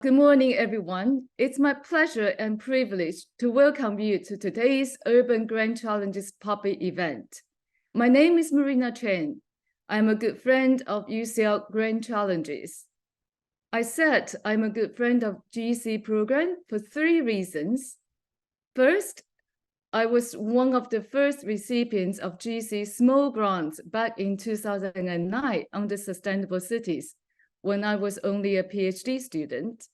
Good morning, everyone. It's my pleasure and privilege to welcome you to today's Urban Grand Challenges public event. My name is Marina Chang. I'm a good friend of UCL Grand Challenges. I said I'm a good friend of GC program for 3 reasons. First, I was one of the first recipients of GC small grants back in 2009 under Sustainable Cities, when I was only a PhD student.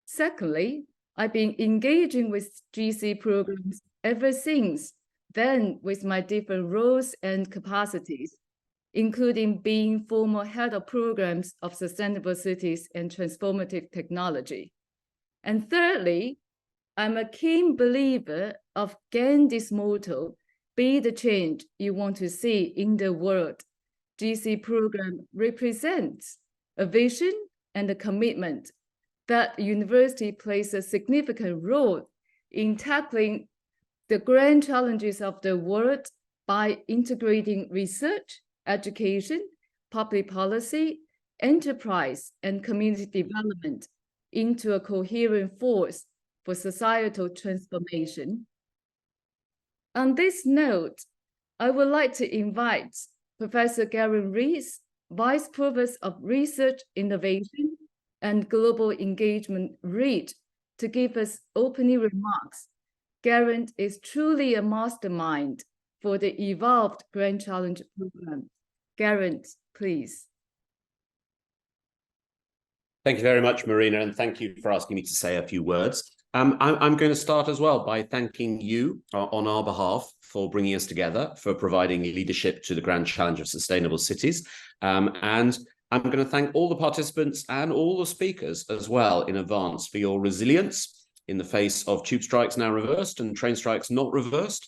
Secondly, I've been engaging with GC programs ever since then with my different roles and capacities, including being former head of programs of Sustainable Cities and Transformative Technology. And thirdly, I'm a keen believer of Gandhi's motto, be the change you want to see in the world. GC program represents a vision and a commitment that university plays a significant role in tackling the grand challenges of the world by integrating research, education, public policy, enterprise, and community development into a coherent force for societal transformation. On this note, I would like to invite Professor Geraint Rees, Vice-Provost of Research, Innovation, and Global Engagement, Rees, to give us opening remarks. Geraint is truly a mastermind for the evolved Grand Challenge program. Geraint, please. Thank you very much, Marina, and thank you for asking me to say a few words. I'm going to start as well by thanking you on our behalf for bringing us together, for providing leadership to the Grand Challenge of Sustainable Cities. And I'm going to thank all the participants and all the speakers as well in advance for your resilience in the face of tube strikes now reversed and train strikes not reversed,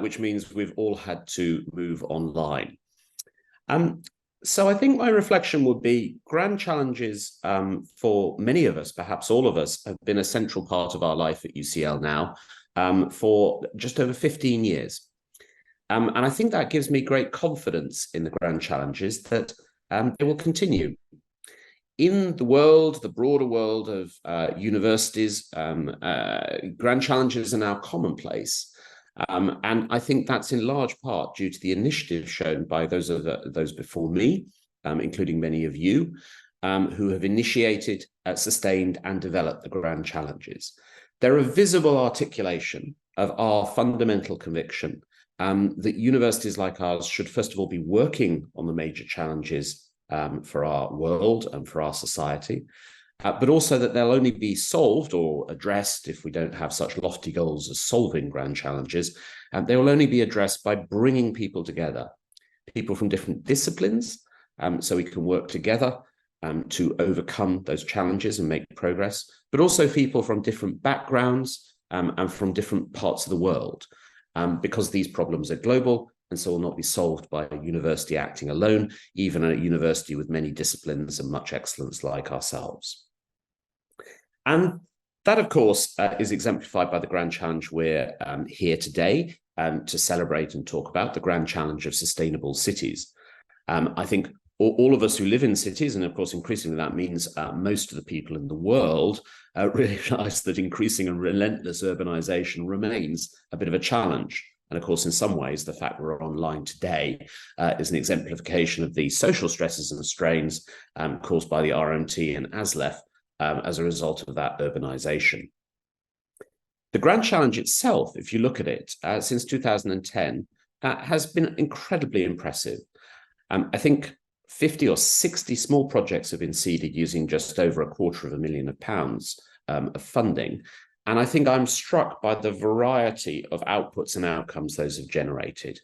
which means we've all had to move online. So I think my reflection would be grand challenges for many of us, perhaps all of us, have been a central part of our life at UCL now for just over 15 years. And I think that gives me great confidence in the grand challenges that they will continue. In the world, the broader world of universities, grand challenges are now commonplace. And I think that's in large part due to the initiative shown by those before me, including many of you, who have initiated, sustained, and developed the grand challenges. They're a visible articulation of our fundamental conviction that universities like ours should, first of all, be working on the major challenges for our world and for our society, but also that they'll only be solved or addressed if we don't have such lofty goals as solving grand challenges. They will only be addressed by bringing people together, people from different disciplines, so we can work together to overcome those challenges and make progress, but also people from different backgrounds and from different parts of the world, because these problems are global and so will not be solved by a university acting alone, even a university with many disciplines and much excellence like ourselves. And that, of course, is exemplified by the Grand Challenge we're here today to celebrate and talk about, the Grand Challenge of Sustainable Cities. I think all of us who live in cities, and of course, increasingly that means most of the people in the world, realize that increasing and relentless urbanization remains a bit of a challenge. And of course, in some ways, the fact we're online today is an exemplification of the social stresses and strains caused by the RMT and ASLEF as a result of that urbanization. The Grand Challenge itself, if you look at it, since 2010, has been incredibly impressive. I think 50 or 60 small projects have been seeded using just over £250,000 of funding. And I think I'm struck by the variety of outputs and outcomes those have generated,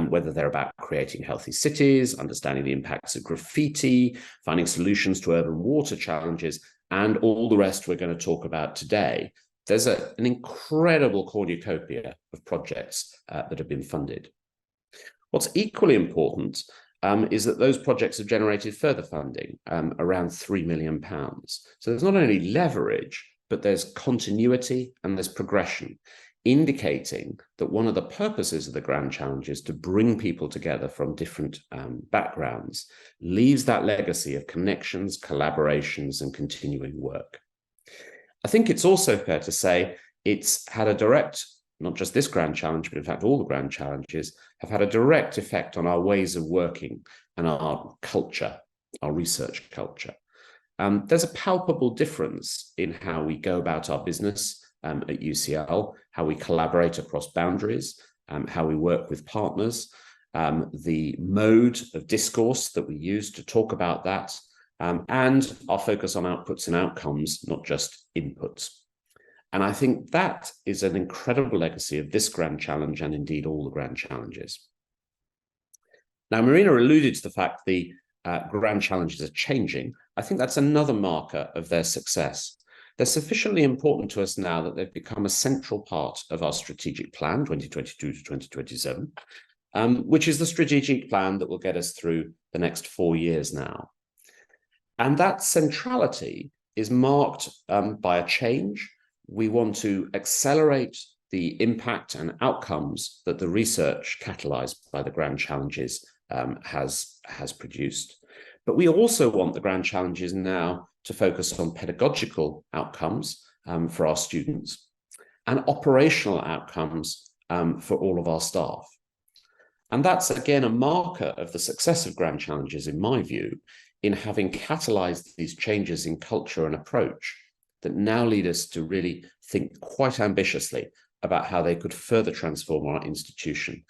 whether they're about creating healthy cities, understanding the impacts of graffiti, finding solutions to urban water challenges, and all the rest we're going to talk about today. There's an incredible cornucopia of projects that have been funded. What's equally important is that those projects have generated further funding, around £3 million. So there's not only leverage, but there's continuity and there's progression, indicating that one of the purposes of the Grand Challenge is to bring people together from different backgrounds, leaves that legacy of connections, collaborations, and continuing work. I think it's also fair to say it's had a direct, not just this grand challenge, but in fact all the grand challenges have had a direct effect on our ways of working and our culture, our research culture. There's a palpable difference in how we go about our business at UCL, how we collaborate across boundaries, how we work with partners, the mode of discourse that we use to talk about that, and our focus on outputs and outcomes, not just inputs. And I think that is an incredible legacy of this grand challenge and indeed all the grand challenges. Now, Marina alluded to the fact the grand challenges are changing. I think that's another marker of their success. They're sufficiently important to us now that they've become a central part of our strategic plan, 2022 to 2027, which is the strategic plan that will get us through the next 4 years now. And that centrality is marked by a change. We want to accelerate the impact and outcomes that the research catalyzed by the grand challenges has produced. But we also want the grand challenges now to focus on pedagogical outcomes for our students and operational outcomes for all of our staff. And that's, again, a marker of the success of grand challenges, in my view, in having catalyzed these changes in culture and approach that now lead us to really think quite ambitiously about how they could further transform our institution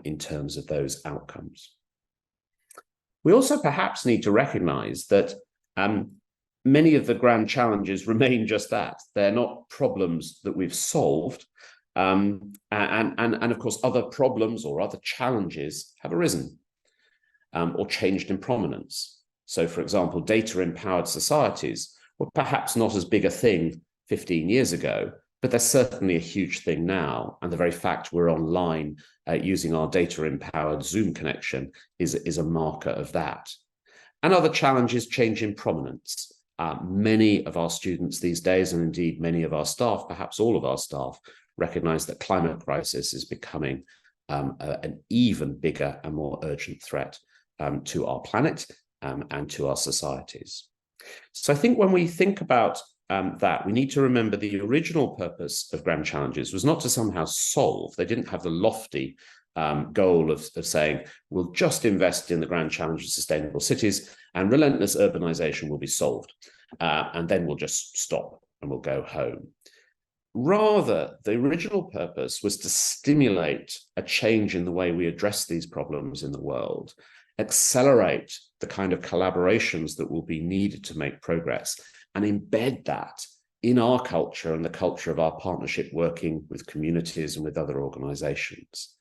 in terms of those outcomes. We also perhaps need to recognize that many of the grand challenges remain just that. They're not problems that we've solved. And of course, other problems or other challenges have arisen or changed in prominence. So, for example, data-empowered societies were perhaps not as big a thing 15 years ago, but they're certainly a huge thing now. And the very fact we're online using our data-empowered Zoom connection is a marker of that. And other challenges change in prominence. Many of our students these days, and indeed many of our staff, perhaps all of our staff, recognize that climate crisis is becoming an even bigger and more urgent threat to our planet and to our societies. So I think when we think about that, we need to remember the original purpose of grand challenges was not to somehow solve. They didn't have the lofty goal of saying, we'll just invest in the grand challenge of sustainable cities and relentless urbanization will be solved. And then we'll just stop and we'll go home. Rather, the original purpose was to stimulate a change in the way we address these problems in the world, accelerate the kind of collaborations that will be needed to make progress, and embed that in our culture and the culture of our partnership working with communities and with other organizations.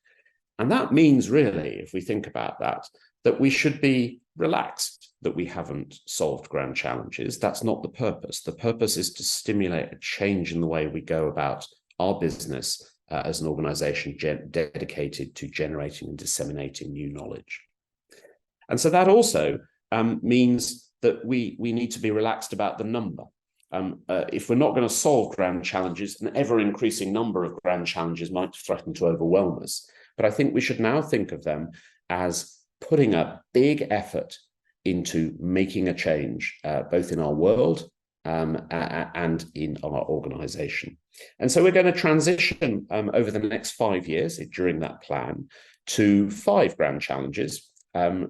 And that means really, if we think about that, that we should be relaxed that we haven't solved grand challenges. That's not the purpose. The purpose is to stimulate a change in the way we go about our business as an organization dedicated to generating and disseminating new knowledge. And so that also means that we need to be relaxed about the number. If we're not going to solve grand challenges, an ever-increasing number of grand challenges might threaten to overwhelm us. But I think we should now think of them as putting a big effort into making a change, both in our world and in our organization. And so we're going to transition over the next 5 years during that plan to 5 grand challenges,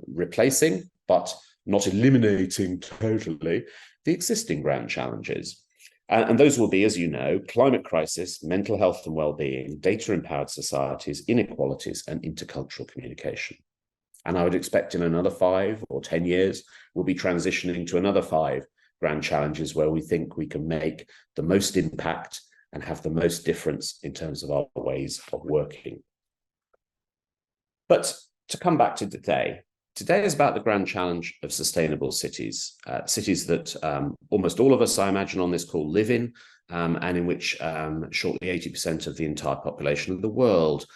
replacing, but not eliminating totally, the existing grand challenges. And those will be, as you know, climate crisis, mental health and well-being, data-empowered societies, inequalities, and intercultural communication. And I would expect in another 5 or 10 years, we'll be transitioning to another 5 grand challenges where we think we can make the most impact and have the most difference in terms of our ways of working. But to come back to today is about the grand challenge of sustainable cities, cities that almost all of us, I imagine, on this call live in, and in which shortly 80% of the entire population of the world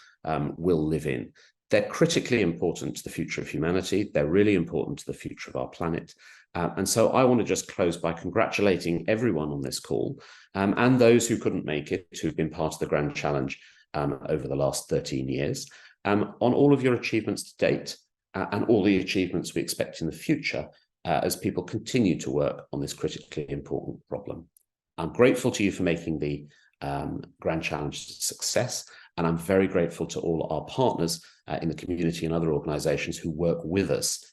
will live in. They're critically important to the future of humanity. They're really important to the future of our planet. And so I want to just close by congratulating everyone on this call and those who couldn't make it, who've been part of the Grand Challenge over the last 13 years, on all of your achievements to date and all the achievements we expect in the future as people continue to work on this critically important problem. I'm grateful to you for making the Grand Challenge a success, and I'm very grateful to all our partners in the community and other organisations who work with us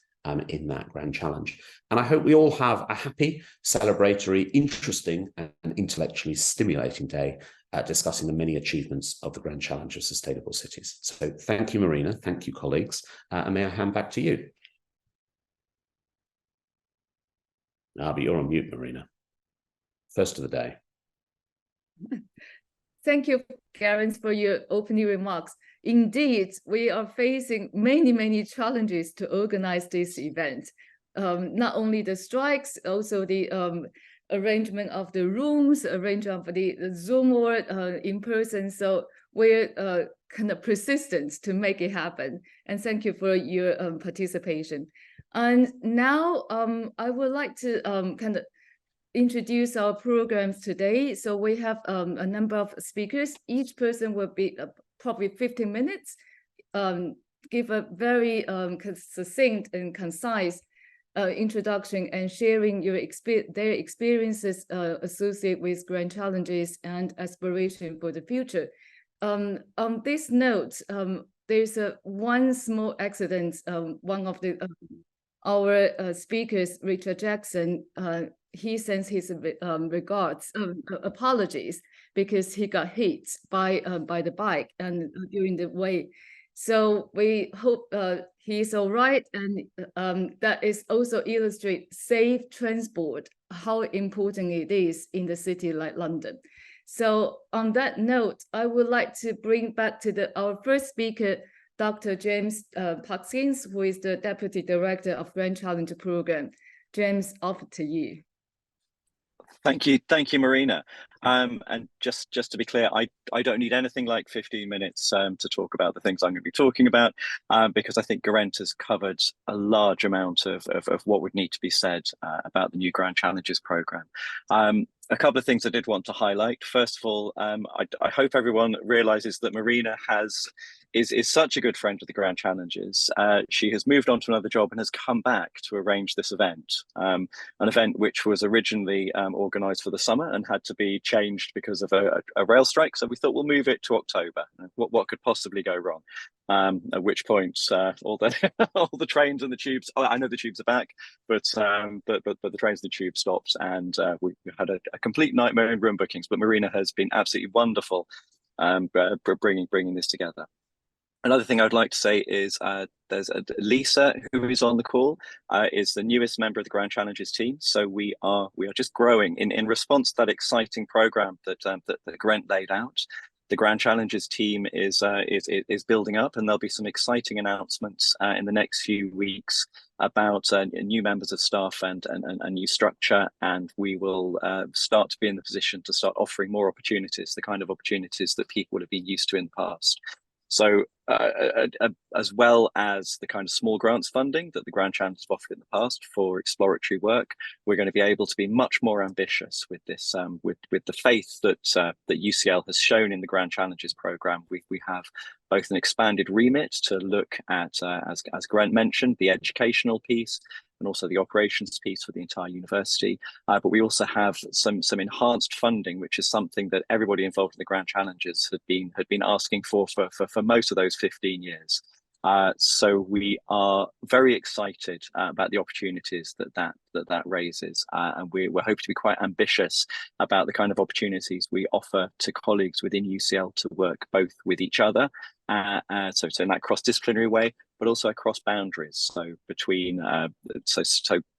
in that Grand Challenge. And I hope we all have a happy, celebratory, interesting and intellectually stimulating day discussing the many achievements of the Grand Challenge of Sustainable Cities. So thank you, Marina. Thank you, colleagues. And may I hand back to you? But you're on mute, Marina. First of the day. Thank you, Geraint, for your opening remarks. Indeed, we are facing many challenges to organize this event. Not only the strikes, also the arrangement of the rooms, arrangement of the Zoom or in person. So we're kind of persistent to make it happen. And thank you for your participation. And now I would like to kind of introduce our programs today. So we have a number of speakers. Each person will be probably 15 minutes, give a very succinct and concise introduction and sharing their experiences associated with grand challenges and aspiration for the future. On this note, there's one small accident. One of our speakers, Richard Jackson, he sends his apologies because he got hit by the bike and during the way. So we hope he's all right, and that is also illustrate safe transport, how important it is in the city like London. So on that note, I would like to bring back to our first speaker, Dr. James Paskins, who is the Deputy Director of Grand Challenge Program. James, off to you. Thank you, Marina. And just to be clear, I don't need anything like 15 minutes to talk about the things I'm going to be talking about, because I think Geraint has covered a large amount of what would need to be said about the new Grand Challenges programme. A couple of things I did want to highlight. First of all, I hope everyone realises that Marina is such a good friend of the Grand Challenges. She has moved on to another job and has come back to arrange this event, an event which was originally organised for the summer and had to be changed because of a rail strike. So we thought we'll move it to October. What could possibly go wrong? At which point all the trains and the tubes. Oh, I know the tubes are back, but the trains and the tubes stopped, and we had a complete nightmare in room bookings. But Marina has been absolutely wonderful, bringing this together. Another thing I would like to say is there's Lisa, who is on the call, is the newest member of the Grand Challenges team. So we are just growing in response to that exciting program that Geraint laid out. The Grand Challenges team is building up, and there'll be some exciting announcements in the next few weeks about new members of staff and a new structure, and we will start to be in the position to start offering more opportunities, the kind of opportunities that people have been used to in the past. So as well as the kind of small grants funding that the Grand Challenge has offered in the past for exploratory work, we're going to be able to be much more ambitious with this, with the faith that UCL has shown in the Grand Challenges programme. We have both an expanded remit to look at, as Geraint mentioned, the educational piece, and also the operations piece for the entire university. But we also have some enhanced funding, which is something that everybody involved in the Grand Challenges had been asking for most of those 15 years. So we are very excited about the opportunities that raises, and we're hoping to be quite ambitious about the kind of opportunities we offer to colleagues within UCL to work both with each other, so in that cross-disciplinary way, but also across boundaries. So between so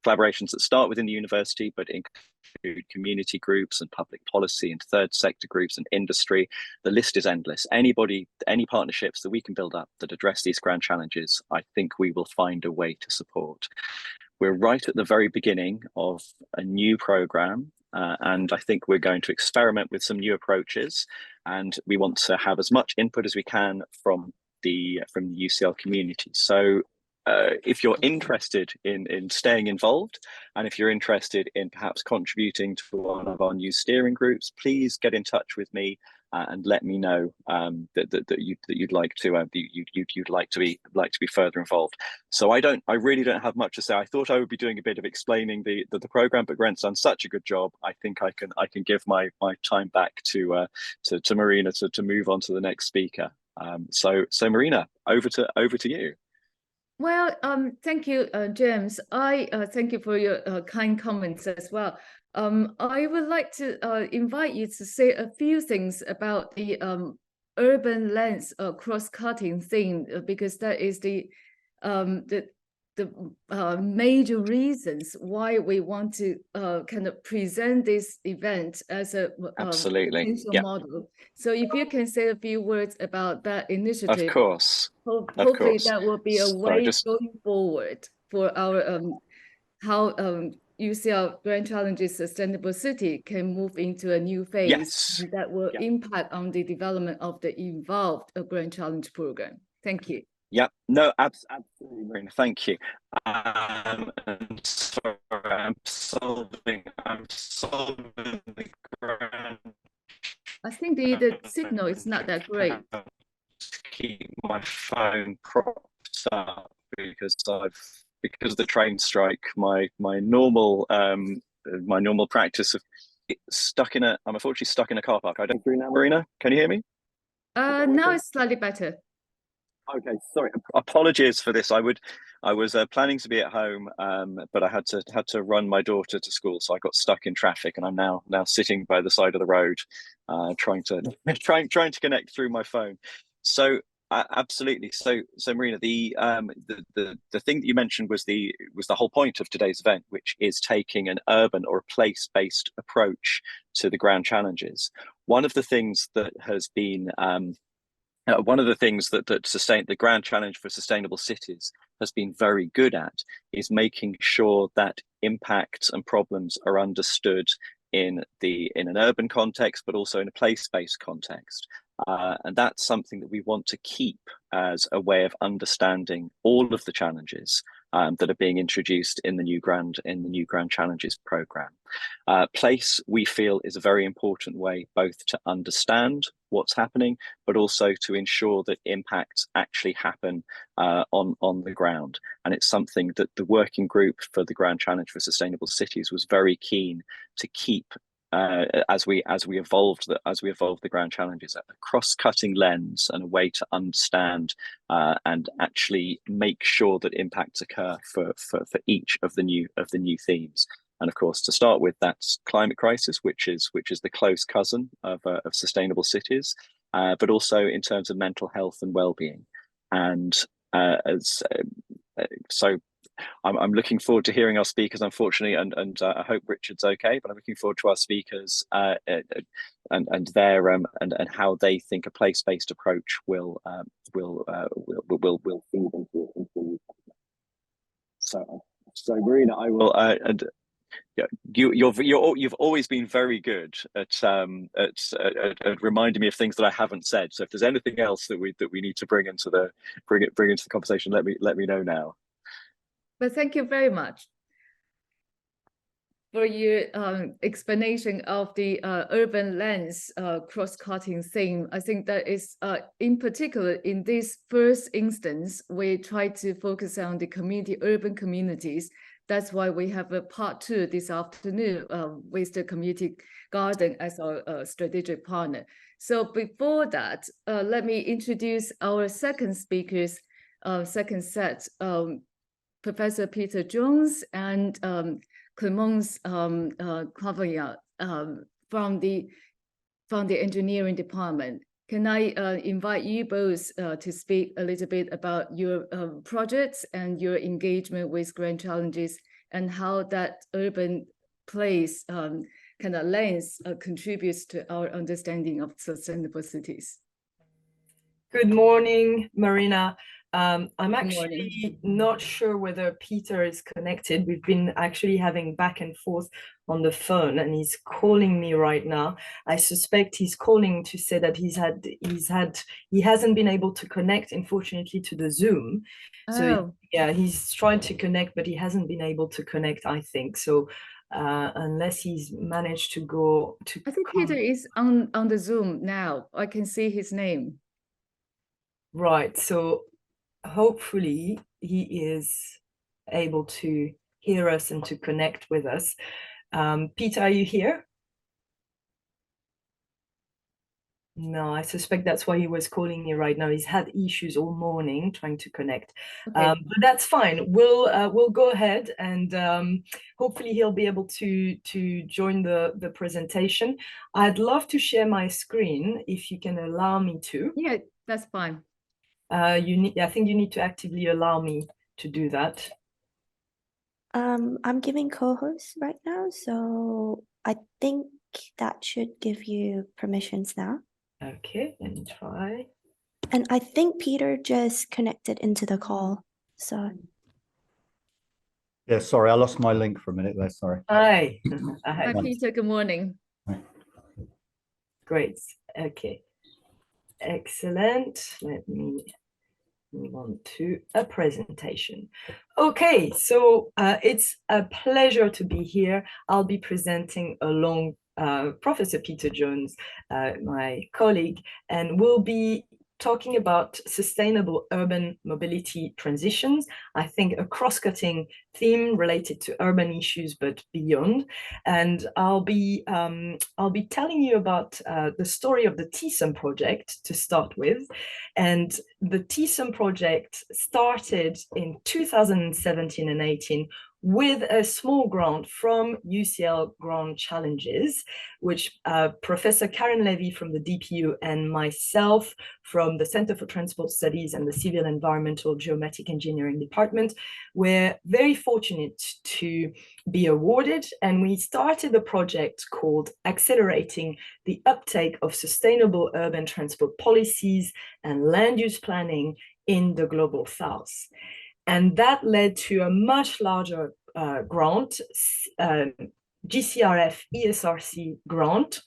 collaborations that start within the university, but include community groups and public policy and third sector groups and industry. The list is endless. Any partnerships that we can build up that address these grand challenges, I think we will find a way to support. We're right at the very beginning of a new programme, and I think we're going to experiment with some new approaches, and we want to have as much input as we can from the UCL community. So if you're interested in staying involved, and if you're interested in perhaps contributing to one of our new steering groups, please get in touch with me. and let me know that you'd like to be further involved. So I really don't have much to say. I thought I would be doing a bit of explaining the program, but Geraint's done such a good job. I think I can give my time back to Marina to move on to the next speaker. So Marina, over to you. Well, thank you, James. I thank you for your kind comments as well. I would like to invite you to say a few things about the urban lens cross-cutting theme, because that is the major reasons why we want to kind of present this event as a absolutely potential yeah. model. So if you can say a few words about that initiative. Of course. Hopefully that will be a way just going forward for our how UCL Grand Challenges Sustainable City can move into a new phase. Yes. That will impact on the development of the involved Grand Challenge program. Thank you. Yeah, no, absolutely, Marina. Thank you. And sorry, I'm solving the grand. I think the signal is not that great. Keep my phone propped up because of the train strike. My normal practice of I'm unfortunately stuck in a car park. I don't through now, Marina. Can you hear me? Now it's slightly better. Okay, sorry. Apologies for this. I was planning to be at home, but I had to run my daughter to school, so I got stuck in traffic, and I'm now sitting by the side of the road, trying to connect through my phone. So absolutely. So Marina, the thing that you mentioned was the whole point of today's event, which is taking an urban or a place-based approach to the Grand Challenges. One of the things that has been one of the things that the Grand Challenge for Sustainable Cities has been very good at is making sure that impacts and problems are understood in an urban context, but also in a place-based context. And that's something that we want to keep as a way of understanding all of the challenges that are being introduced in the new Grand Challenges program. Place, we feel, is a very important way both to understand what's happening, but also to ensure that impacts actually happen on the ground. And it's something that the working group for the Grand Challenge for Sustainable Cities was very keen to keep as we evolved the Grand Challenges, a cross-cutting lens and a way to understand and actually make sure that impacts occur for each of the new themes. And of course, to start with, that's climate crisis, which is the close cousin of sustainable cities, but also in terms of mental health and well-being. And so I'm looking forward to hearing our speakers, unfortunately, and I hope Richard's okay, but I'm looking forward to our speakers and their and how they think a place-based approach will feed into. So Marina, I will and yeah, you've always been very good at reminding me of things that I haven't said. So if there's anything else that we need to bring into the conversation, let me know now. But thank you very much for your explanation of the urban lens cross-cutting theme. I think that is, in particular, in this first instance, we try to focus on the urban communities. That's why we have a part 2 this afternoon with the community garden as our strategic partner. So before that, let me introduce our second speakers, second set. Professor Peter Jones and Clemence Cavoli from the engineering department. Can I invite you both to speak a little bit about your projects and your engagement with Grand Challenges and how that urban place kind of lens contributes to our understanding of sustainable cities? Good morning, Marina. I'm actually not sure whether Peter is connected. We've been actually having back and forth on the phone, and he's calling me right now. I suspect he's calling to say that he hasn't been able to connect, unfortunately, to the Zoom. So yeah, he's tried to connect, but he hasn't been able to connect, I think. So unless he's managed to go to. I think Peter is on the Zoom now. I can see his name. Right, so hopefully he is able to hear us and to connect with us. Peter, are you here? No, I suspect that's why he was calling you right now. He's had issues all morning trying to connect. Okay. But that's fine. We'll go ahead and hopefully he'll be able to join the presentation. I'd love to share my screen if you can allow me to. Yeah, that's fine. I think you need to actively allow me to do that. I'm giving co-host right now, so I think that should give you permissions now. Okay, let me try. And I think Peter just connected into the call, so. Yeah, sorry, I lost my link for a minute there, sorry. Hi. Hi, Peter, good morning. Hi. Great, okay. Excellent, let me move on to a presentation. Okay, so it's a pleasure to be here. I'll be presenting along Professor Peter Jones, my colleague, and we'll be talking about sustainable urban mobility transitions. I think a cross-cutting theme related to urban issues, but beyond. And I'll be telling you about the story of the TSUM project to start with. And the TSUM project started in 2017 and 18 with a small grant from UCL Grand Challenges, which Professor Karen Levy from the DPU and myself from the Center for Transport Studies and the Civil Environmental Geomatic Engineering Department were very fortunate to be awarded. And we started a project called Accelerating the Uptake of Sustainable Urban Transport Policies and Land Use Planning in the Global South. And that led to a much larger grant, GCRF ESRC grant,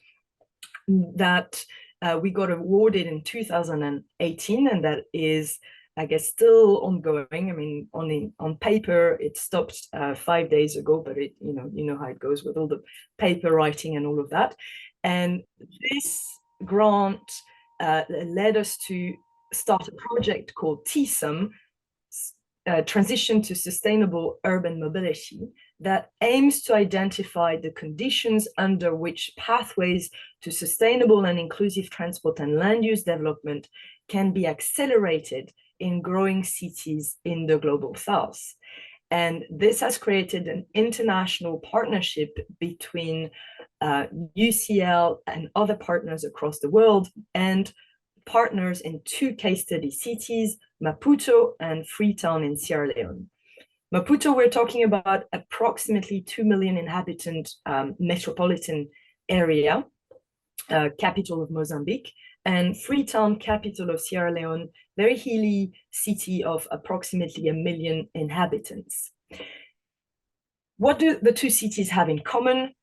that we got awarded in 2018, and that is, I guess, still ongoing. I mean, on paper, it stopped 5 days ago, but it, you know how it goes with all the paper writing and all of that. And this grant led us to start a project called TSUM, Transition to Sustainable Urban Mobility, that aims to identify the conditions under which pathways to sustainable and inclusive transport and land use development can be accelerated in growing cities in the Global South. And this has created an international partnership between UCL and other partners across the world, and partners in 2 case study cities, Maputo and Freetown in Sierra Leone. Maputo, we're talking about approximately 2 million inhabitant metropolitan area, capital of Mozambique, and Freetown, capital of Sierra Leone, very hilly city of approximately 1 million inhabitants. What do the 2 cities have in common?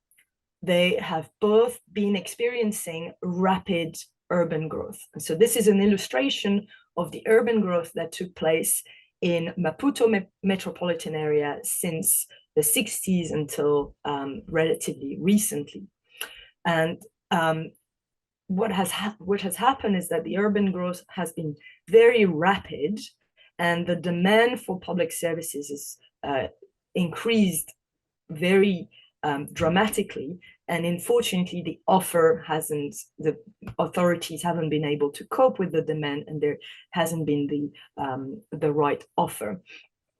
They have both been experiencing rapid urban growth. And so this is an illustration of the urban growth that took place in Maputo metropolitan area since the 60s until relatively recently. And what has happened is that the urban growth has been very rapid, and the demand for public services is increased very dramatically. And unfortunately, the authorities haven't been able to cope with the demand, and there hasn't been the right offer.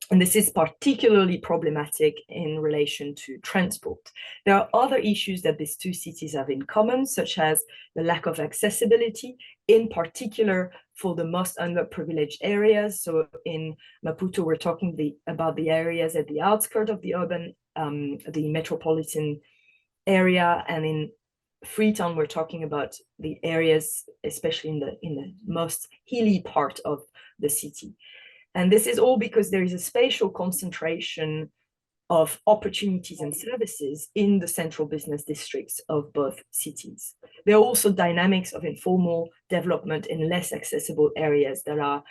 And this is particularly problematic in relation to transport. There are other issues that these 2 cities have in common, such as the lack of accessibility, in particular for the most underprivileged areas. So in Maputo, we're talking about the areas at the outskirts of the urban, the metropolitan area, and in Freetown, we're talking about the areas, especially in the most hilly part of the city. And this is all because there is a spatial concentration of opportunities and services in the central business districts of both cities. There are also dynamics of informal development in less accessible areas that are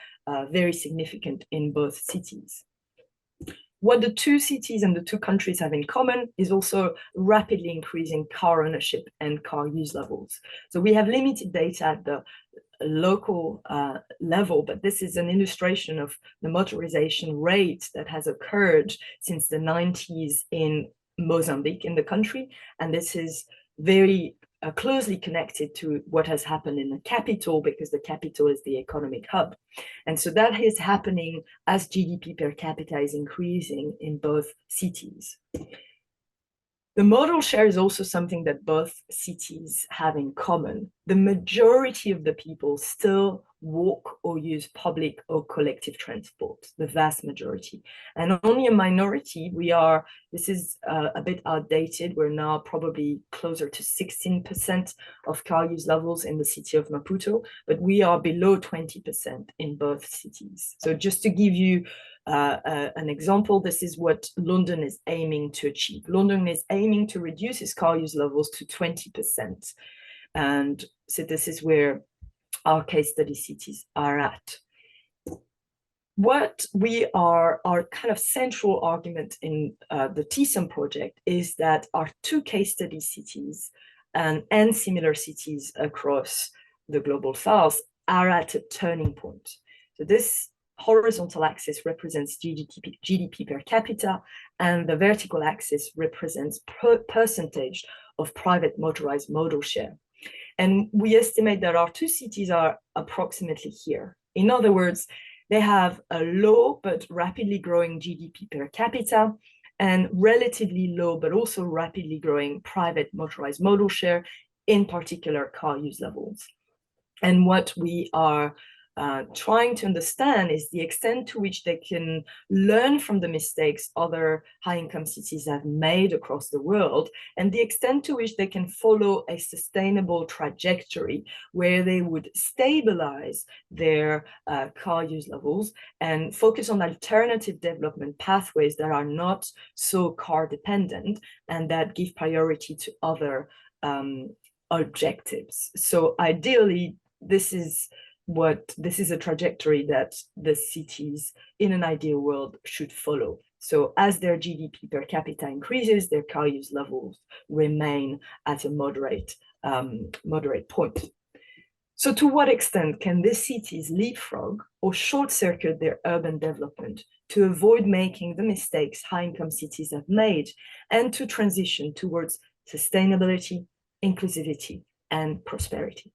very significant in both cities. What the two cities and the two countries have in common is also rapidly increasing car ownership and car use levels. So we have limited data at the local level, but this is an illustration of the motorization rate that has occurred since the 90s in Mozambique, in the country. And this is very closely connected to what has happened in the capital, because the capital is the economic hub. And so that is happening as GDP per capita is increasing in both cities. The modal share is also something that both cities have in common. The majority of the people still walk or use public or collective transport, the vast majority. And only a minority, this is a bit outdated, we're now probably closer to 16% of car use levels in the city of Maputo, but we are below 20% in both cities. So just to give you an example, this is what London is aiming to achieve. London is aiming to reduce its car use levels to 20%. And so this is where our case study cities are at. What our kind of central argument in the TSOM project is that our two case study cities and similar cities across the global south are at a turning point. So this horizontal axis represents GDP per capita, and the vertical axis represents percentage of private motorized modal share. And we estimate that our two cities are approximately here. In other words, they have a low but rapidly growing GDP per capita and relatively low but also rapidly growing private motorized modal share, in particular car use levels. And what we are trying to understand is the extent to which they can learn from the mistakes other high-income cities have made across the world, and the extent to which they can follow a sustainable trajectory where they would stabilize their car use levels and focus on alternative development pathways that are not so car dependent and that give priority to other objectives. So ideally, this is a trajectory that the cities in an ideal world should follow. So as their GDP per capita increases, their car use levels remain at a moderate point. So to what extent can these cities leapfrog or short circuit their urban development to avoid making the mistakes high-income cities have made and to transition towards sustainability, inclusivity, and prosperity?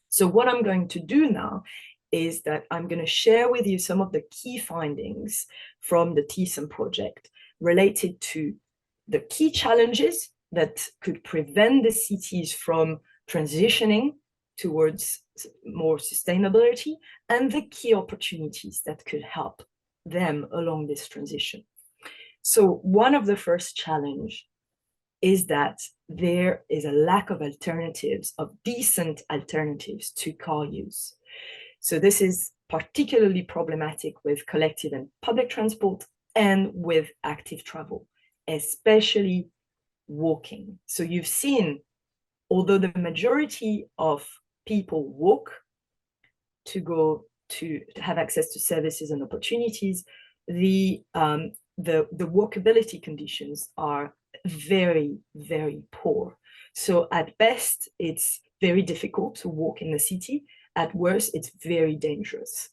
So what I'm going to do now is that I'm going to share with you some of the key findings from the TSOM project related to the key challenges that could prevent the cities from transitioning towards more sustainability and the key opportunities that could help them along this transition. So one of the first challenge is that there is a lack of alternatives, of decent alternatives to car use. So this is particularly problematic with collective and public transport and with active travel, especially walking. So you've seen, although the majority of people walk to have access to services and opportunities, the walkability conditions are very, very poor. So at best, it's very difficult to walk in the city. At worst, it's very dangerous.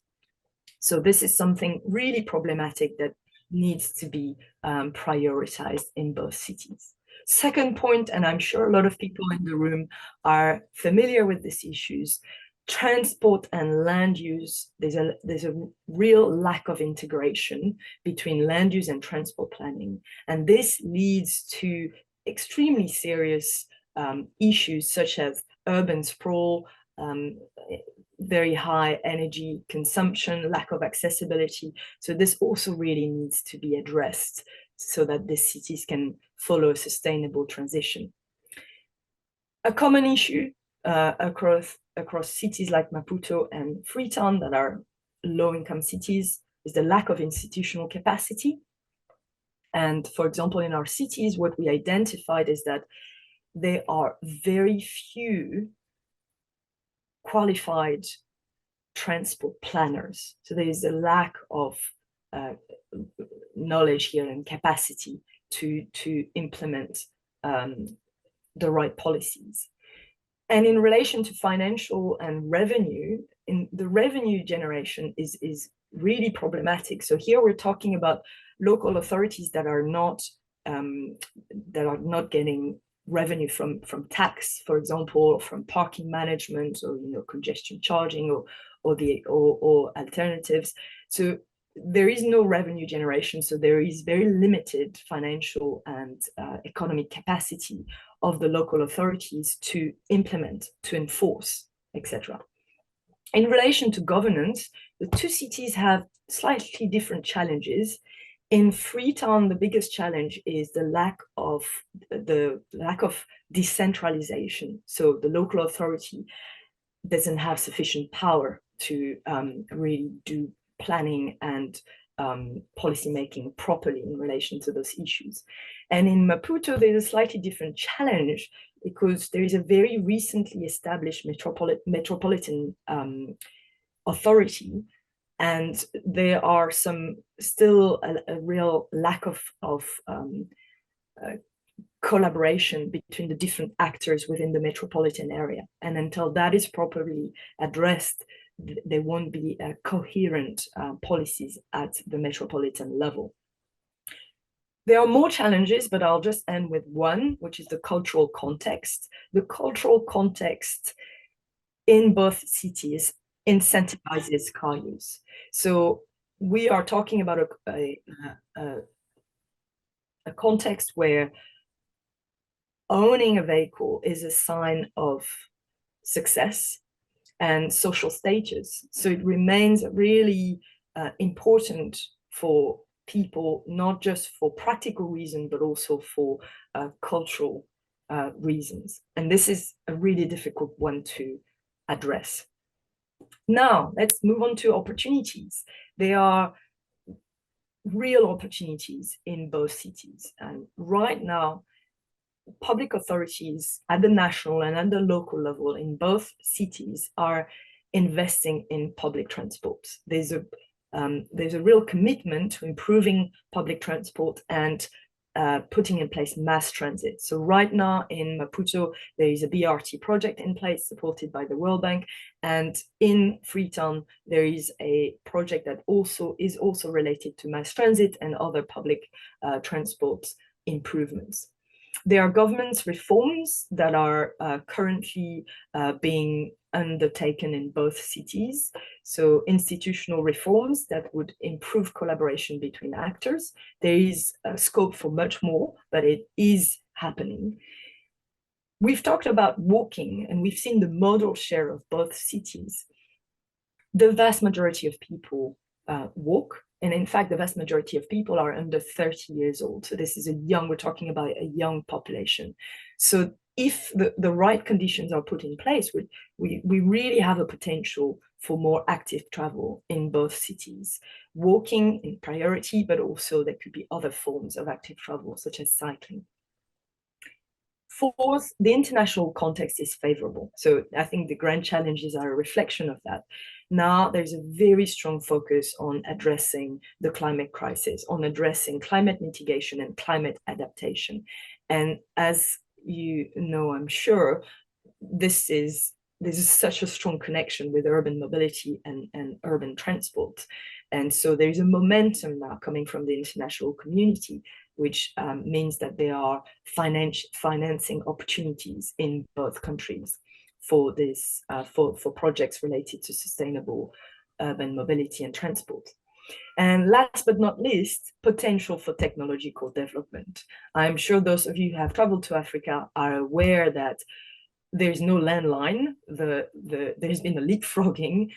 So this is something really problematic that needs to be prioritized in both cities. Second point, and I'm sure a lot of people in the room are familiar with these issues, transport and land use, there's a real lack of integration between land use and transport planning. And this leads to extremely serious issues such as urban sprawl, very high energy consumption, lack of accessibility. So this also really needs to be addressed so that the cities can follow a sustainable transition. A common issue across cities like Maputo and Freetown that are low-income cities is the lack of institutional capacity. And for example, in our cities, what we identified is that there are very few qualified transport planners. So there is a lack of knowledge here and capacity to implement the right policies. And in relation to financial and revenue, in the revenue generation is really problematic. So here we're talking about local authorities that are not getting revenue from tax, for example, or from parking management, or congestion charging, or alternatives. So there is no revenue generation. So there is very limited financial and economic capacity of the local authorities to implement, to enforce, etc. In relation to governance, the two cities have slightly different challenges. In Freetown, the biggest challenge is the lack of decentralization. So the local authority doesn't have sufficient power to really do planning and policy making properly in relation to those issues. And in Maputo, there's a slightly different challenge because there is a very recently established metropolitan authority, and there are still a real lack of collaboration between the different actors within the metropolitan area. And until that is properly addressed, there won't be coherent policies at the metropolitan level. There are more challenges, but I'll just end with one, which is the cultural context. The cultural context in both cities incentivizes car use. So we are talking about a context where owning a vehicle is a sign of success and social status. So it remains really important for people, not just for practical reasons, but also for cultural reasons. And this is a really difficult one to address. Now, let's move on to opportunities. There are real opportunities in both cities. And right now, public authorities at the national and at the local level in both cities are investing in public transport. There's a real commitment to improving public transport and putting in place mass transit. So right now in Maputo, there is a BRT project in place supported by the World Bank. And in Freetown, there is a project that is also related to mass transit and other public transport improvements. There are government reforms that are currently being undertaken in both cities. So institutional reforms that would improve collaboration between actors. There is scope for much more, but it is happening. We've talked about walking, and we've seen the modal share of both cities. The vast majority of people walk. And in fact, the vast majority of people are under 30 years old. So this is we're talking about a young population. So if the right conditions are put in place, we really have a potential for more active travel in both cities. Walking in priority, but also there could be other forms of active travel, such as cycling. Fourth, the international context is favorable. So I think the grand challenges are a reflection of that. Now there's a very strong focus on addressing the climate crisis, on addressing climate mitigation and climate adaptation. And as you know, I'm sure, there's such a strong connection with urban mobility and urban transport. And so there's a momentum now coming from the international community, which means that there are financing opportunities in both countries for this for projects related to sustainable urban mobility and transport. And last but not least, potential for technological development. I'm sure those of you who have traveled to Africa are aware that there's no landline. There's been a leapfrogging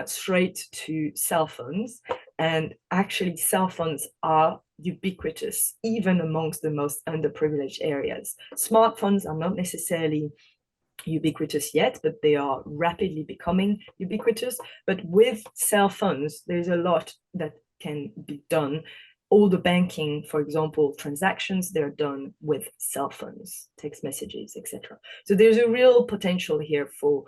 straight to cell phones, and actually cell phones are ubiquitous even amongst the most underprivileged areas. Smartphones are not necessarily ubiquitous yet, but they are rapidly becoming ubiquitous. But with cell phones, there's a lot that can be done. All the banking, for example, transactions, they're done with cell phones, text messages, etc. So there's a real potential here for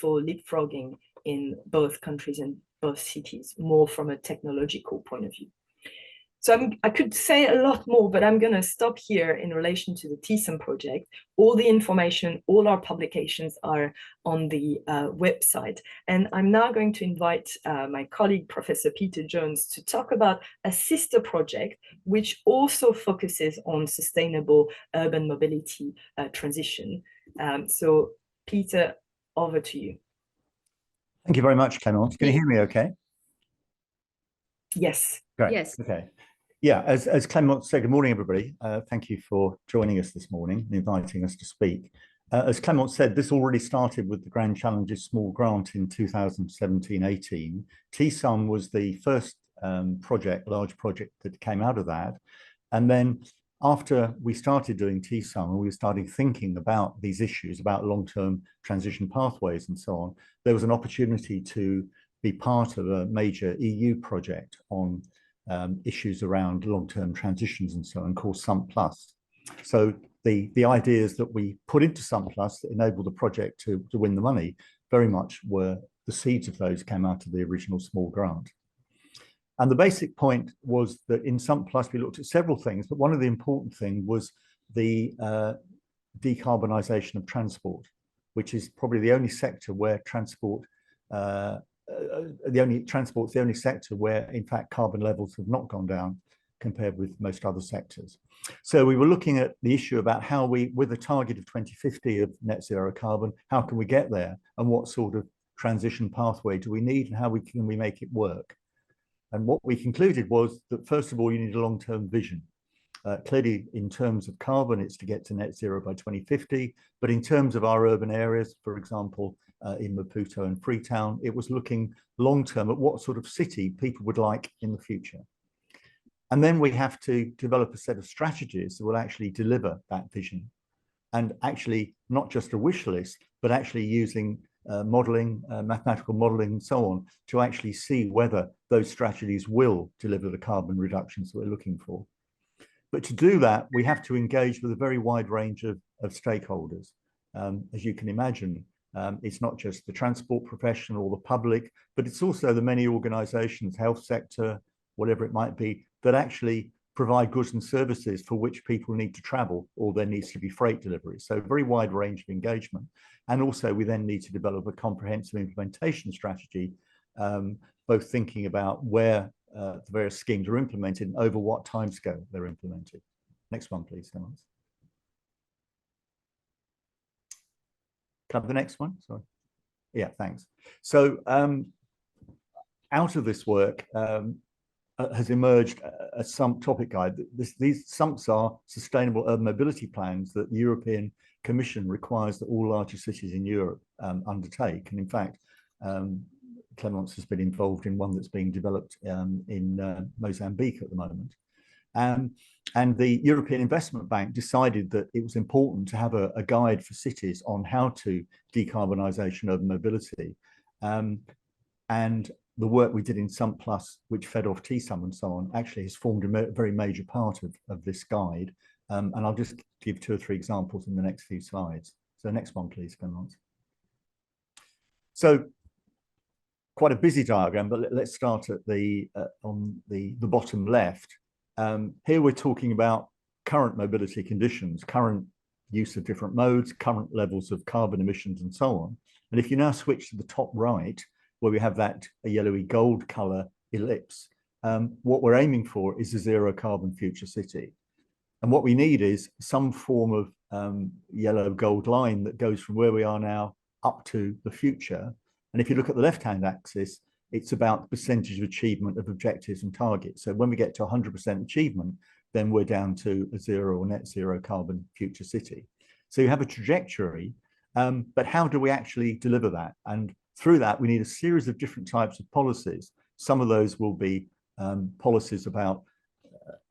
leapfrogging in both countries and both cities, more from a technological point of view. So I could say a lot more, but I'm going to stop here in relation to the TSUM project. All the information, all our publications are on the website. And I'm now going to invite my colleague, Professor Peter Jones, to talk about a sister project, which also focuses on sustainable urban mobility transition. So Peter, over to you. Thank you very much, Clemence. Can you hear me okay? Yes. Great. Yes. Okay. Yeah, as Clemence said, good morning, everybody. Thank you for joining us this morning and inviting us to speak. As Clemence said, this already started with the Grand Challenges Small Grant in 2017-18. TSUM was the first large project that came out of that. And then after we started doing TSUM, we started thinking about these issues, about long-term transition pathways and so on. There was an opportunity to be part of a major EU project on issues around long-term transitions and so on, called SUM+. So the ideas that we put into SUM+ that enabled the project to win the money very much were the seeds of those came out of the original small grant. And the basic point was that in SUM+ we looked at several things, but one of the important things was the decarbonisation of transport, which is probably the only sector where transport's the only sector where, in fact, carbon levels have not gone down compared with most other sectors. So we were looking at the issue about how we, with a target of 2050 of net zero carbon, how can we get there, and what sort of transition pathway do we need, and how can we make it work? And what we concluded was that, first of all, you need a long-term vision. Clearly, in terms of carbon, it's to get to net zero by 2050. But in terms of our urban areas, for example, in Maputo and Freetown, it was looking long-term at what sort of city people would like in the future. And then we have to develop a set of strategies that will actually deliver that vision. And actually, not just a wish list, but actually using modeling, mathematical modeling, and so on, to actually see whether those strategies will deliver the carbon reductions that we're looking for. But to do that, we have to engage with a very wide range of stakeholders. As you can imagine, it's not just the transport profession or the public, but it's also the many organizations, health sector, whatever it might be, that actually provide goods and services for which people need to travel, or there needs to be freight delivery. So a very wide range of engagement. And also we then need to develop a comprehensive implementation strategy, both thinking about where the various schemes are implemented and over what timescale they're implemented. Next one, please, Clemence. Can I have the next one? Sorry. Yeah, thanks. So out of this work has emerged a SUMP topic guide. These SUMPs are sustainable urban mobility plans that the European Commission requires that all larger cities in Europe undertake. And in fact, Clemence has been involved in one that's being developed in Mozambique at the moment. And the European Investment Bank decided that it was important to have a guide for cities on how to decarbonization urban mobility. And the work we did in SUMP+, which fed off TSUM and so on, actually has formed a very major part of this guide. And I'll just give 2 or 3 examples in the next few slides. So next one, please, Clemence. So quite a busy diagram, but let's start at on the bottom left. Here we're talking about current mobility conditions, current use of different modes, current levels of carbon emissions and so on. And if you now switch to the top right, where we have that yellowy gold color ellipse, what we're aiming for is a zero carbon future city. And what we need is some form of yellow gold line that goes from where we are now up to the future. And if you look at the left-hand axis, it's about the percentage of achievement of objectives and targets. So when we get to 100% achievement, then we're down to a zero or net zero carbon future city. So you have a trajectory, but how do we actually deliver that? And through that, we need a series of different types of policies. Some of those will be policies about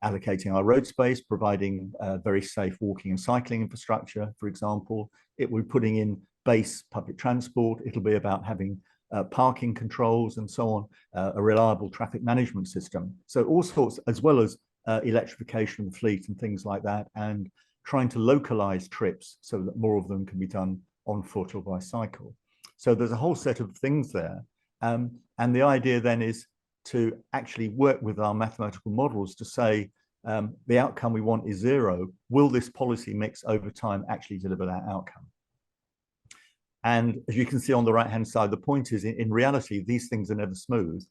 allocating our road space, providing very safe walking and cycling infrastructure, for example. It will be putting in base public transport. It'll be about having parking controls and so on, a reliable traffic management system. So all sorts, as well as electrification of the fleet and things like that, and trying to localize trips so that more of them can be done on foot or by cycle. So there's a whole set of things there. And the idea then is to actually work with our mathematical models to say the outcome we want is 0. Will this policy mix over time actually deliver that outcome? And as you can see on the right-hand side, the point is, in reality, these things are never smooth.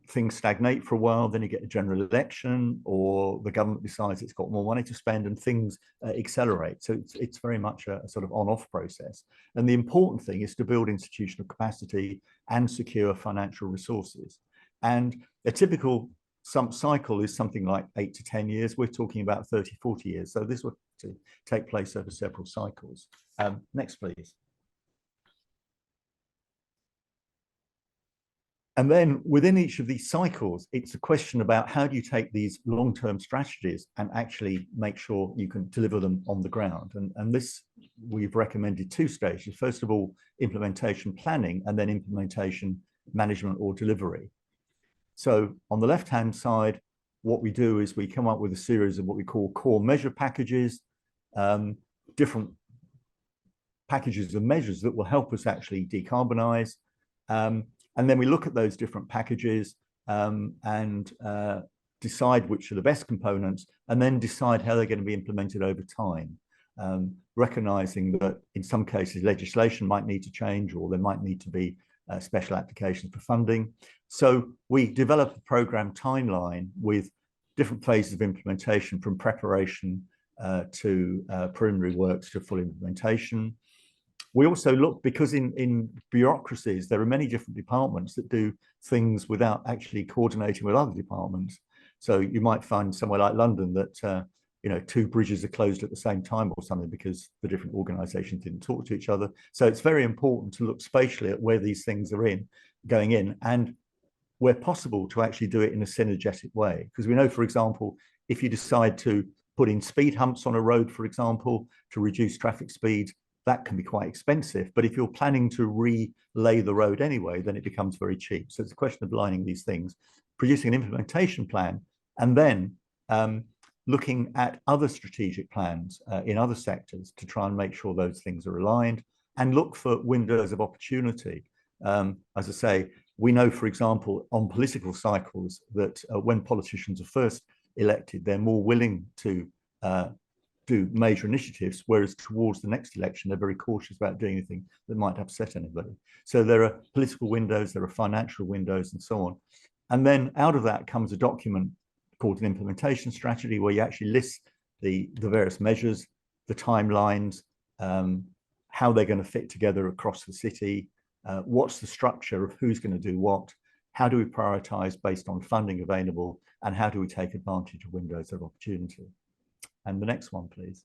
Things stagnate for a while, then you get a general election, or the government decides it's got more money to spend, and things accelerate. So it's very much a sort of on-off process. And the important thing is to build institutional capacity and secure financial resources. And a typical cycle is something like 8 to 10 years. We're talking about 30, 40 years. So this will take place over several cycles. Next, please. And then within each of these cycles, it's a question about how do you take these long-term strategies and actually make sure you can deliver them on the ground. And this, we've recommended 2 stages. First of all, implementation planning, and then implementation management or delivery. So on the left-hand side, what we do is we come up with a series of what we call core measure packages, different packages of measures that will help us actually decarbonize. And then we look at those different packages and decide which are the best components, and then decide how they're going to be implemented over time, recognizing that in some cases legislation might need to change, or there might need to be special applications for funding. So we develop a program timeline with different phases of implementation, from preparation to preliminary works to full implementation. We also look, because in bureaucracies, there are many different departments that do things without actually coordinating with other departments. So you might find somewhere like London that, 2 bridges are closed at the same time or something because the different organizations didn't talk to each other. So it's very important to look spatially at where these things are going in, and where possible to actually do it in a synergetic way. Because we know, for example, if you decide to put in speed humps on a road, for example, to reduce traffic speed, that can be quite expensive. But if you're planning to relay the road anyway, then it becomes very cheap. So it's a question of aligning these things, producing an implementation plan, and then looking at other strategic plans in other sectors to try and make sure those things are aligned, and look for windows of opportunity. As I say, we know, for example, on political cycles that when politicians are first elected, they're more willing to do major initiatives, whereas towards the next election, they're very cautious about doing anything that might upset anybody. So there are political windows, there are financial windows, and so on. And then out of that comes a document called an implementation strategy, where you actually list the various measures, the timelines, how they're going to fit together across the city, what's the structure of who's going to do what, how do we prioritize based on funding available, and how do we take advantage of windows of opportunity. And the next one, please,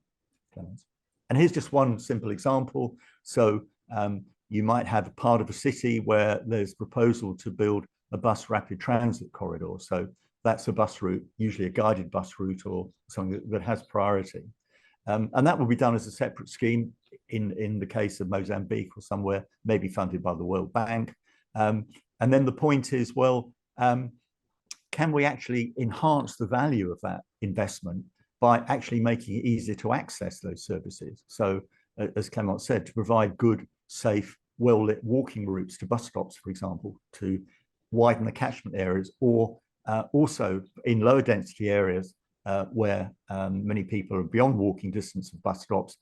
Clemence. And here's just one simple example. So you might have a part of a city where there's proposal to build a bus rapid transit corridor. So that's a bus route, usually a guided bus route or something that has priority. And that will be done as a separate scheme in the case of Mozambique or somewhere, maybe funded by the World Bank. And then the point is, well, can we actually enhance the value of that investment by actually making it easier to access those services? So as Clemence said, to provide good, safe, well-lit walking routes to bus stops, for example, to widen the catchment areas, or also in lower density areas where many people are beyond walking distance of bus stops,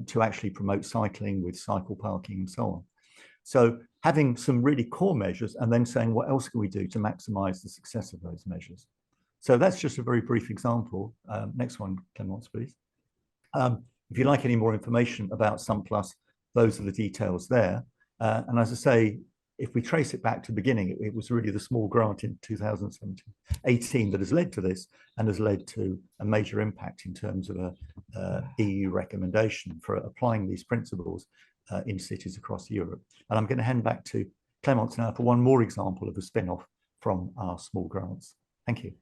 to actually promote cycling with cycle parking and so on. So having some really core measures and then saying, what else can we do to maximize the success of those measures? So that's just a very brief example. Next one, Clemence, please. If you'd like any more information about SUMPLUS, those are the details there. And as I say, if we trace it back to the beginning, it was really the small grant in 2017-18 that has led to this, and has led to a major impact in terms of a EU recommendation for applying these principles in cities across Europe. And I'm going to hand back to Clemence now for one more example of a spin-off from our small grants. Thank you.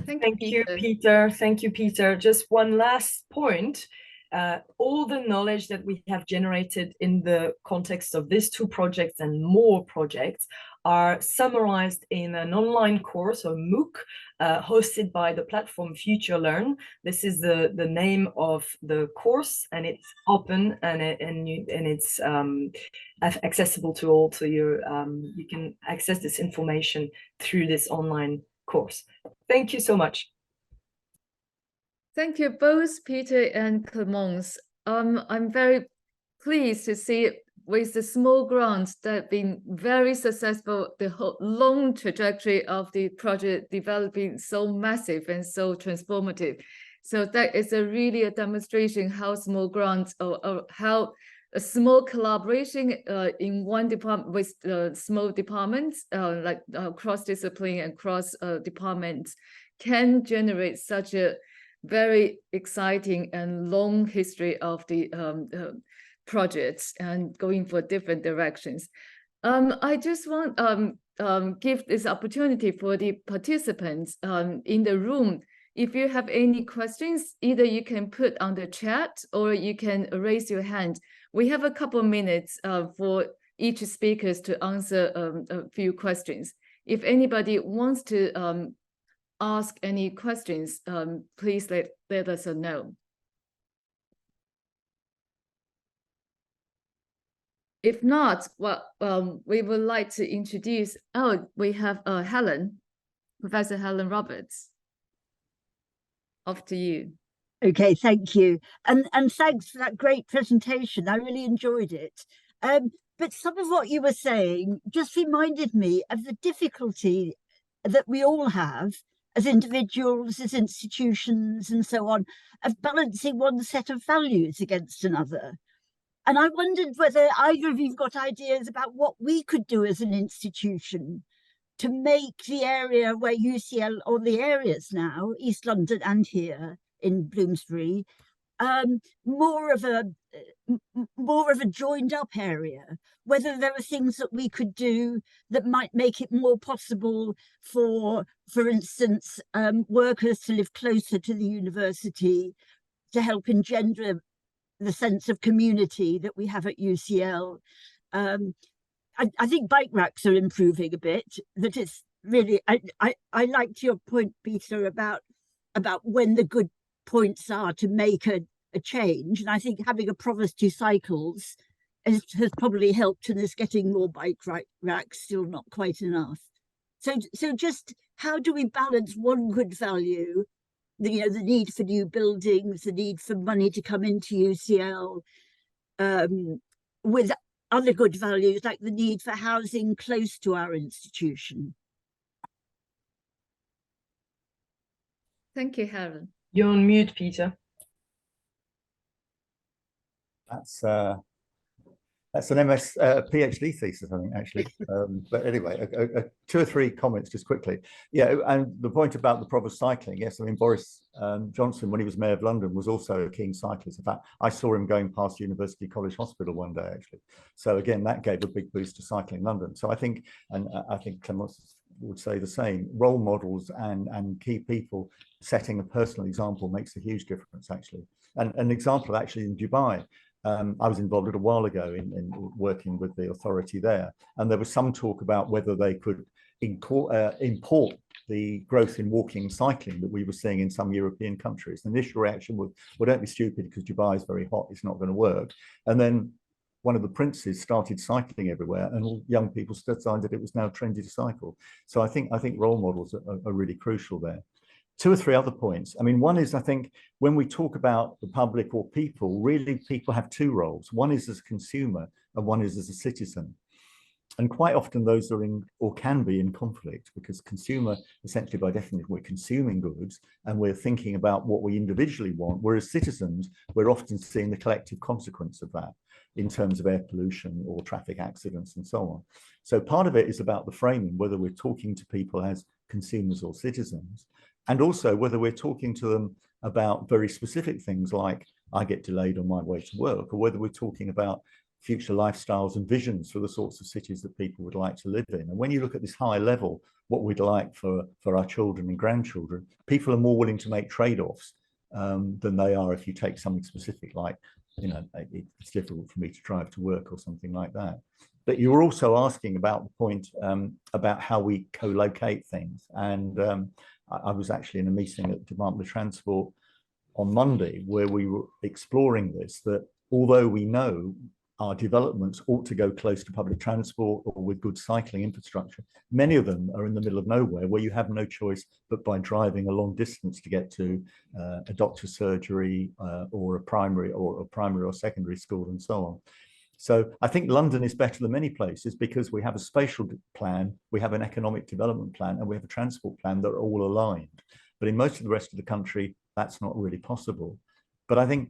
Thank you, Peter. Thank you, Peter. Just one last point. all the knowledge that we have generated in the context of these two projects and more projects are summarized in an online course, or MOOC, hosted by the platform Future Learn. This is the name of the course, and it's open and it's accessible to all. So you can access this information through this online course. Thank you so much. Thank you both, Peter and Clemence. I'm very pleased to see with the small grants that have been very successful, the whole long trajectory of the project developing so massive and so transformative. So that is really a demonstration how small grants or how a small collaboration in one department with small departments, like cross-discipline and cross-departments, can generate such a very exciting and long history of the projects and going for different directions. I just want give this opportunity for the participants in the room. If you have any questions, either you can put on the chat or you can raise your hand. We have a couple of minutes for each speaker to answer a few questions. If anybody wants to ask any questions, please let us know. If not, well, we would like to introduce, we have Helen, Professor Helen Roberts. Off to you. Okay, thank you. And thanks for that great presentation. I really enjoyed it. But some of what you were saying just reminded me of the difficulty that we all have as individuals, as institutions, and so on, of balancing one set of values against another. And I wondered whether either of you have got ideas about what we could do as an institution to make the area where UCL, or the areas now, East London and here in Bloomsbury, more of a joined up area, whether there are things that we could do that might make it more possible for instance, workers to live closer to the university, to help engender the sense of community that we have at UCL. I think bike racks are improving a bit. That it's really, I liked your point, Peter, about when the good points are to make a change. And I think having a provost who cycles has probably helped, and is getting more bike racks, still not quite enough. So just how do we balance one good value, the need for new buildings, the need for money to come into UCL, with other good values like the need for housing close to our institution? Thank you, Helen. You're on mute, Peter. That's an PhD thesis, I think, actually. But anyway, 2 or 3 comments just quickly. Yeah, and the point about the provost cycling, yes, I mean, Boris Johnson, when he was Mayor of London, was also a keen cyclist. In fact, I saw him going past University College Hospital one day, actually. So again, that gave a big boost to cycling London. So I think, and I think Clemence would say the same, role models and key people setting a personal example makes a huge difference, actually. And an example actually in Dubai, I was involved a while ago in working with the authority there, and there was some talk about whether they could import the growth in walking and cycling that we were seeing in some European countries. The initial reaction was, well, don't be stupid, because Dubai is very hot, it's not going to work. And then one of the princes started cycling everywhere, and all young people decided it was now trendy to cycle. So I think role models are really crucial there. 2 or 3 other points. I mean, one is, I think, when we talk about the public or people, really people have 2 roles. One is as a consumer and one is as a citizen. And quite often those are in, or can be in, conflict, because consumer, essentially by definition, we're consuming goods and we're thinking about what we individually want, whereas citizens, we're often seeing the collective consequence of that in terms of air pollution or traffic accidents and so on. So part of it is about the framing, whether we're talking to people as consumers or citizens, and also whether we're talking to them about very specific things like I get delayed on my way to work, or whether we're talking about future lifestyles and visions for the sorts of cities that people would like to live in. And when you look at this high level, what we'd like for our children and grandchildren, people are more willing to make trade-offs than they are if you take something specific like, you know, it's difficult for me to drive to work or something like that. But you were also asking about the point about how we co-locate things. And I was actually in a meeting at the Department of Transport on Monday where we were exploring this, that although we know our developments ought to go close to public transport or with good cycling infrastructure, many of them are in the middle of nowhere where you have no choice but by driving a long distance to get to a doctor's surgery or a primary or secondary school and so on. So I think London is better than many places because we have a spatial plan, we have an economic development plan, and we have a transport plan that are all aligned. But in most of the rest of the country, that's not really possible. But I think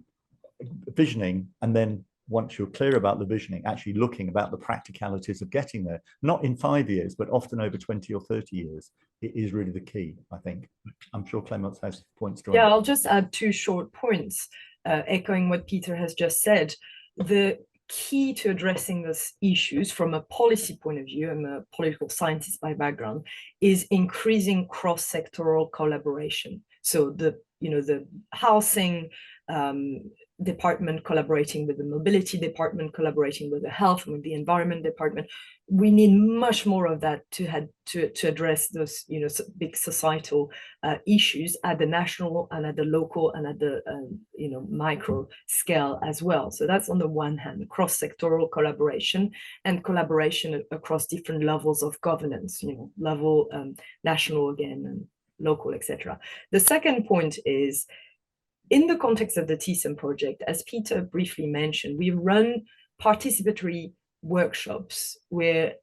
visioning, and then once you're clear about the visioning, actually looking about the practicalities of getting there, not in 5 years, but often over 20 or 30 years, it is really the key, I think. I'm sure Clemence has points to add. Yeah, I'll just add 2 short points, echoing what Peter has just said. The key to addressing those issues from a policy point of view, I'm a political scientist by background, is increasing cross-sectoral collaboration. So the housing department collaborating with the mobility department, collaborating with the health and with the environment department. We need much more of that to address those big societal issues at the national and at the local and at the micro scale as well. So that's on the one hand, cross-sectoral collaboration and collaboration across different levels of governance, level national again and local, etc. The second point is, in the context of the TSEM project, as Peter briefly mentioned, we run participatory workshops where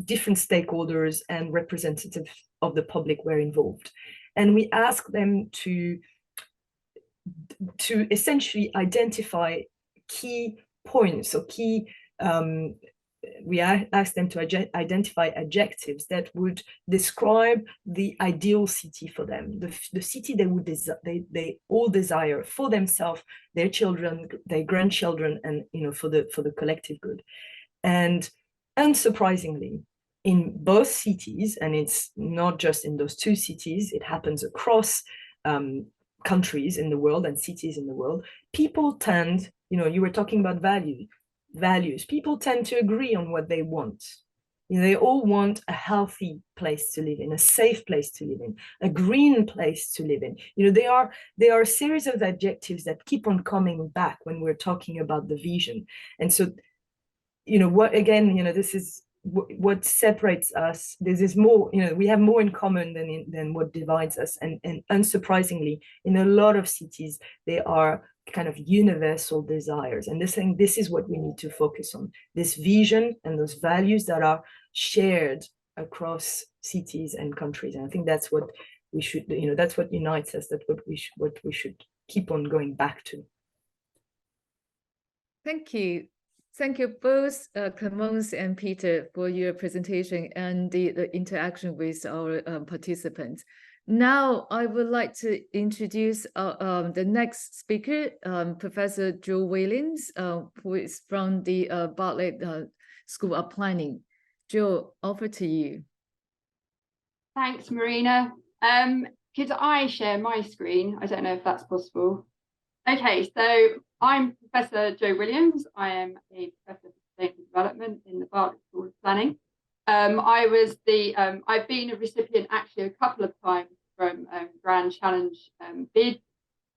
different stakeholders and representatives of the public were involved. And we ask them to essentially identify key points or key we asked them to identify adjectives that would describe the ideal city for them, the city they would they all desire for themselves, their children, their grandchildren, and for the collective good. And unsurprisingly, in both cities, and it's not just in those 2 cities, it happens across countries in the world and cities in the world, people tend, you were talking about values, people tend to agree on what they want. They all want a healthy place to live in, a safe place to live in, a green place to live in. There are a series of adjectives that keep on coming back when we're talking about the vision. And so, this is what separates us. This is more, we have more in common than what divides us. And unsurprisingly, in a lot of cities, they are kind of universal desires. And this is what we need to focus on, this vision and those values that are shared across cities and countries. And I think that's what we should, that's what unites us, that's what we should keep on going back to. Thank you. Thank you both, Clemence and Peter, for your presentation and the interaction with our participants. Now, I would like to introduce the next speaker, Professor Joe Williams, who is from the Bartlett School of Planning. Joe, over to you. Thanks, Marina. Could I share my screen? I don't know if that's possible. Okay, so I'm Professor Joe Williams. I am a Professor for Sustainable Development in the Bartlett School of Planning. I've been a recipient actually a couple of times from Grand Challenge bid.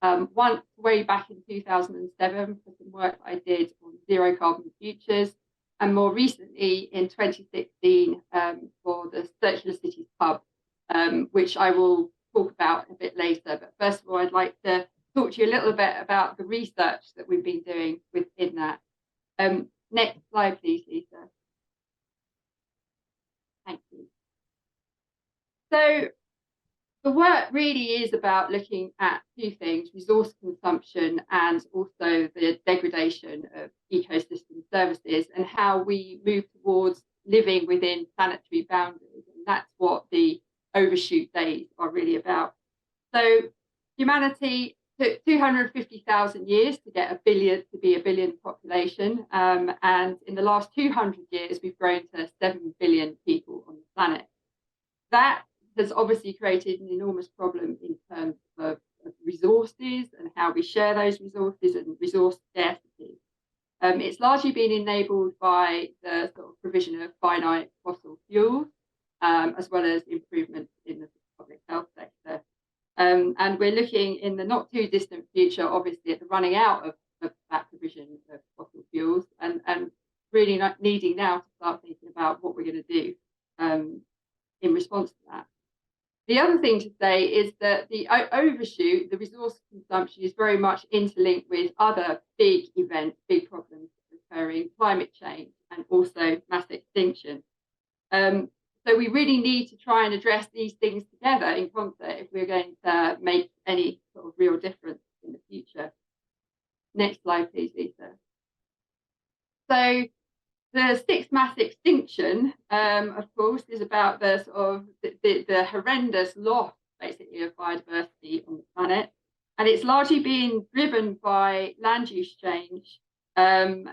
Once way back in 2007 for some work I did on zero carbon futures, and more recently in 2016 for the Circular Cities Hub, which I will talk about a bit later. But first of all, I'd like to talk to you a little bit about the research that we've been doing within that. Next slide, please, Lisa. Thank you. So the work really is about looking at 2 things, resource consumption and also the degradation of ecosystem services and how we move towards living within planetary boundaries. And that's what the overshoot days are really about. So humanity took 250,000 years to get to be a billion population. And in the last 200 years, we've grown to 7 billion people on the planet. That has obviously created an enormous problem in terms of resources and how we share those resources and resource scarcity. It's largely been enabled by the sort of provision of finite fossil fuels, as well as improvements in the public health sector. And we're looking in the not too distant future, obviously, at the running out of that provision of fossil fuels, and really not needing now to start thinking about what we're going to do in response to that. The other thing to say is that the overshoot, the resource consumption, is very much interlinked with other big events, big problems occurring, climate change, and also mass extinction. So we really need to try and address these things together in concert if we're going to make any sort of real difference in the future. Next slide, please, Lisa. So the sixth mass extinction, of course, is about the sort of the horrendous loss, basically, of biodiversity on the planet, and it's largely being driven by land use change and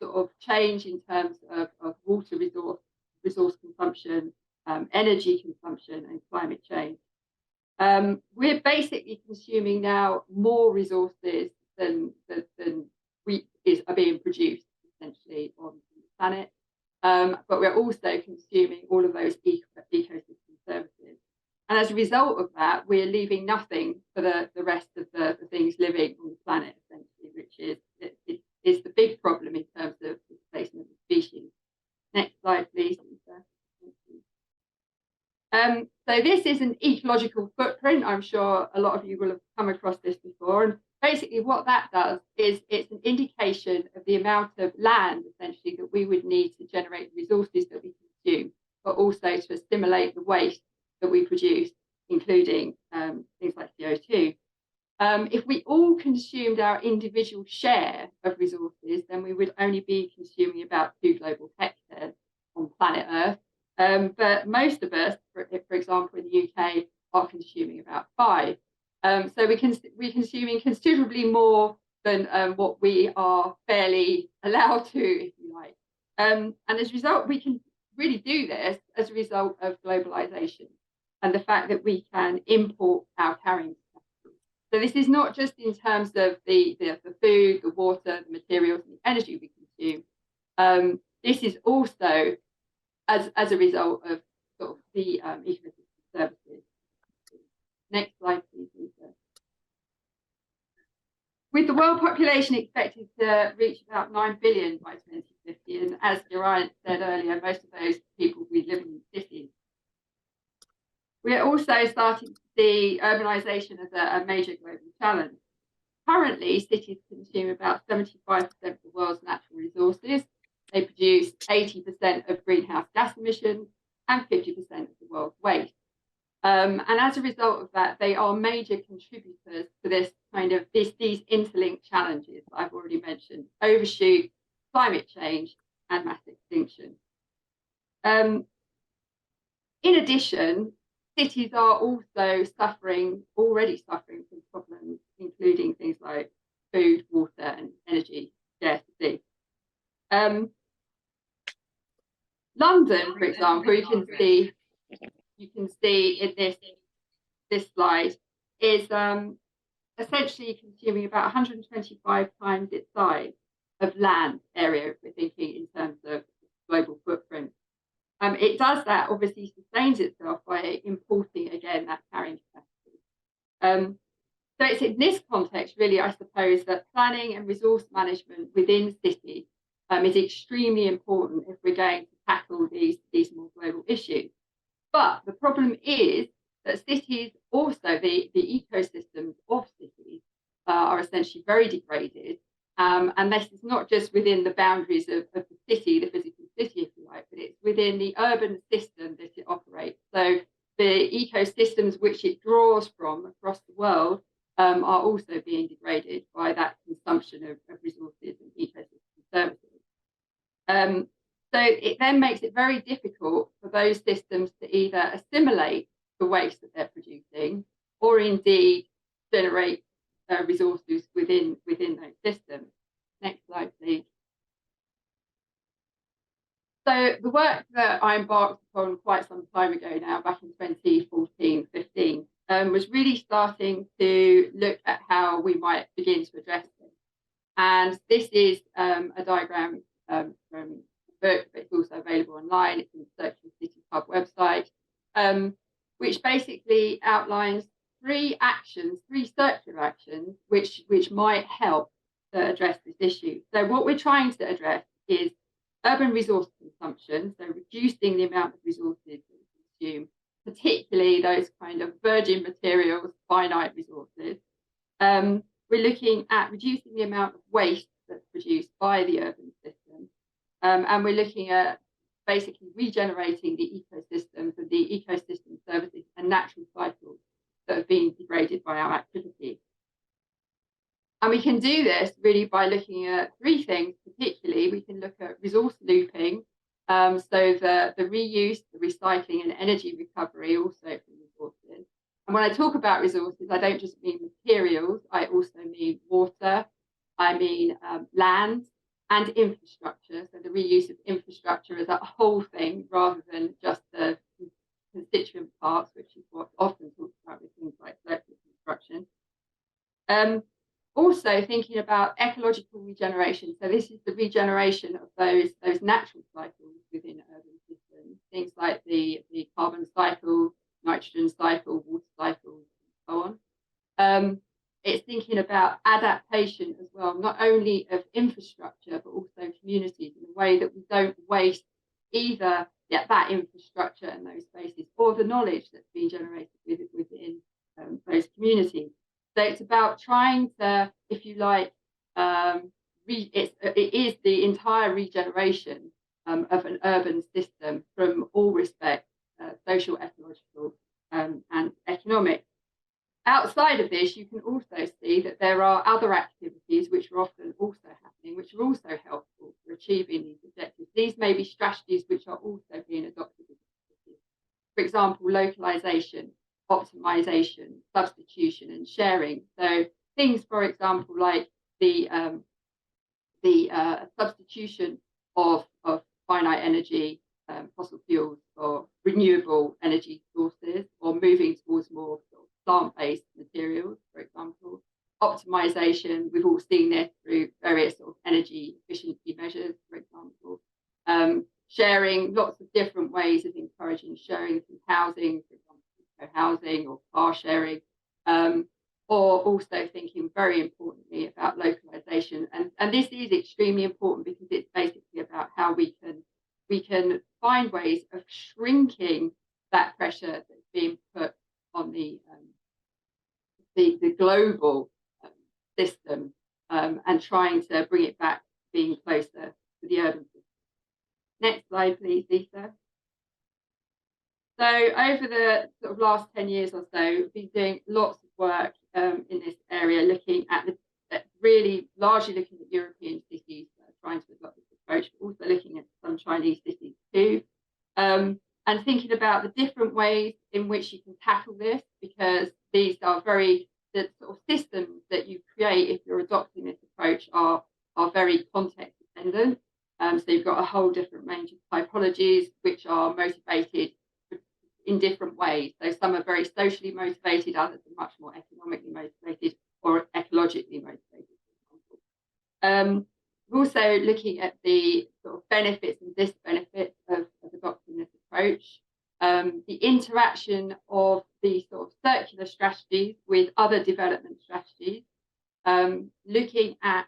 sort of change in terms of water resource consumption, energy consumption, and climate change. We're basically consuming now more resources than are being produced, essentially, on the planet, but we're also consuming all of those ecosystem services. And as a result of that, we're leaving nothing for the rest of the things living on the planet, essentially, which is the big problem in terms of displacement of species. Next slide, please, Lisa. So this is an ecological footprint. I'm sure a lot of you will have come across this before. And basically what that does is it's an indication of the amount of land, essentially, that we would need to generate resources that we consume, but also to assimilate the waste that we produce, including things like CO2. If we all consumed our individual share of resources, then we would only be consuming about 2 global hectares on planet Earth. But most of us, for example, in the UK, are consuming about 5. So we're consuming considerably more than what we are fairly allowed to, if you like. And as a result, we can really do this as a result of globalization and the fact that we can import our carrying capacity. So this is not just in terms of the food, the water, the materials, and the energy we consume. This is also as a result of sort of the ecosystem services. Next slide, please, Lisa. With the world population expected to reach about 9 billion by 2050, and as Geraint said earlier, most of those people will be living in cities. We're also starting to see urbanisation as a major global challenge. Currently, cities consume about 75% of the world's natural resources. They produce 80% of greenhouse gas emissions and 50% of the world's waste. And as a result of that, they are major contributors to this these interlinked challenges that I've already mentioned: overshoot, climate change, and mass extinction. In addition, cities are also already suffering from problems, including things like food, water, and energy scarcity. London, for example, you can see in this slide, is essentially consuming about 125 times its size of land area, if we're thinking in terms of global footprint. It does that, obviously sustains itself by importing, again, that carrying capacity. So it's in this context, really, I suppose, that planning and resource management within cities is extremely important if we're going to tackle these more global issues. But the problem is that cities, also the ecosystems of cities, are essentially very degraded. And this is not just within the boundaries of the city, the physical city, if you like, but it's within the urban system that it operates. So the ecosystems which it draws from across the world are also being degraded by that consumption of resources and ecosystem services. So it then makes it very difficult for those systems to either assimilate the waste that they're producing, or indeed generate resources within those systems. Next slide, please. So the work that I embarked upon quite some time ago now, back in 2014-15, was really starting to look at how we might begin to address this. And this is a diagram from the book, but it's also available online. It's in the Circular City Hub website, which basically outlines three circular actions, which might help to address this issue. So what we're trying to address is urban resource consumption, so reducing the amount of resources that we consume, particularly those kind of virgin materials, finite resources. We're looking at reducing the amount of waste that's produced by the urban system. And we're looking at basically regenerating the ecosystems and the ecosystem services and natural cycles that have been degraded by our activity. And we can do this really by looking at three things, particularly. We can look at resource looping, so the reuse, the recycling and energy recovery also from resources. And when I talk about resources, I don't just mean materials, I also mean water, I mean land and infrastructure. So the reuse of infrastructure as a whole thing rather than just the constituent parts, which is what's often talked about with things like circular construction. Also thinking about ecological regeneration. So this is the regeneration of those natural cycles within urban systems, things like the carbon cycle, nitrogen cycle, water cycle, and so on. It's thinking about adaptation as well, not only of infrastructure, but also communities in a way that we don't waste either that infrastructure and those spaces or the knowledge that's been generated within those communities. So it's about trying to, if you like, it is the entire regeneration of an urban system from all respects, social, ecological, and economic. Outside of this, you can also see that there are other activities which are often also happening, which are also helpful for achieving these objectives. These may be strategies which are also being adopted. For example, localization, optimization, substitution, and sharing. So things, for example, like the substitution of finite energy, fossil fuels for renewable energy sources, or moving towards more plant-based materials, for example. Optimization, we've all seen this through various sort of energy efficiency measures, for example. Sharing, lots of different ways of encouraging sharing through housing, for example, housing or car sharing, or also thinking very importantly about localization. And this is extremely important because it's basically about how we can find ways of shrinking that pressure that's being put on the global system and trying to bring it back, being closer to the urban system. Next slide, please, Lisa. So over the sort of last 10 years or so, we've been doing lots of work in this area, looking at really largely looking at European cities trying to adopt this approach, but also looking at some Chinese cities too. And thinking about the different ways in which you can tackle this, because these are the sort of systems that you create if you're adopting this approach are very context dependent. So you've got a whole different range of typologies which are motivated in different ways. So some are very socially motivated, others are much more economically motivated or ecologically motivated, for example. We're also looking at the sort of benefits and disbenefits of adopting this approach, the interaction of the sort of circular strategies with other development strategies, looking at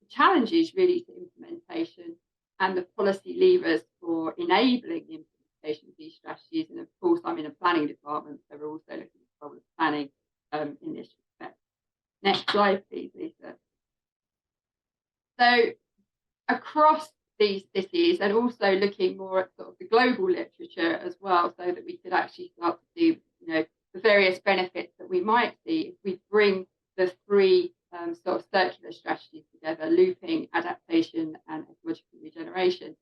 challenges really to implementation and the policy levers for enabling the implementation of these strategies. And of course, I'm in a planning department, so we're also looking at problem planning in this respect. Next slide, please, Lisa. So across these cities, and also looking more at sort of the global literature as well, so that we could actually start to see, the various benefits that we might see if we bring the three sort of circular strategies together: looping, adaptation, and ecological regeneration.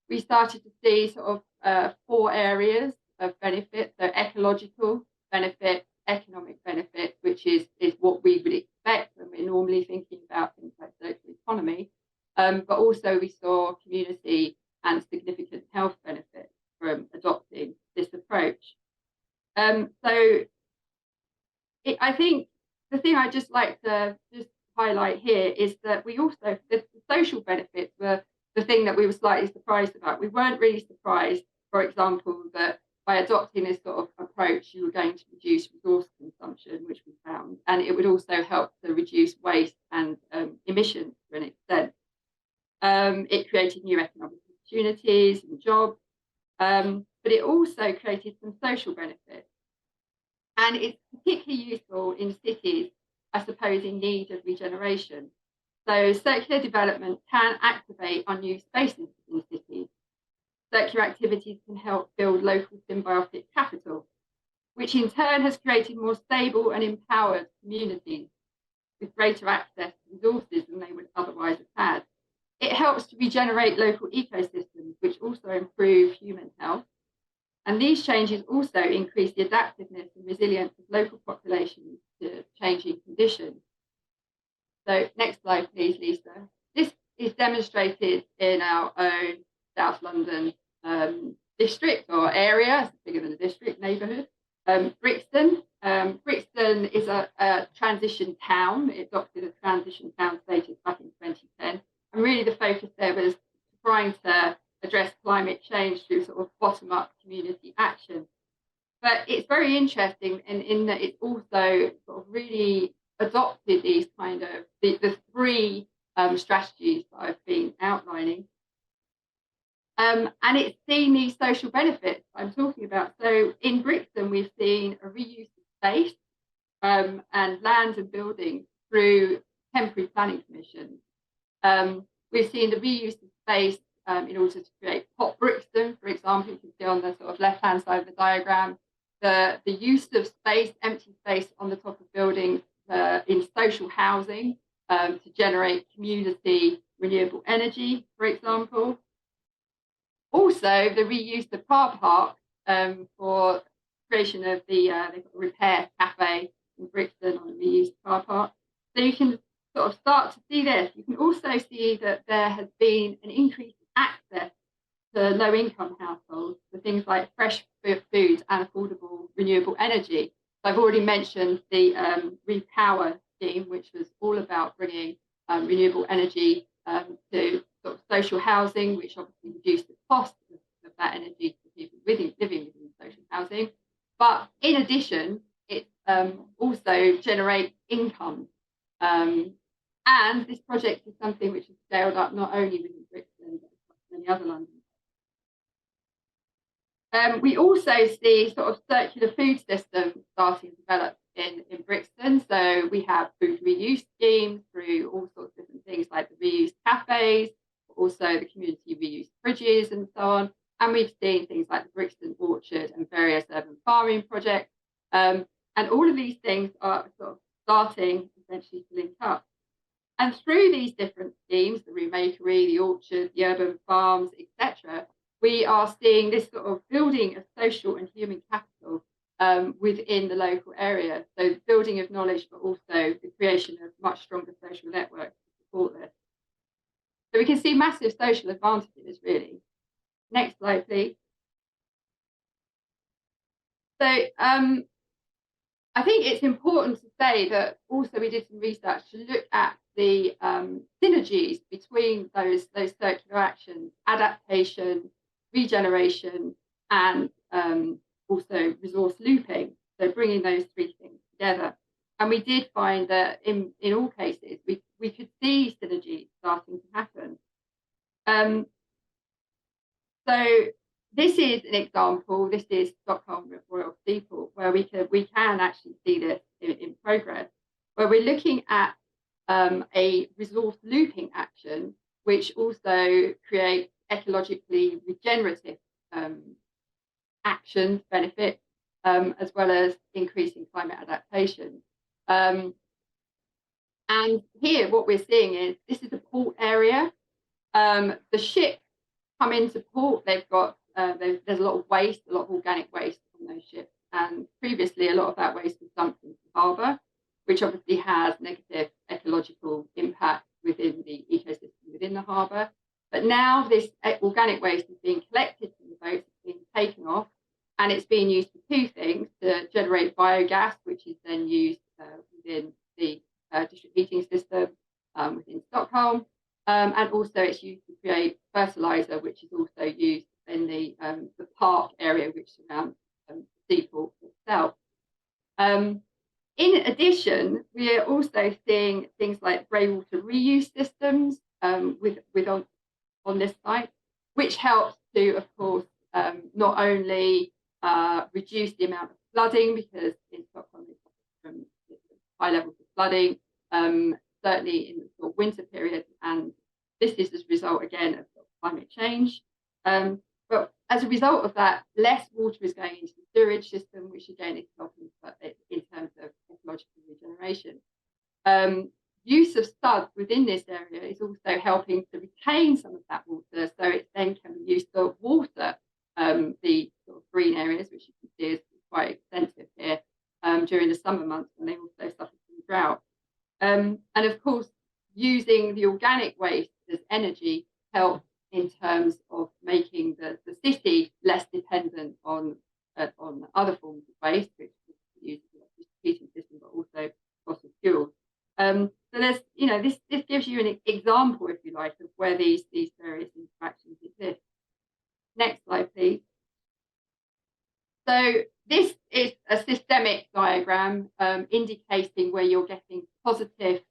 We started to see sort of 4 areas of benefit. So ecological benefit, economic benefit, which is what we would expect when we're normally thinking about things like circular economy. But also we saw community and significant health benefits from adopting this approach. I think the thing I'd just like to just highlight here is that we also, the social benefits were the thing that we were slightly surprised about. We weren't really surprised, for example, that by adopting this sort of approach, you were going to reduce resource consumption, which we found, and it would also help to reduce waste and emissions to an extent. It created new economic opportunities and jobs, but it also created some social benefits. And it's particularly useful in cities, I suppose, in need of regeneration. So circular development can activate unused spaces in cities. Circular activities can help build local symbiotic capital, which in turn has created more stable and empowered communities with greater access to resources than they would otherwise have had. It helps to regenerate local ecosystems, which also improve human health. And these changes also increase the adaptiveness and resilience of local populations to changing conditions. So next slide, please, Lisa. This is demonstrated in our own South London district or area, it's bigger than a district, neighbourhood. Brixton. Brixton is a transition town. It adopted a transition town status back in 2010. And really the focus there was trying to address climate change through sort of bottom-up community action. But it's very interesting in that it's also sort of really adopted these kind of the three strategies that I've been outlining. And it's seen these social benefits I'm talking about. So in Brixton, we've seen a reuse of space and land and buildings through temporary planning permissions. We've seen the reuse of space in order to create Pop Brixton, for example. You can see on the sort of left-hand side of the diagram, the use of space, empty space on the top of buildings in social housing to generate community renewable energy, for example. Also, the reuse of car parks for creation of the repair cafe in Brixton on a reused car park. So you can sort of start to see this. You can also see that there has been an increase in access to low-income households for things like fresh food and affordable renewable energy. So I've already mentioned the Repower scheme, which was all about bringing renewable energy to sort of social housing, which obviously reduced the cost of that energy for people living within social housing. But in addition, it also generates income. And this project is something which is scaled up not only within Brixton, but across many other London. We also see sort of circular food systems starting to develop in Brixton. So we have food reuse schemes through all sorts of different things like the reused cafes, but also the community reuse fridges and so on. And we've seen things like the Brixton Orchard and various urban farming projects. And all of these things are sort of starting essentially to link up. And through these different schemes, the remakery, the orchard, the urban farms, etc., we are seeing this sort of building of social and human capital within the local area. So building of knowledge, but also the creation of much stronger social networks to support this. So we can see massive social advantages, really. Next slide, please. So I think it's important to say that also we did some research to look at the synergies between those circular actions, adaptation, regeneration, and also resource looping. So bringing those three things together. And we did find that in all cases, we could see synergies starting to happen. So this is an example. This is Stockholm Royal Steeple, where we can actually see this in progress, where we're looking at a resource looping action, which also creates ecologically regenerative actions, benefits, as well as increasing climate adaptation. And here what we're seeing is this is a port area. The ships come into port, they've got there's a lot of waste, a lot of organic waste on those ships, and previously a lot of that waste was dumped into the harbour, which obviously has negative ecological impact within the ecosystem within the harbour. But now this organic waste is being collected from the boats, it's being taken off, and it's being used for two things. to generate biogas, which is then used within the district heating system within Stockholm. And also it's used to create fertilizer, which is also used in the park area which surrounds the seaport itself. In addition, we are also seeing things like grey water reuse systems on this site, which helps to, of course, not only reduce the amount of flooding, because in Stockholm it's from high levels of flooding, certainly in the sort of winter period, and this is as a result again of climate change. But as a result of that, less water is going into the sewage system, which again is helping in terms of ecological regeneration. Use of suds within this area is also helping to retain some of that water, so it then can be used to water the sort of green areas, which you can see is quite extensive here during the summer months when they also suffer from drought. And of course, using the organic waste as energy helps in terms of making the city less dependent on other forms of waste, which is used in the heating system, but also fossil fuels. So there's, this gives you an example, if you like, of where these various interactions exist. Next slide, please. So this is a systemic diagram indicating where you're getting positive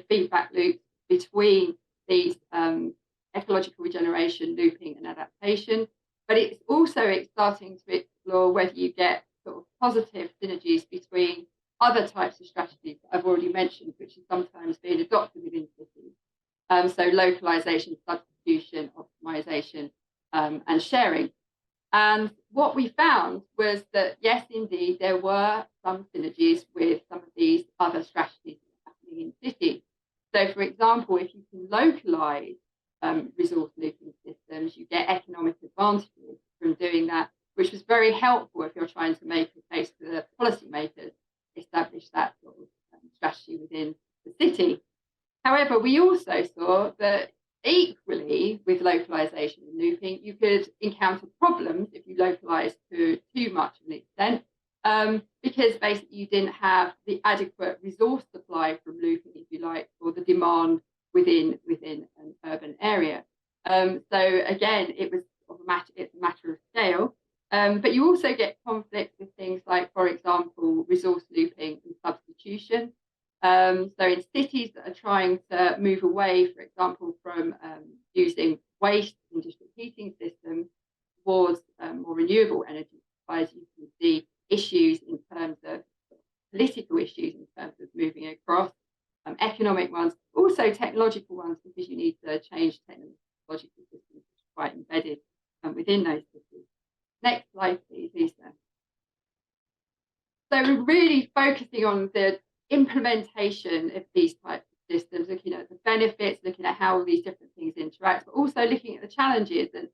feedback loops between these ecological regeneration, looping and adaptation. But it's also starting to explore whether you get sort of positive synergies between other types of strategies that I've already mentioned, which is sometimes being adopted within cities. So localization, substitution, optimization, and sharing. And what we found was that, yes, indeed, there were some synergies with some of these other strategies happening in cities. So, for example, if you can localize resource looping systems, you get economic advantages from doing that, which was very helpful if you're trying to make a case for the policymakers establish that sort of strategy within the city. However, we also saw that equally with localization and looping, you could encounter problems if you localize to too much of an extent, because basically you didn't have the adequate resource supply from looping, if you like, for the demand within an urban area. So again, it's a matter of scale. But you also get conflict with things like, for example, resource looping and substitution. So in cities that are trying to move away, for example, from using waste in district heating systems towards more renewable energy supplies, you can see issues in terms of political issues, in terms of moving across, economic ones, also technological ones, because you need to change technological systems which are quite embedded within those systems. Next slide, please, Lisa. So we're really focusing on the implementation of these types of systems, looking at the benefits, looking at how all these different things interact, but also looking at the challenges. And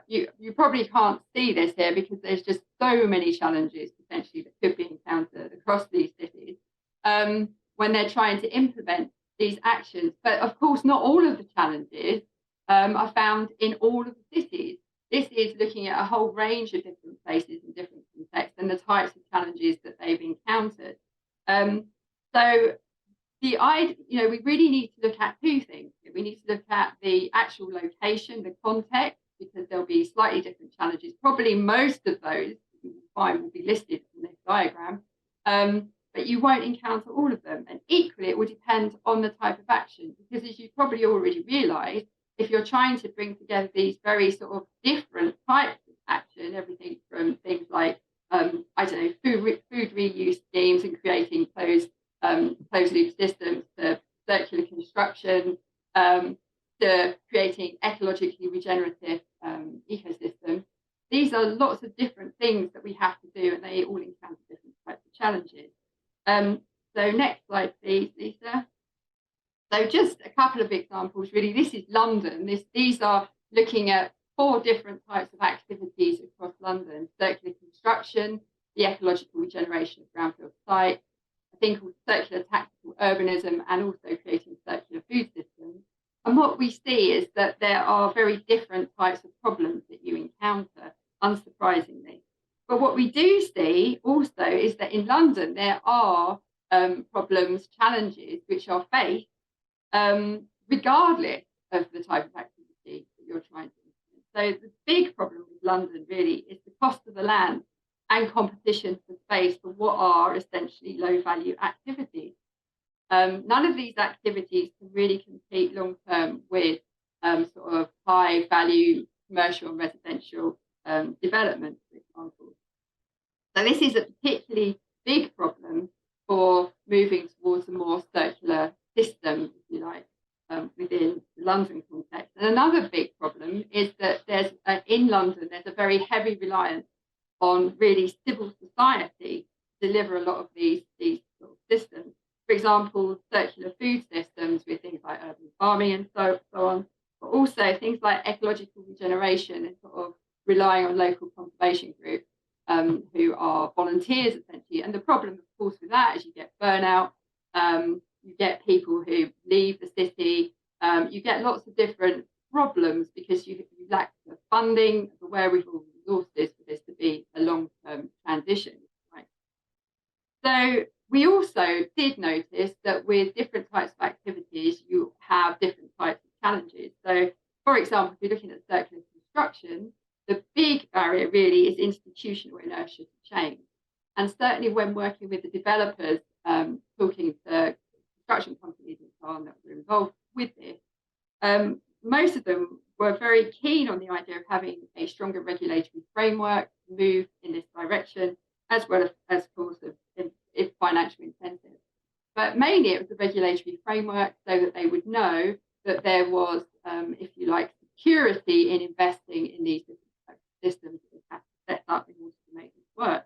you probably can't see this here because there's just so many challenges potentially that could be encountered across these cities when they're trying to implement these actions. But of course, not all of the challenges are found in all of the cities. This is looking at a whole range of different places and different contexts and the types of challenges that they've encountered. So we really need to look at two things. We need to look at the actual location, the context, because there'll be slightly different challenges. Probably most of those you will find will be listed in this diagram, but you won't encounter all of them. And equally, it will depend on the type of action, because as you probably already realised, if you're trying to bring together these very sort of different types of action, everything from things like, food reuse schemes and creating closed loop systems, to circular construction, to creating ecologically regenerative ecosystems. These are lots of different things that we have to do, and they all encounter different types of challenges. So next slide, please, Lisa. So just a couple of examples, really. This is London. These are looking at 4 different types of activities across London: circular construction, the ecological regeneration of brownfield sites, a thing called circular tactical urbanism, and also creating circular food systems. And what we see is that there are very different types of problems that you encounter, unsurprisingly. But what we do see also is that in London, there are problems, challenges which are faced regardless of the type of activity that you're trying to implement. So the big problem with London really is the cost of the land and competition for space for what are essentially low value activities. None of these activities can really compete long term with sort of high value commercial and residential development, for example. So this is a particularly big problem for moving towards a more circular system, if you like, within the London context. And another big problem is that there's in London, there's a very heavy reliance on really civil society to deliver a lot of these sort of systems. For example, circular food systems with things like urban farming and so on, but also things like ecological regeneration and sort of relying on local conservation groups who are volunteers essentially. And the problem, of course, with that is you get burnout, you get people who leave the city, you get lots of different problems because you lack the funding, the wherewithal, resources for this to be a long-term transition. Right? So we also did notice that with different types of activities, you have different types of challenges. So, for example, if you're looking at circular construction, the big barrier really is institutional inertia to change. And certainly when working with the developers, talking to construction companies and so on that were involved with this, most of them were very keen on the idea of having a stronger regulatory framework to move in this direction, as well as of course, if financial incentives. But mainly it was the regulatory framework so that they would know that there was, if you like, security in investing in these different systems that we have to set up in order to make this work.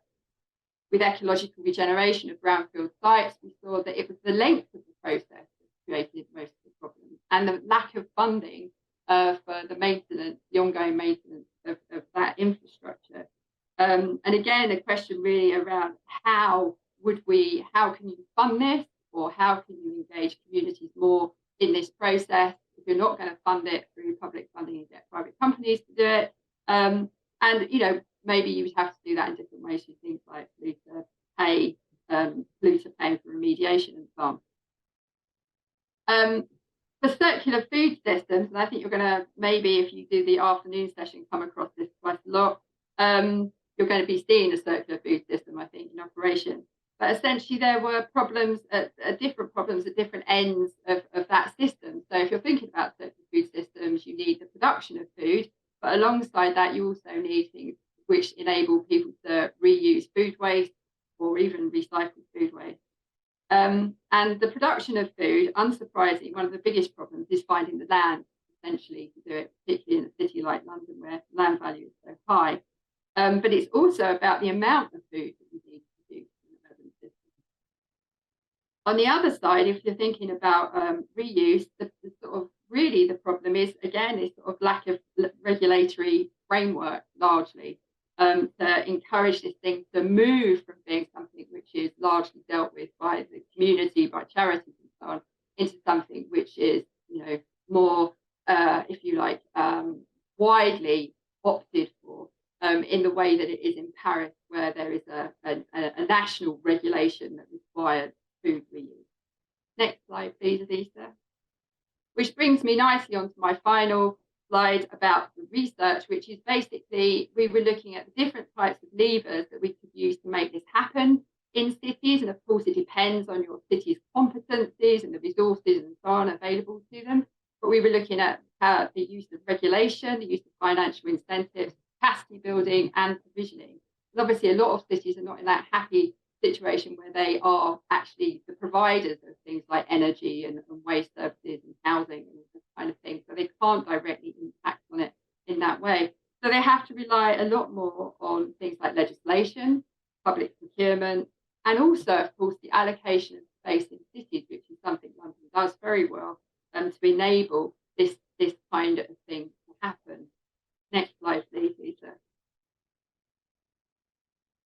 With ecological regeneration of brownfield sites, we saw that it was the length of the process that created most of the problems and the lack of funding for the maintenance, the ongoing maintenance of that infrastructure. And again, a question really around how can you fund this, or how can you engage communities more in this process? If you're not going to fund it through public funding, you get private companies to do it. And maybe you would have to do that in different ways, with things like polluter paying for remediation and so on. For circular food systems, and I think you're going to, maybe if you do the afternoon session, come across this quite a lot, you're going to be seeing a circular food system, I think, in operation. But essentially there were problems, different problems at different ends of that system. So if you're thinking about circular food systems, you need the production of food, but alongside that, you also need things which enable people to reuse food waste or even recycle food waste. And the production of food, unsurprisingly, one of the biggest problems is finding the land, essentially, to do it, particularly in a city like London, where land value is so high. But it's also about the amount of food that you need to produce in the urban system. On the other side, if you're thinking about reuse, the sort of really the problem is, again, this sort of lack of regulatory framework, largely, to encourage this thing to move from being something which is largely dealt with by the community, by charities and so on, into something which is, more, if you like, widely opted for in the way that it is in Paris, where there is a national regulation that requires food reuse. Next slide, please, Adisa. Which brings me nicely onto my final slide about the research, which is basically we were looking at the different types of levers that we could use to make this happen in cities. And of course, it depends on your city's competencies and the resources and so on available to them. But we were looking at the use of regulation, the use of financial incentives, capacity building and provisioning. And obviously, a lot of cities are not in that happy situation where they are actually the providers of things like energy and waste services and housing and this kind of thing. So they can't directly impact on it in that way. So they have to rely a lot more on things like legislation, public procurement, and also, of course, the allocation of space in cities, which is something London does very well, to enable this kind of thing to happen. Next slide, please, Lisa.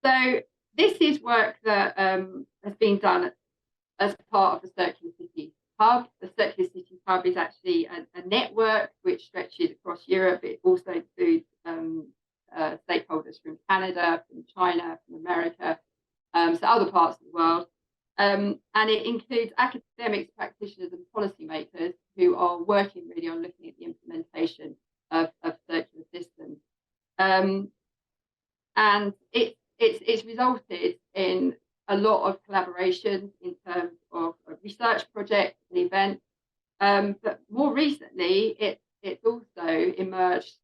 So this is work that has been done as part of the Circular City Hub. The Circular City Hub is actually a network which stretches across Europe. It also includes stakeholders from Canada, from China, from America, so other parts of the world. And it includes academics, practitioners and policymakers who are working really on looking at the implementation of circular systems. And it's resulted in a lot of collaboration in terms of research projects and events. But more recently, it's also emerged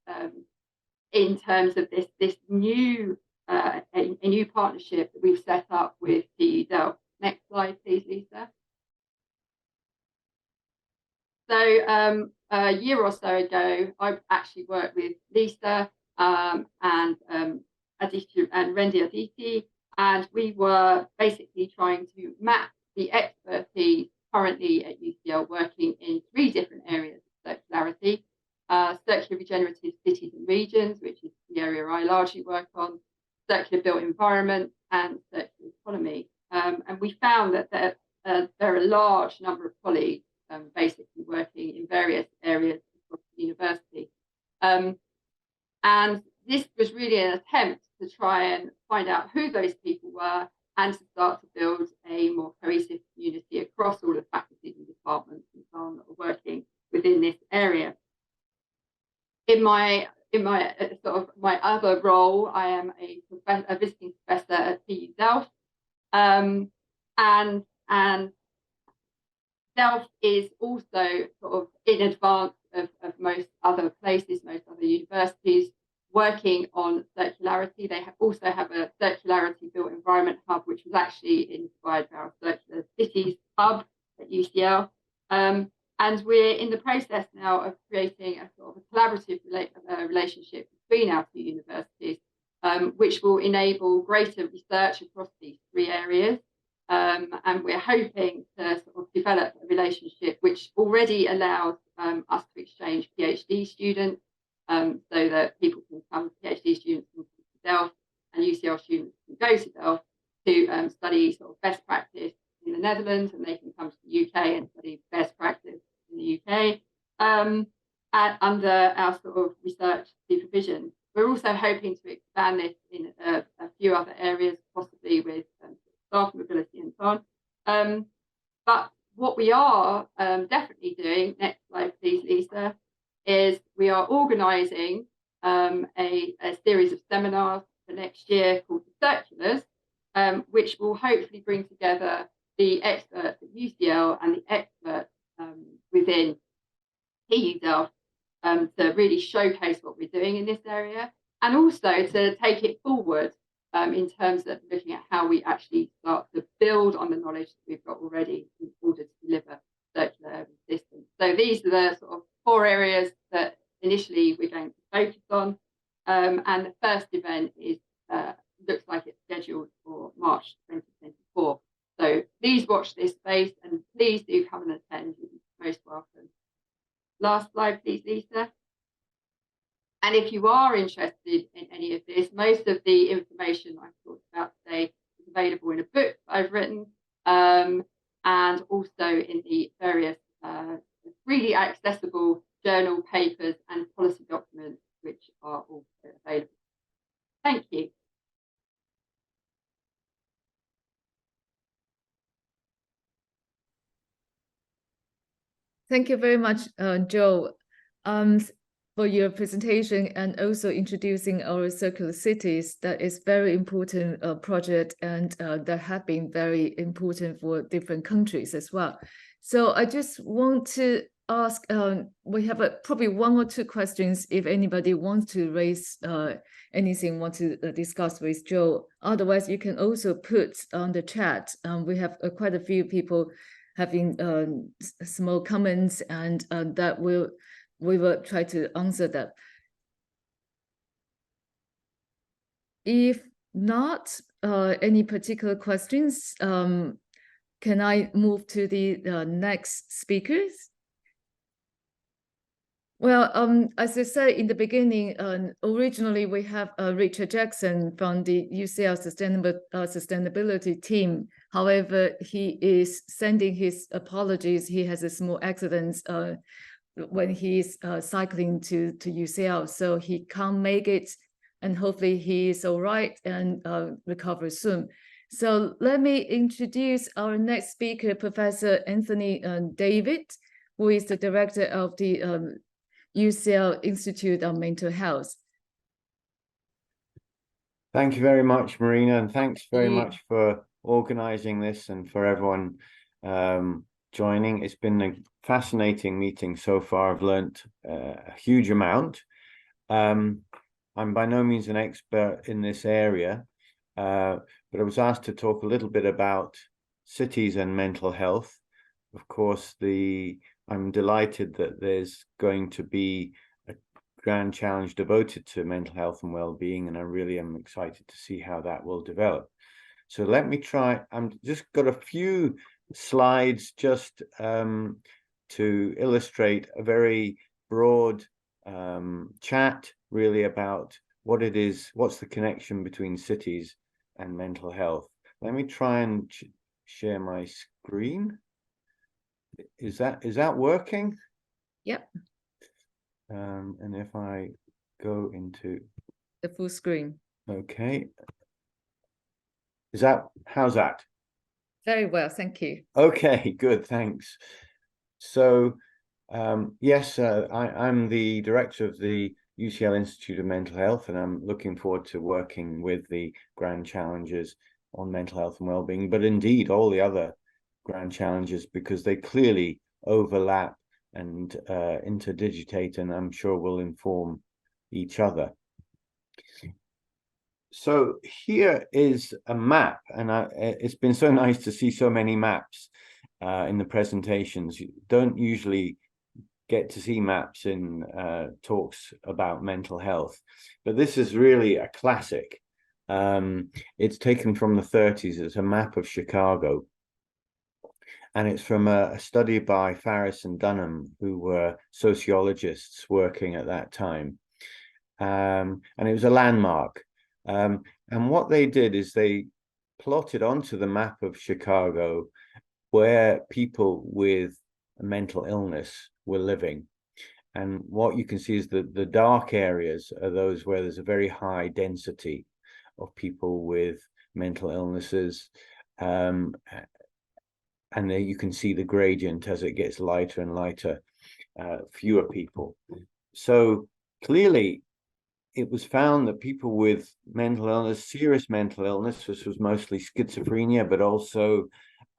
in terms of this new a new partnership that we've set up with TU Delft. Next slide, please, Lisa. So a year or so ago, I actually worked with Lisa and Aditi and Rendi Aditi, and we were basically trying to map the expertise currently at UCL working in 3 different areas of circularity: circular regenerative cities and regions, which is the area I largely work on, circular built environment, and circular economy. And we found that there are a large number of colleagues basically working in various areas across the university. And this was really an attempt to try and find out who those people were and to start to build a more cohesive community across all the faculties and departments and so on that are working within this area. In my sort of my other role, I am a visiting professor at TU Delft, and Delft is also sort of in advance of most other places, most other universities working on circularity. They also have a circularity built environment hub, which was actually inspired by our circular cities hub at UCL. And we're in the process now of creating a sort of a collaborative relationship between our 2 universities, which will enable greater research across these 3 areas. And we're hoping to sort of develop a relationship which already allows us to exchange PhD students, so that people can come, PhD students can come to Delft, and UCL students can go to Delft to study sort of best practice in the Netherlands, and they can come to the UK and study best practice in the UK under our sort of research supervision. We're also hoping to expand this in a few other areas, possibly with staff mobility and so on. But what we are definitely doing, next slide please, Lisa, is we are organising a series of seminars for next year called the Circulars, which will hopefully bring together the experts at UCL and the experts within TU Delft to really showcase what we're doing in this area, and also to take it forward in terms of looking at how we actually start to build on the knowledge that we've got already in order to deliver circular urban systems. So these are the sort of 4 areas that initially we're going to focus on, and the first event is looks like it's scheduled for March 2024. So please watch this space and please do come and attend. You'll be most welcome. Last slide, please, Lisa. And if you are interested in any of this, most of the information I've talked about today is available in a book I've written, and also in the various freely accessible journal papers and policy documents, which are also available. Thank you. Thank you very much, Jo, for your presentation and also introducing our circular cities. That is very important project, and that have been very important for different countries as well. So I just want to ask, we have probably 1 or 2 questions if anybody wants to raise anything, want to discuss with Jo. Otherwise, you can also put on the chat. We have quite a few people having small comments, and that we will try to answer that. If not any particular questions, can I move to the next speakers? Well, as I said in the beginning, originally we have Richard Jackson from the UCL sustainability team. However, he is sending his apologies. He has a small accident when he's cycling to UCL, so he can't make it and hopefully he is all right and recovers soon. So let me introduce our next speaker, Professor Anthony David, who is the director of the UCL Institute of Mental Health. Thank you very much, Marina, and thanks very much for organizing this and for everyone joining. It's been a fascinating meeting so far. I've learnt a huge amount. I'm by no means an expert in this area, but I was asked to talk a little bit about cities and mental health. Of course, I'm delighted that there's going to be a grand challenge devoted to mental health and well-being, and I really am excited to see how that will develop. So let me try. I'm just got a few slides just to illustrate a very broad chat really about what it is, what's the connection between cities and mental health. Let me try and share my screen. Is that working? Yep. And if I go into the full screen. Okay. How's that? Very well, thank you. Okay, good, thanks. So yes, I'm the director of the UCL Institute of Mental Health, and I'm looking forward to working with the grand challenges on mental health and well-being, but indeed all the other grand challenges, because they clearly overlap and interdigitate, and I'm sure will inform each other. So here is a map, and it's been so nice to see so many maps in the presentations. You don't usually get to see maps in talks about mental health, but this is really a classic. It's taken from the 30s. It's a map of Chicago, and it's from a study by Farris and Dunham, who were sociologists working at that time, and it was a landmark. And what they did is they plotted onto the map of Chicago where people with mental illness were living. And what you can see is that the dark areas are those where there's a very high density of people with mental illnesses. And there you can see the gradient as it gets lighter and lighter, fewer people. So clearly, it was found that people with mental illness, serious mental illness, this was mostly schizophrenia, but also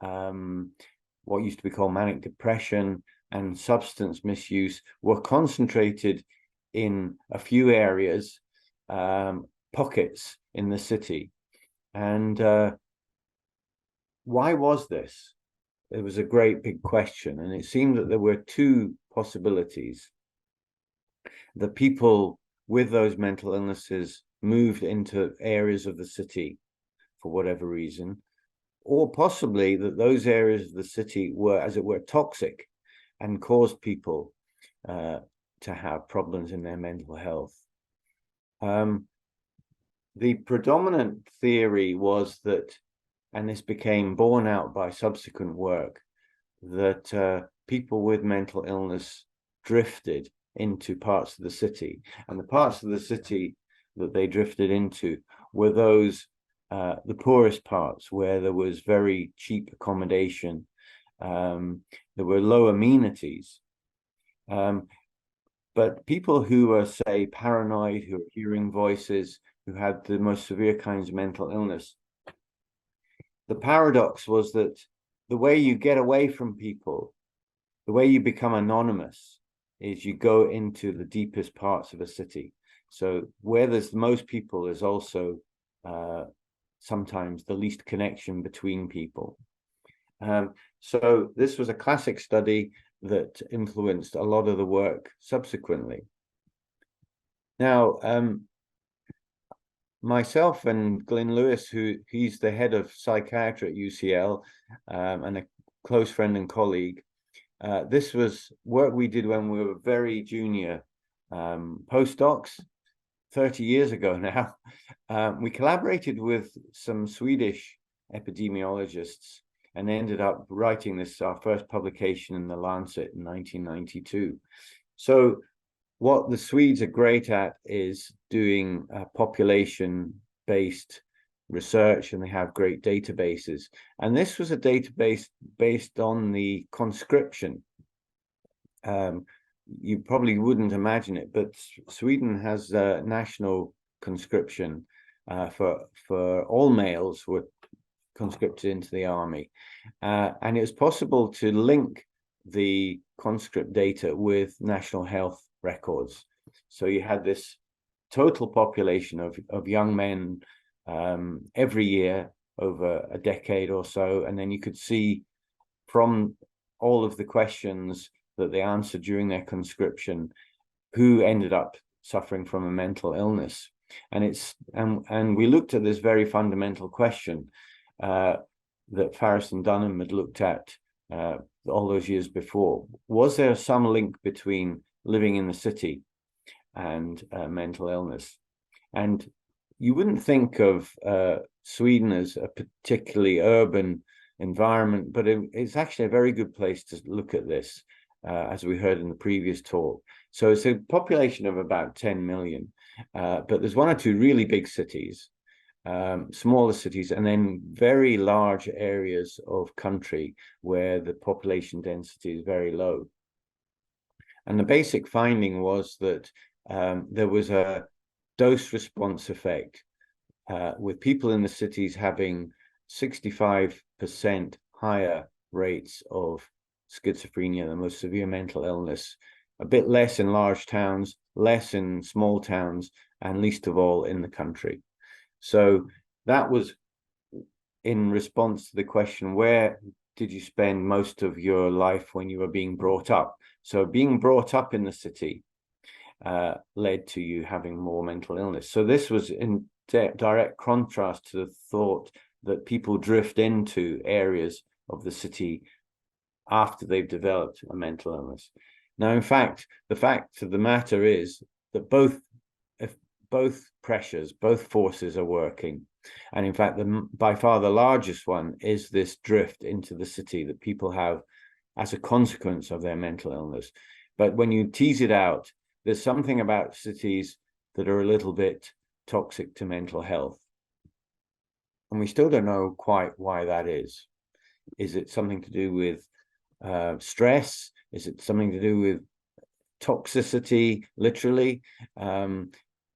what used to be called manic depression and substance misuse, were concentrated in a few areas, pockets in the city. And why was this? It was a great big question, and it seemed that there were two possibilities. The people with those mental illnesses moved into areas of the city for whatever reason, or possibly that those areas of the city were, as it were, toxic and caused people to have problems in their mental health. The predominant theory was that, and this became borne out by subsequent work, that people with mental illness drifted into parts of the city, and the parts of the city that they drifted into were those the poorest parts, where there was very cheap accommodation, there were low amenities, but people who are, say, paranoid, who are hearing voices, who had the most severe kinds of mental illness, the paradox was that the way you get away from people, the way you become anonymous, is you go into the deepest parts of a city. So where there's the most people, there's also sometimes the least connection between people. So this was a classic study that influenced a lot of the work subsequently. Now, myself and Glyn Lewis, he's the head of psychiatry at UCL and a close friend and colleague, this was work we did when we were very junior postdocs, 30 years ago now. We collaborated with some Swedish epidemiologists and ended up writing this, our first publication in The Lancet in 1992. So what the Swedes are great at is doing population-based research, and they have great databases. And this was a database based on the conscription. You probably wouldn't imagine it, but Sweden has national conscription for all males who were conscripted into the army. And it was possible to link the conscript data with national health records. So you had this total population of young men every year over a decade or so, and then you could see from all of the questions that they answered during their conscription who ended up suffering from a mental illness. And we looked at this very fundamental question that Farris and Dunham had looked at all those years before. Was there some link between living in the city and mental illness? And you wouldn't think of Sweden as a particularly urban environment, but it's actually a very good place to look at this, as we heard in the previous talk. So it's a population of about 10 million, but there's one or two really big cities, smaller cities, and then very large areas of country where the population density is very low. And the basic finding was that there was a dose response effect with people in the cities having 65% higher rates of schizophrenia, the most severe mental illness, a bit less in large towns, less in small towns, and least of all in the country. So that was in response to the question, where did you spend most of your life when you were being brought up? So being brought up in the city led to you having more mental illness. So this was in direct contrast to the thought that people drift into areas of the city after they've developed a mental illness. Now, in fact, the fact of the matter is that both pressures, both forces are working. And in fact, by far the largest one is this drift into the city that people have as a consequence of their mental illness. But when you tease it out, there's something about cities that are a little bit toxic to mental health. And we still don't know quite why that is. Is it something to do with stress? Is it something to do with toxicity, literally?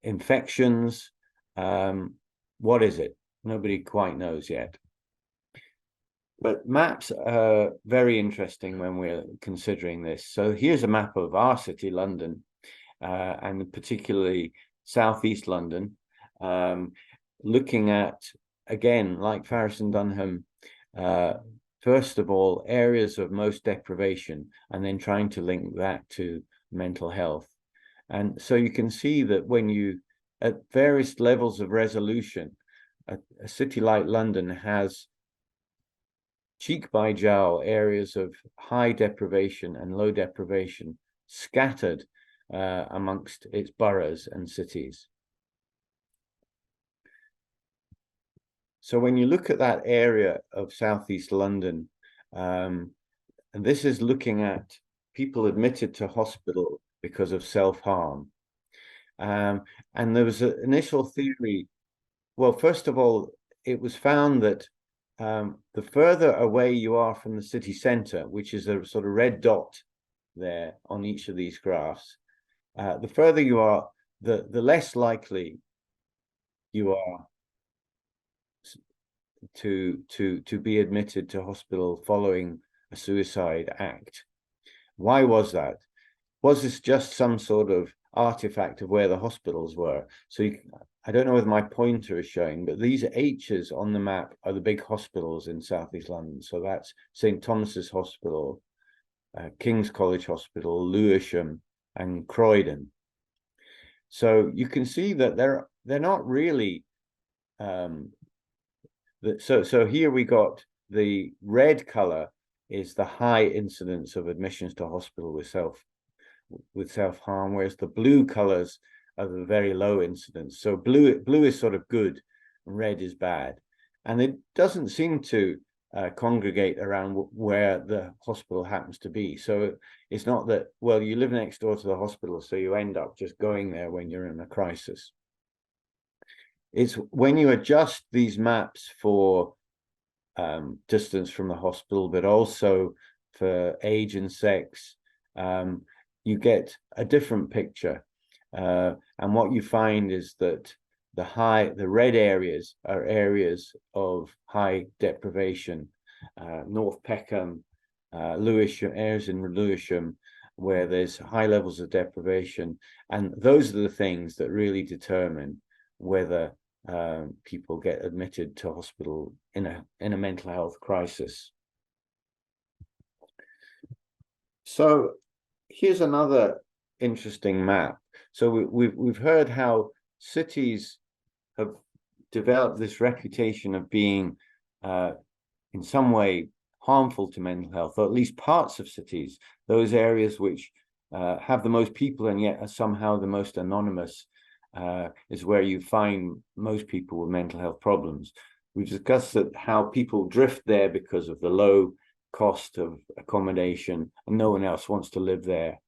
Infections? What is it? Nobody quite knows yet. But maps are very interesting when we're considering this. So here's a map of our city, London, and particularly southeast London, looking at, again, like Farris and Dunham, first of all, areas of most deprivation, and then trying to link that to mental health. And so you can see that when you, at various levels of resolution, a city like London has cheek by jowl areas of high deprivation and low deprivation scattered amongst its boroughs and cities. So when you look at that area of southeast London, and this is looking at people admitted to hospital because of self-harm. And there was an initial theory. Well, first of all, it was found that the further away you are from the city centre, which is a sort of red dot there on each of these graphs, the further you are, the less likely you are to be admitted to hospital following a suicide act. Why was that? Was this just some sort of artifact of where the hospitals were? So I don't know whether my pointer is showing, but these H's on the map are the big hospitals in southeast London. So that's St. Thomas's Hospital, King's College Hospital, Lewisham, and Croydon. So you can see that they're not really. So here we got the red color is the high incidence of admissions to hospital with self-harm, whereas the blue colors are the very low incidence. So blue is sort of good and red is bad. And it doesn't seem to congregate around where the hospital happens to be. So it's not that, well, you live next door to the hospital, so you end up just going there when you're in a crisis. It's when you adjust these maps for distance from the hospital, but also for age and sex, you get a different picture. And what you find is that the red areas are areas of high deprivation. North Peckham, Lewisham, areas in Lewisham, where there's high levels of deprivation. And those are the things that really determine whether people get admitted to hospital in a mental health crisis. So here's another interesting map. So we've heard how cities have developed this reputation of being in some way harmful to mental health, or at least parts of cities, those areas which have the most people and yet are somehow the most anonymous, is where you find most people with mental health problems. We've discussed that how people drift there because of the low cost of accommodation and no one else wants to live there.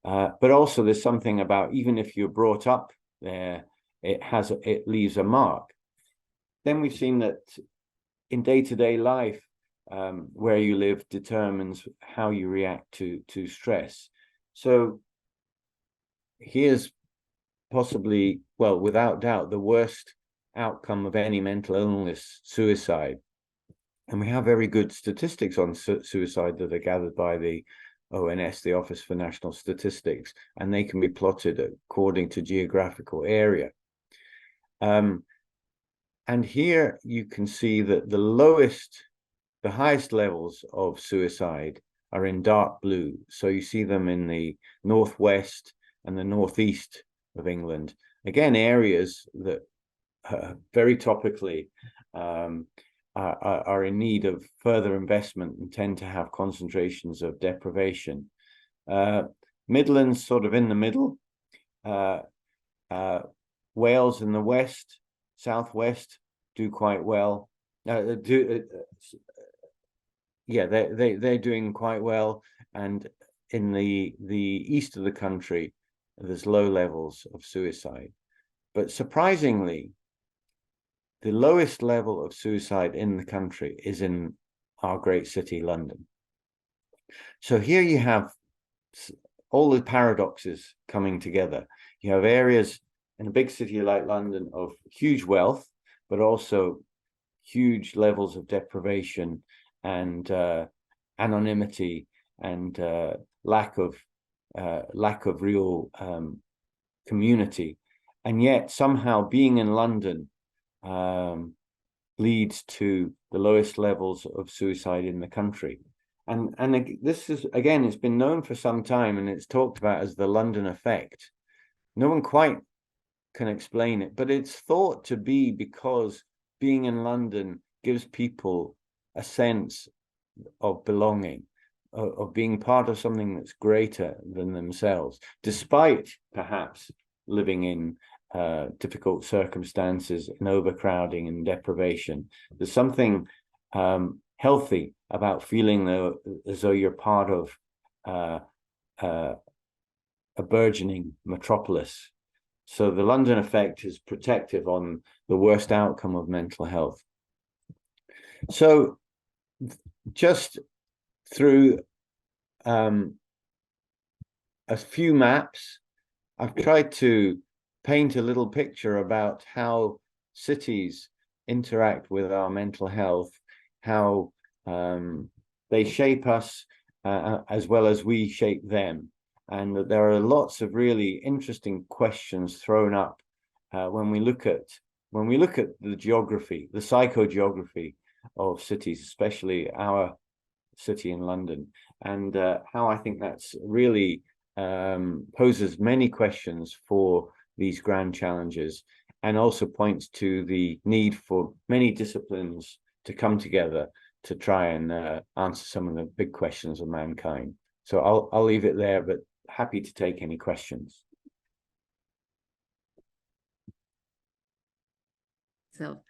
But also there's something about, even if you're brought up there, it leaves a mark. Then we've seen that in day-to-day life, where you live determines how you react to stress. So here's possibly, well, without doubt, the worst outcome of any mental illness, suicide. And we have very good statistics on suicide that are gathered by the ONS, the Office for National Statistics, and they can be plotted according to geographical area. And here you can see that the highest levels of suicide are in dark blue. So you see them in the northwest and the northeast of England. Again, areas that very topically are in need of further investment and tend to have concentrations of deprivation. Midlands sort of in the middle, Wales in the west, southwest do quite well. They're doing quite well, and in the east of the country, there's low levels of suicide. But surprisingly, the lowest level of suicide in the country is in our great city, London. So here you have all the paradoxes coming together. You have areas in a big city like London of huge wealth, but also huge levels of deprivation and anonymity and lack of real community. And yet somehow being in London leads to the lowest levels of suicide in the country. And this is, again, it's been known for some time, and it's talked about as the London effect. No one quite can explain it, but it's thought to be because being in London gives people a sense of belonging, of being part of something that's greater than themselves, despite perhaps living in difficult circumstances and overcrowding and deprivation. There's something healthy about feeling as though you're part of a burgeoning metropolis. So the London effect is protective on the worst outcome of mental health. So just through a few maps, I've tried to paint a little picture about how cities interact with our mental health, how they shape us as well as we shape them. And there are lots of really interesting questions thrown up when we look at the geography, the psychogeography of cities, especially our city in London, and how I think that's really poses many questions for these grand challenges, and also points to the need for many disciplines to come together to try and answer some of the big questions of mankind. So I'll leave it there, but happy to take any questions. So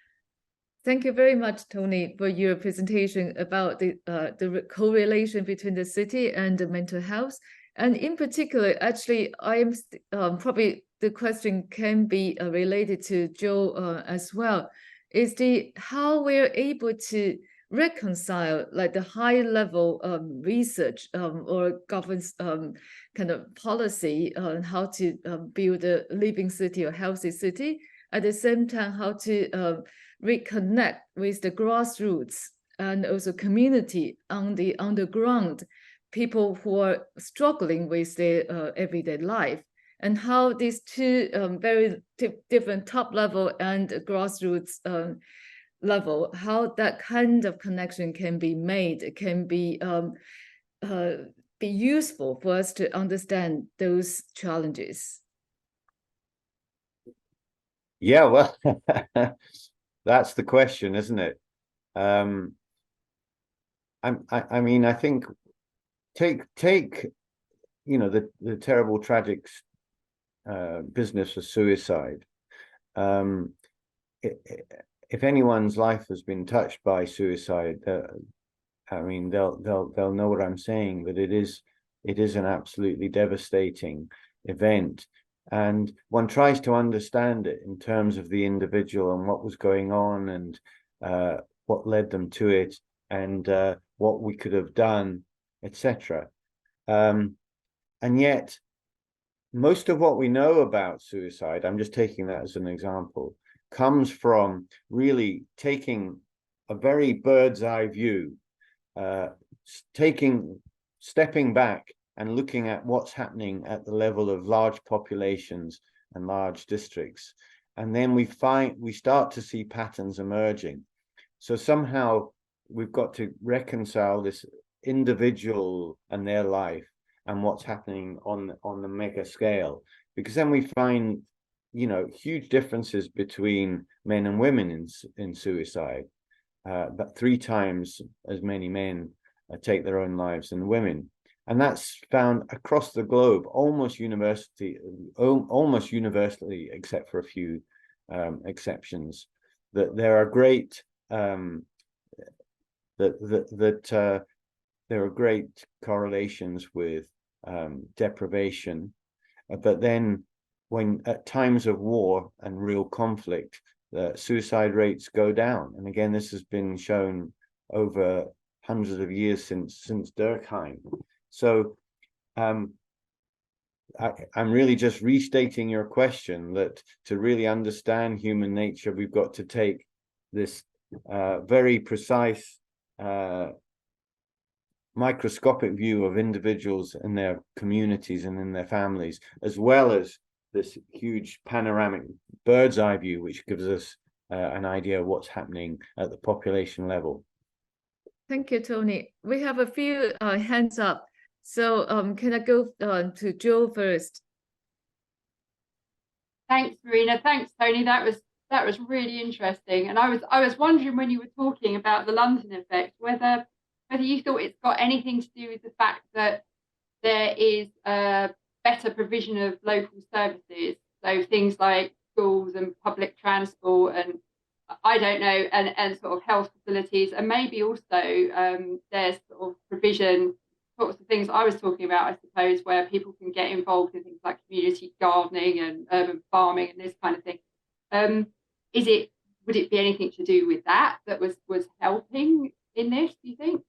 Thank you very much, Tony, for your presentation about the correlation between the city and the mental health. And in particular, actually, I'm probably the question can be related to Joe as well, is how we're able to reconcile like the high level research or governance kind of policy on how to build a living city or healthy city, at the same time how to reconnect with the grassroots and also community on the underground, people who are struggling with their everyday life, and how these two very different top level and grassroots level, how that kind of connection can be made, can be useful for us to understand those challenges. Yeah, well, that's the question, isn't it? I mean, I think take you know the terrible tragic business of suicide. If anyone's life has been touched by suicide, I mean, they'll know what I'm saying, that it is an absolutely devastating event. And one tries to understand it in terms of the individual and what was going on and what led them to it and what we could have done, etc. And yet, most of what we know about suicide, I'm just taking that as an example, comes from really taking a very bird's eye view, stepping back and looking at what's happening at the level of large populations and large districts. And then we start to see patterns emerging. So somehow we've got to reconcile this individual and their life and what's happening on the mega scale, because then we find, you know, huge differences between men and women in suicide. But 3 times as many men take their own lives than women. And that's found across the globe, almost universally, except for a few exceptions, that there are great there are great correlations with deprivation, but then when at times of war and real conflict, the suicide rates go down. And again, this has been shown over hundreds of years since Durkheim. So I'm really just restating your question, that to really understand human nature, we've got to take this very precise microscopic view of individuals and their communities and in their families, as well as this huge panoramic bird's eye view, which gives us an idea of what's happening at the population level. Thank you, Tony. We have a few hands up. So can I go to Joe first? Thanks, Marina. Thanks, Tony. That was really interesting. And I was wondering, when you were talking about the London effect, whether you thought it's got anything to do with the fact that there is a better provision of local services, so things like schools and public transport and I don't know, and sort of health facilities, and maybe also there's sort of provision, sorts of things I was talking about, I suppose, where people can get involved in things like community gardening and urban farming and this kind of thing. Would it be anything to do with that was helping in this, do you think?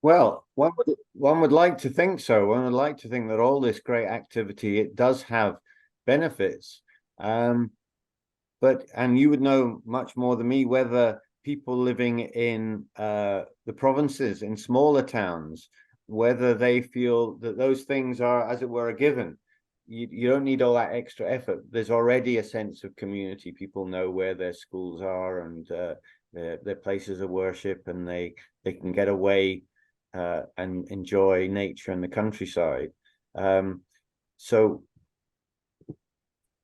Well, one would like to think so. One would like to think that all this great activity, it does have benefits. But you would know much more than me whether people living in the provinces, in smaller towns, whether they feel that those things are, as it were, a given. You don't need all that extra effort. There's already a sense of community. People know where their schools are and their places of worship, and they can get away and enjoy nature and the countryside. So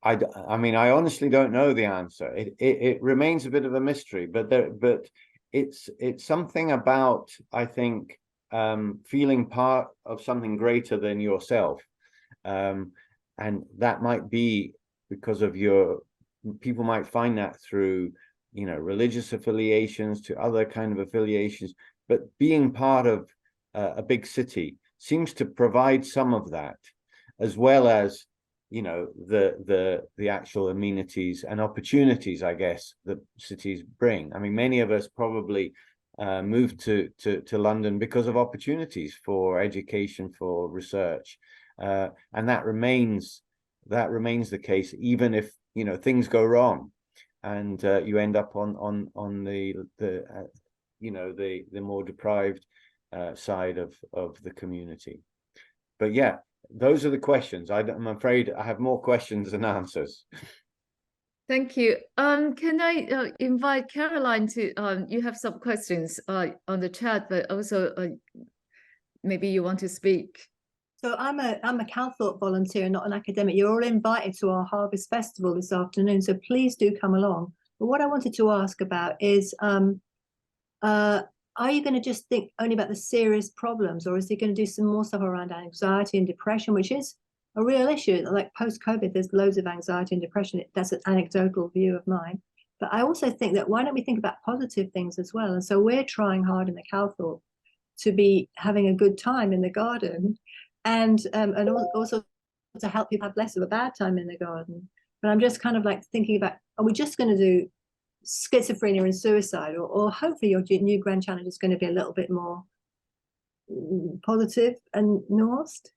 I mean, I honestly don't know the answer. It remains a bit of a mystery, but it's something about, I think, feeling part of something greater than yourself, and that might be because of people might find that through religious affiliations to other kind of affiliations, but being part of a big city seems to provide some of that, as well as the actual amenities and opportunities, I guess, that cities bring. I mean, many of us probably moved to London because of opportunities for education, for research, and that remains the case, even if things go wrong and you end up on the more deprived side of the community. But yeah, those are the questions. I'm afraid I have more questions than answers. Thank you. Can I invite Caroline to, you have some questions on the chat, but also maybe you want to speak. So I'm a Calthorpe volunteer, not an academic. You're all invited to our Harvest Festival this afternoon, so please do come along. But what I wanted to ask about is, are you going to just think only about the serious problems, or is he going to do some more stuff around anxiety and depression, which is a real issue? Like post-COVID, there's loads of anxiety and depression. That's an anecdotal view of mine. But I also think that why don't we think about positive things as well? And so we're trying hard in the Calthorpe to be having a good time in the garden, and also to help people have less of a bad time in the garden. But I'm just kind of like thinking about, are we just going to do schizophrenia and suicide, or hopefully your new grand challenge is going to be a little bit more positive and nuanced?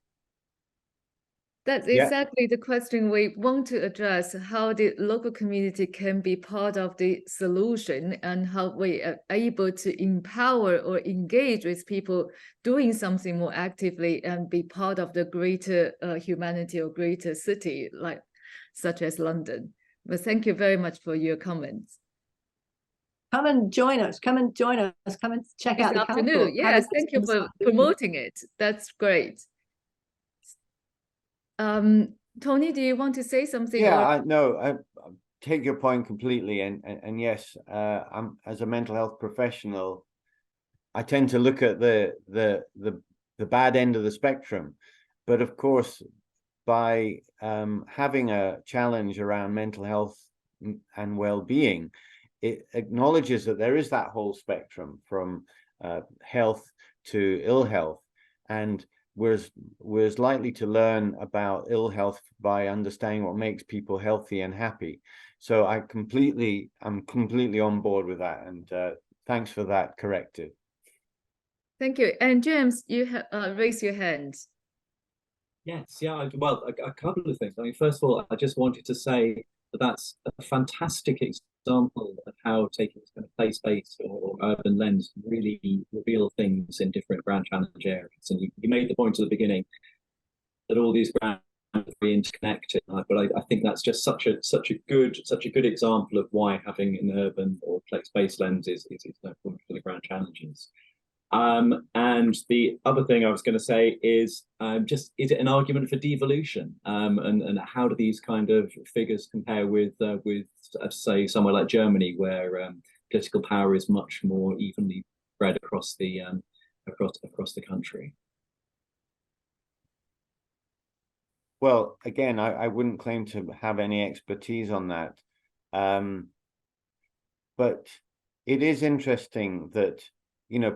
That's exactly the question we want to address, how the local community can be part of the solution and how we are able to empower or engage with people doing something more actively and be part of the greater humanity or greater city, such as London. But thank you very much for your comments. Come and join us. Come and join us. Come and check out the afternoon. Yes, thank you for promoting it. That's great. Tony, do you want to say something? Yeah, I take your point completely, and yes, I'm, as a mental health professional, I tend to look at the bad end of the spectrum, but of course, by having a challenge around mental health and well-being, it acknowledges that there is that whole spectrum from health to ill health, and we're as likely to learn about ill health by understanding what makes people healthy and happy. So I'm completely on board with that, and thanks for that corrective. Thank you. And James, you have raised your hand. Yes, yeah. Well, a couple of things. I mean, first of all, I just wanted to say that that's a fantastic example of how taking this kind of place-based or urban lens can really reveal things in different grand challenge areas. And you made the point at the beginning that all these grand are very interconnected, but I think that's just such a good example of why having an urban or place-based lens is so important for the grand challenges. And the other thing I was going to say is is it an argument for devolution? And how do these kind of figures compare with say somewhere like Germany, where political power is much more evenly spread across the across the country? Well, again, I wouldn't claim to have any expertise on that, but it is interesting that,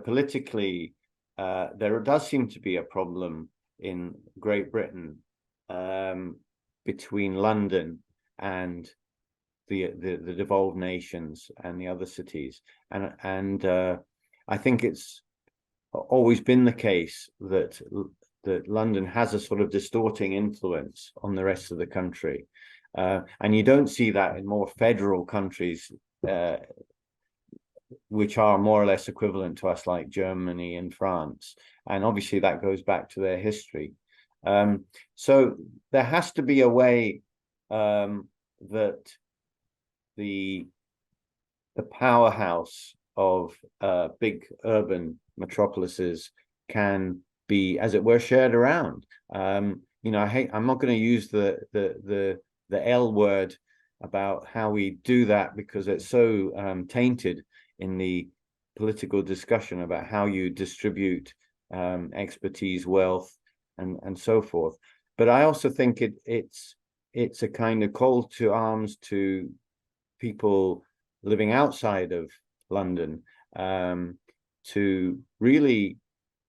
politically, there does seem to be a problem in Great Britain between London and the devolved nations and the other cities, and I think it's always been the case that London has a sort of distorting influence on the rest of the country, and you don't see that in more federal countries, which are more or less equivalent to us, like Germany and France. And obviously that goes back to their history. So there has to be a way that the powerhouse of big urban metropolises can be, as it were, shared around. I'm not going to use the L word about how we do that, because it's so tainted in the political discussion about how you distribute expertise, wealth, and so forth. But I also think it's a kind of call to arms to people living outside of London, to really,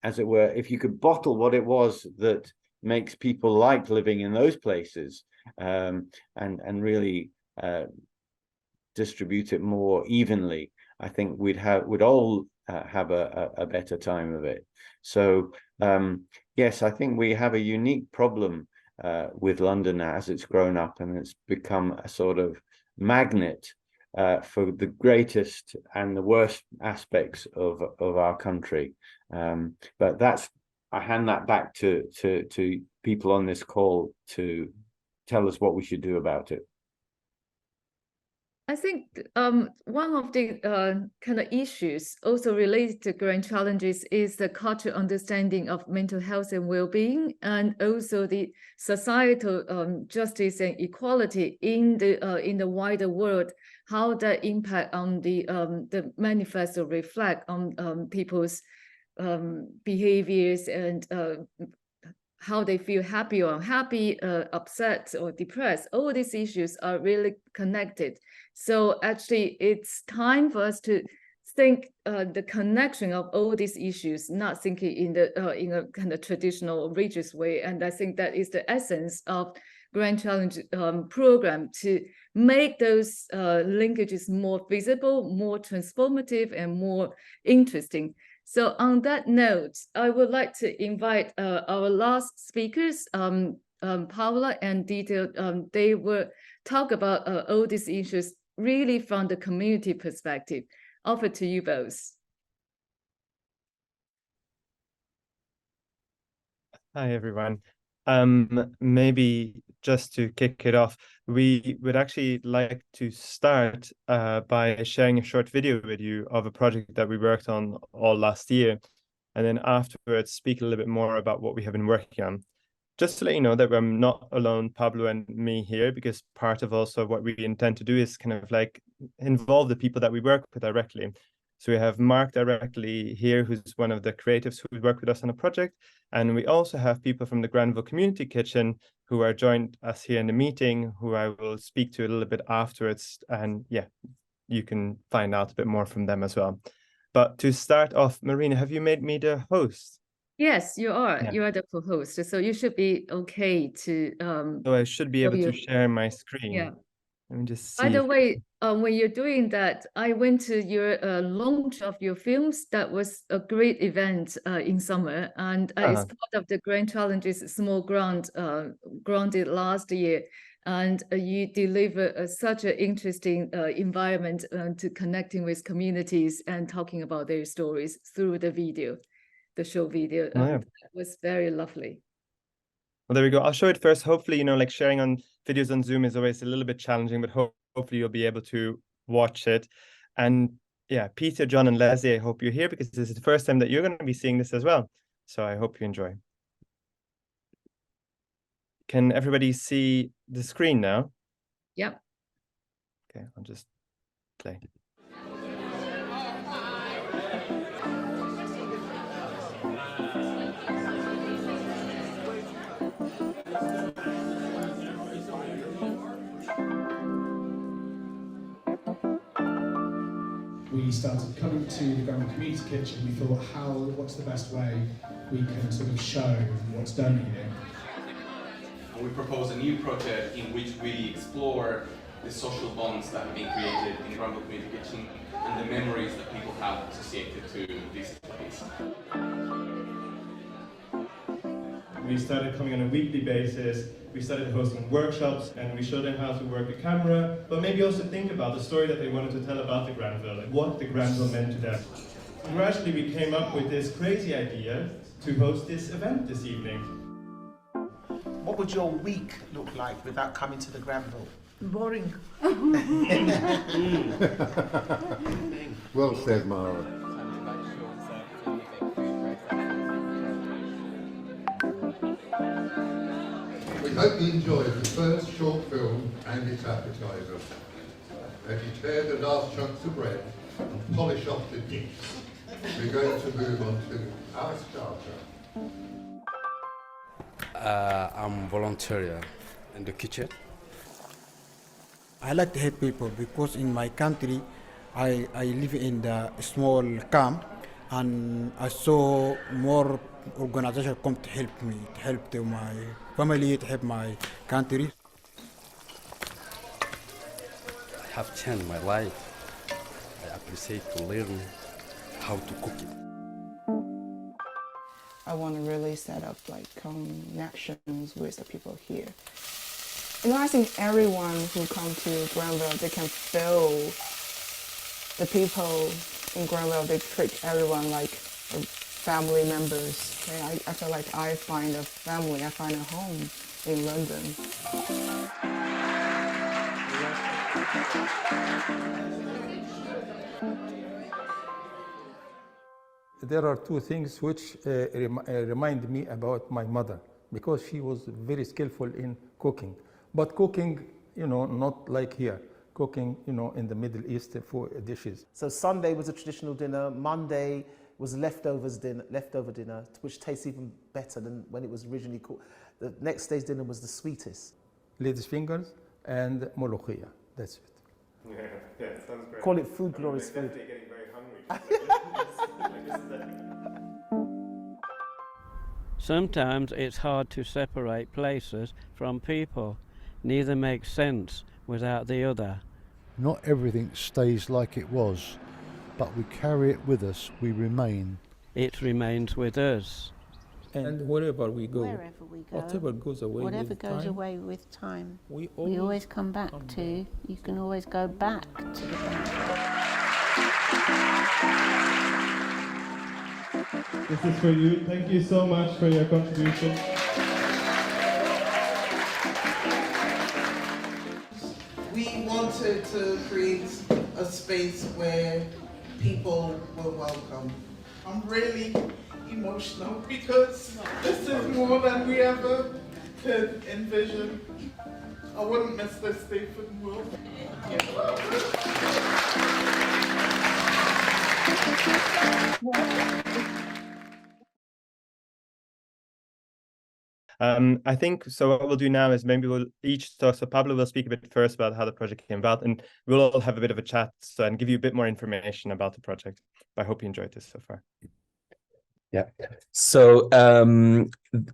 as it were, if you could bottle what it was that makes people like living in those places, and really distribute it more evenly, I think we'd all have a better time of it. So yes, I think we have a unique problem with London as it's grown up, and it's become a sort of magnet for the greatest and the worst aspects of our country. But I hand that back to people on this call to tell us what we should do about it. I think one of the kind of issues also related to Geraint challenges is the cultural understanding of mental health and well-being, and also the societal justice and equality in the wider world, how that impact on the manifesto reflect on people's behaviors and how they feel happy or unhappy, upset or depressed. All these issues are really connected. So actually, it's time for us to think the connection of all these issues, not thinking in a kind of traditional religious way. And I think that is the essence of Geraint Challenge program, to make those linkages more visible, more transformative, and more interesting. So on that note, I would like to invite our last speakers, Paula and Dieter. They will talk about all these issues really from the community perspective. Over to you both. Hi, everyone. Maybe just to kick it off, we would actually like to start by sharing a short video with you of a project that we worked on all last year, and then afterwards speak a little bit more about what we have been working on. Just to let you know that I'm not alone, Pablo and me here, because part of also what we intend to do is kind of like involve the people that we work with directly. So we have Mark directly here, who's one of the creatives who worked with us on a project. And we also have people from the Granville Community Kitchen who are joined us here in the meeting, who I will speak to a little bit afterwards. And yeah, you can find out a bit more from them as well. But to start off, Marina, have you made me the host? Yes, you are. Yeah. You are the co-host, so you should be okay to. So I should be able to share my screen. Yeah. Let me just see. By the way, when you're doing that, I went to your launch of your films. That was a great event in summer, and it's part of the Geraint Challenges Small Grant granted last year. And you deliver such an interesting environment to connecting with communities and talking about their stories through the video. The show video. That was very lovely. Well, there we go. I'll show it first. Hopefully, like sharing on videos on Zoom is always a little bit challenging, but hopefully you'll be able to watch it. And yeah, Peter, John, and Leslie, I hope you're here because this is the first time that you're going to be seeing this as well. So I hope you enjoy. Can everybody see the screen now? Yep. Okay, I'll just play. We started coming to the Granville Community Kitchen. We thought, what's the best way we can sort of show what's done here? And we propose a new project in which we explore the social bonds that have been created in the Granville Community Kitchen and the memories that people have associated to this place. We started coming on a weekly basis. We started hosting workshops, and we showed them how to work a camera, but maybe also think about the story that they wanted to tell about the Granville, like what the Granville meant to them. And gradually we came up with this crazy idea to host this event this evening. What would your week look like without coming to the Granville? Boring. Well said, Mara. We hope you enjoyed the first short film and its appetizer. As you tear the last chunks of bread and polish off the dips, we're going to move on to our starter. I'm volunteer in the kitchen. I like to help people because in my country I live in the small camp, and I saw more organizations come to help me, to help my family, to help my country. I have changed my life. I appreciate to learn how to cook it. I want to really set up like connections with the people here. You know, I think everyone who comes to Granville, they can feel the people in Granville, they treat everyone like family members. Okay? I feel like I find a family, I find a home in London. There are two things which remind me about my mother, because she was very skillful in cooking. But cooking, you know, not like here. Cooking, you know, in the Middle East for dishes. So Sunday was a traditional dinner. Monday was leftover dinner, which tastes even better than when it was originally cooked. The next day's dinner was the sweetest. Lady's fingers and molokhia. That's it. Yeah, sounds great. Call it food, glorious food. Definitely getting very hungry. Sometimes it's hard to separate places from people. Neither makes sense without the other. Not everything stays like it was, but we carry it with us, we remain. It remains with us. And wherever we go, whatever goes away with time, we always come back to. You can always go back to the back. This is for you. Thank you so much for your contribution. We wanted to create a space where people were welcome. I'm really emotional because this is more than we ever could envision. I wouldn't miss this day for the world. I think so. What we'll do now is maybe we'll each talk. So Pablo will speak a bit first about how the project came about, and we'll all have a bit of a chat and give you a bit more information about the project. I hope you enjoyed this so far. Yeah. So,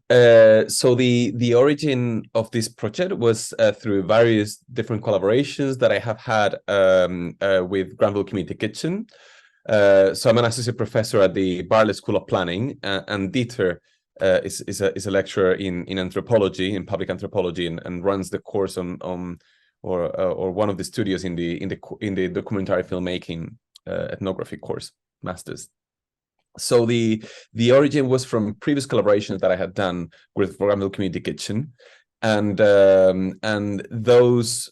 the origin of this project was through various different collaborations that I have had with Granville Community Kitchen. So I'm an associate professor at the Bartlett School of Planning, and Dieter is a lecturer in anthropology, in public anthropology, and runs the course on one of the studios in the documentary filmmaking ethnography course, masters. So the origin was from previous collaborations that I had done with Granville Community Kitchen, and those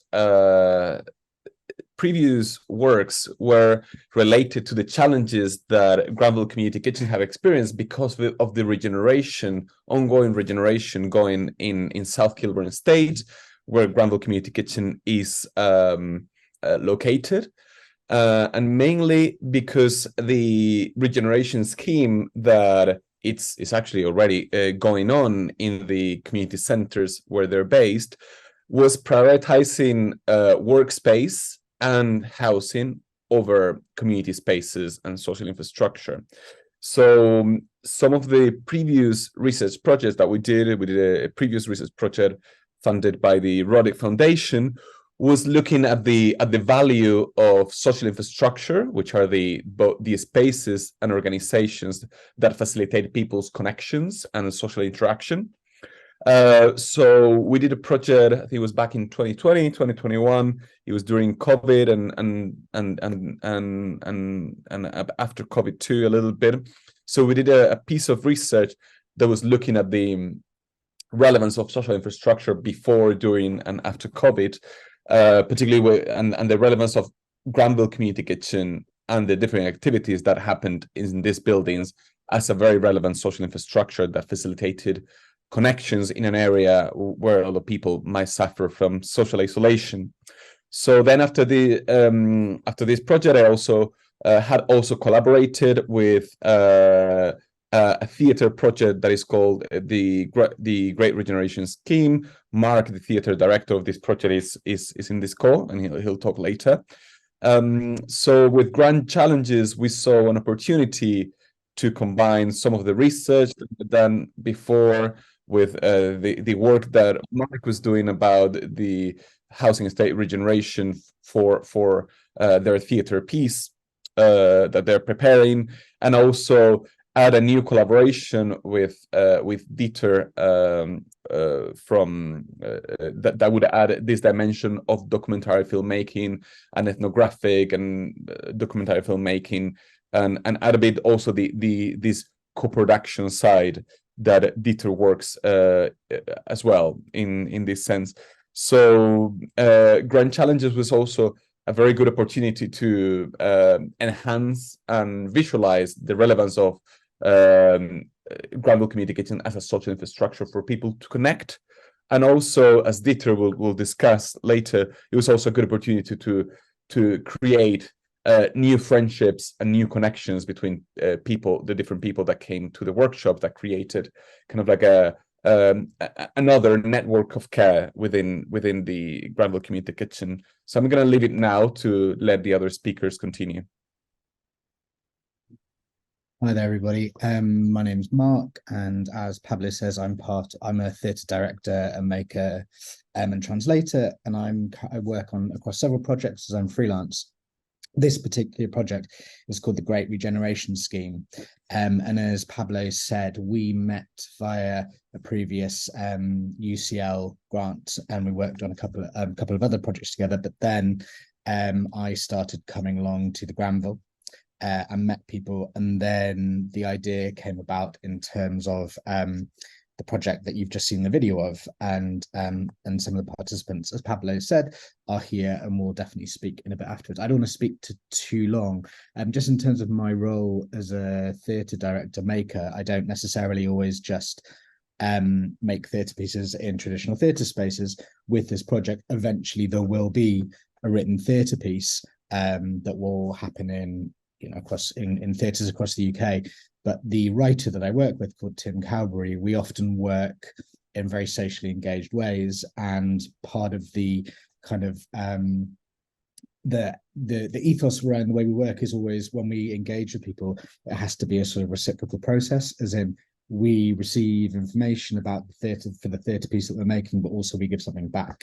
previous works were related to the challenges that Granville Community Kitchen have experienced because of the ongoing regeneration going in South Kilburn Estate, where Granville Community Kitchen is located. And mainly because the regeneration scheme that it's actually already going on in the community centers where they're based was prioritizing workspace and housing over community spaces and social infrastructure. So some of the previous research projects that we did a previous research project funded by the Roddick Foundation, was looking at the value of social infrastructure, which are the spaces and organizations that facilitate people's connections and social interaction. So we did a project, I think it was back in 2020, 2021. It was during COVID and after COVID too, a little bit. So we did a piece of research that was looking at the relevance of social infrastructure before, during, and after COVID. Particularly and the relevance of Granville Community Kitchen and the different activities that happened in these buildings as a very relevant social infrastructure that facilitated connections in an area where a lot of people might suffer from social isolation. So then after this project, I also had collaborated with a theater project that is called the Great Regeneration Scheme. Mark, the theater director of this project, is in this call, and he'll talk later. So with Grand Challenges, we saw an opportunity to combine some of the research that we'd done before with the work that Mark was doing about the housing estate regeneration for their theatre piece that they're preparing, and also add a new collaboration with Dieter from that would add this dimension of documentary filmmaking and ethnographic and documentary filmmaking, and add a bit also this co-production side that Dieter works as well in this sense. So Grand Challenges was also a very good opportunity to enhance and visualize the relevance of Granville Community Kitchen as a social infrastructure for people to connect. And also, as Dieter will discuss later, it was also a good opportunity to create new friendships and new connections between people, the different people that came to the workshop, that created kind of like another network of care within the Granville Community Kitchen. So I'm going to leave it now to let the other speakers continue. Hi there, everybody. My name is Mark, and as Pablo says, I'm a theatre director and maker and translator, and I work across several projects as I'm freelance. This particular project is called the Great Regeneration Scheme, and as Pablo said, we met via a previous UCL grant, and we worked on a couple of other projects together. But then I started coming along to the Granville. I met people, and then the idea came about in terms of the project that you've just seen the video of, and some of the participants, as Pablo said, are here and will definitely speak in a bit afterwards. I don't want to speak too long. Just in terms of my role as a theatre director maker, I don't necessarily always just make theatre pieces in traditional theatre spaces. With this project, eventually there will be a written theatre piece that will happen in theatres across the UK. But the writer that I work with, called Tim Cavoli, we often work in very socially engaged ways, and part of the kind of the ethos around the way we work is always, when we engage with people, it has to be a sort of reciprocal process, as in we receive information about the theatre for the theatre piece that we're making, but also we give something back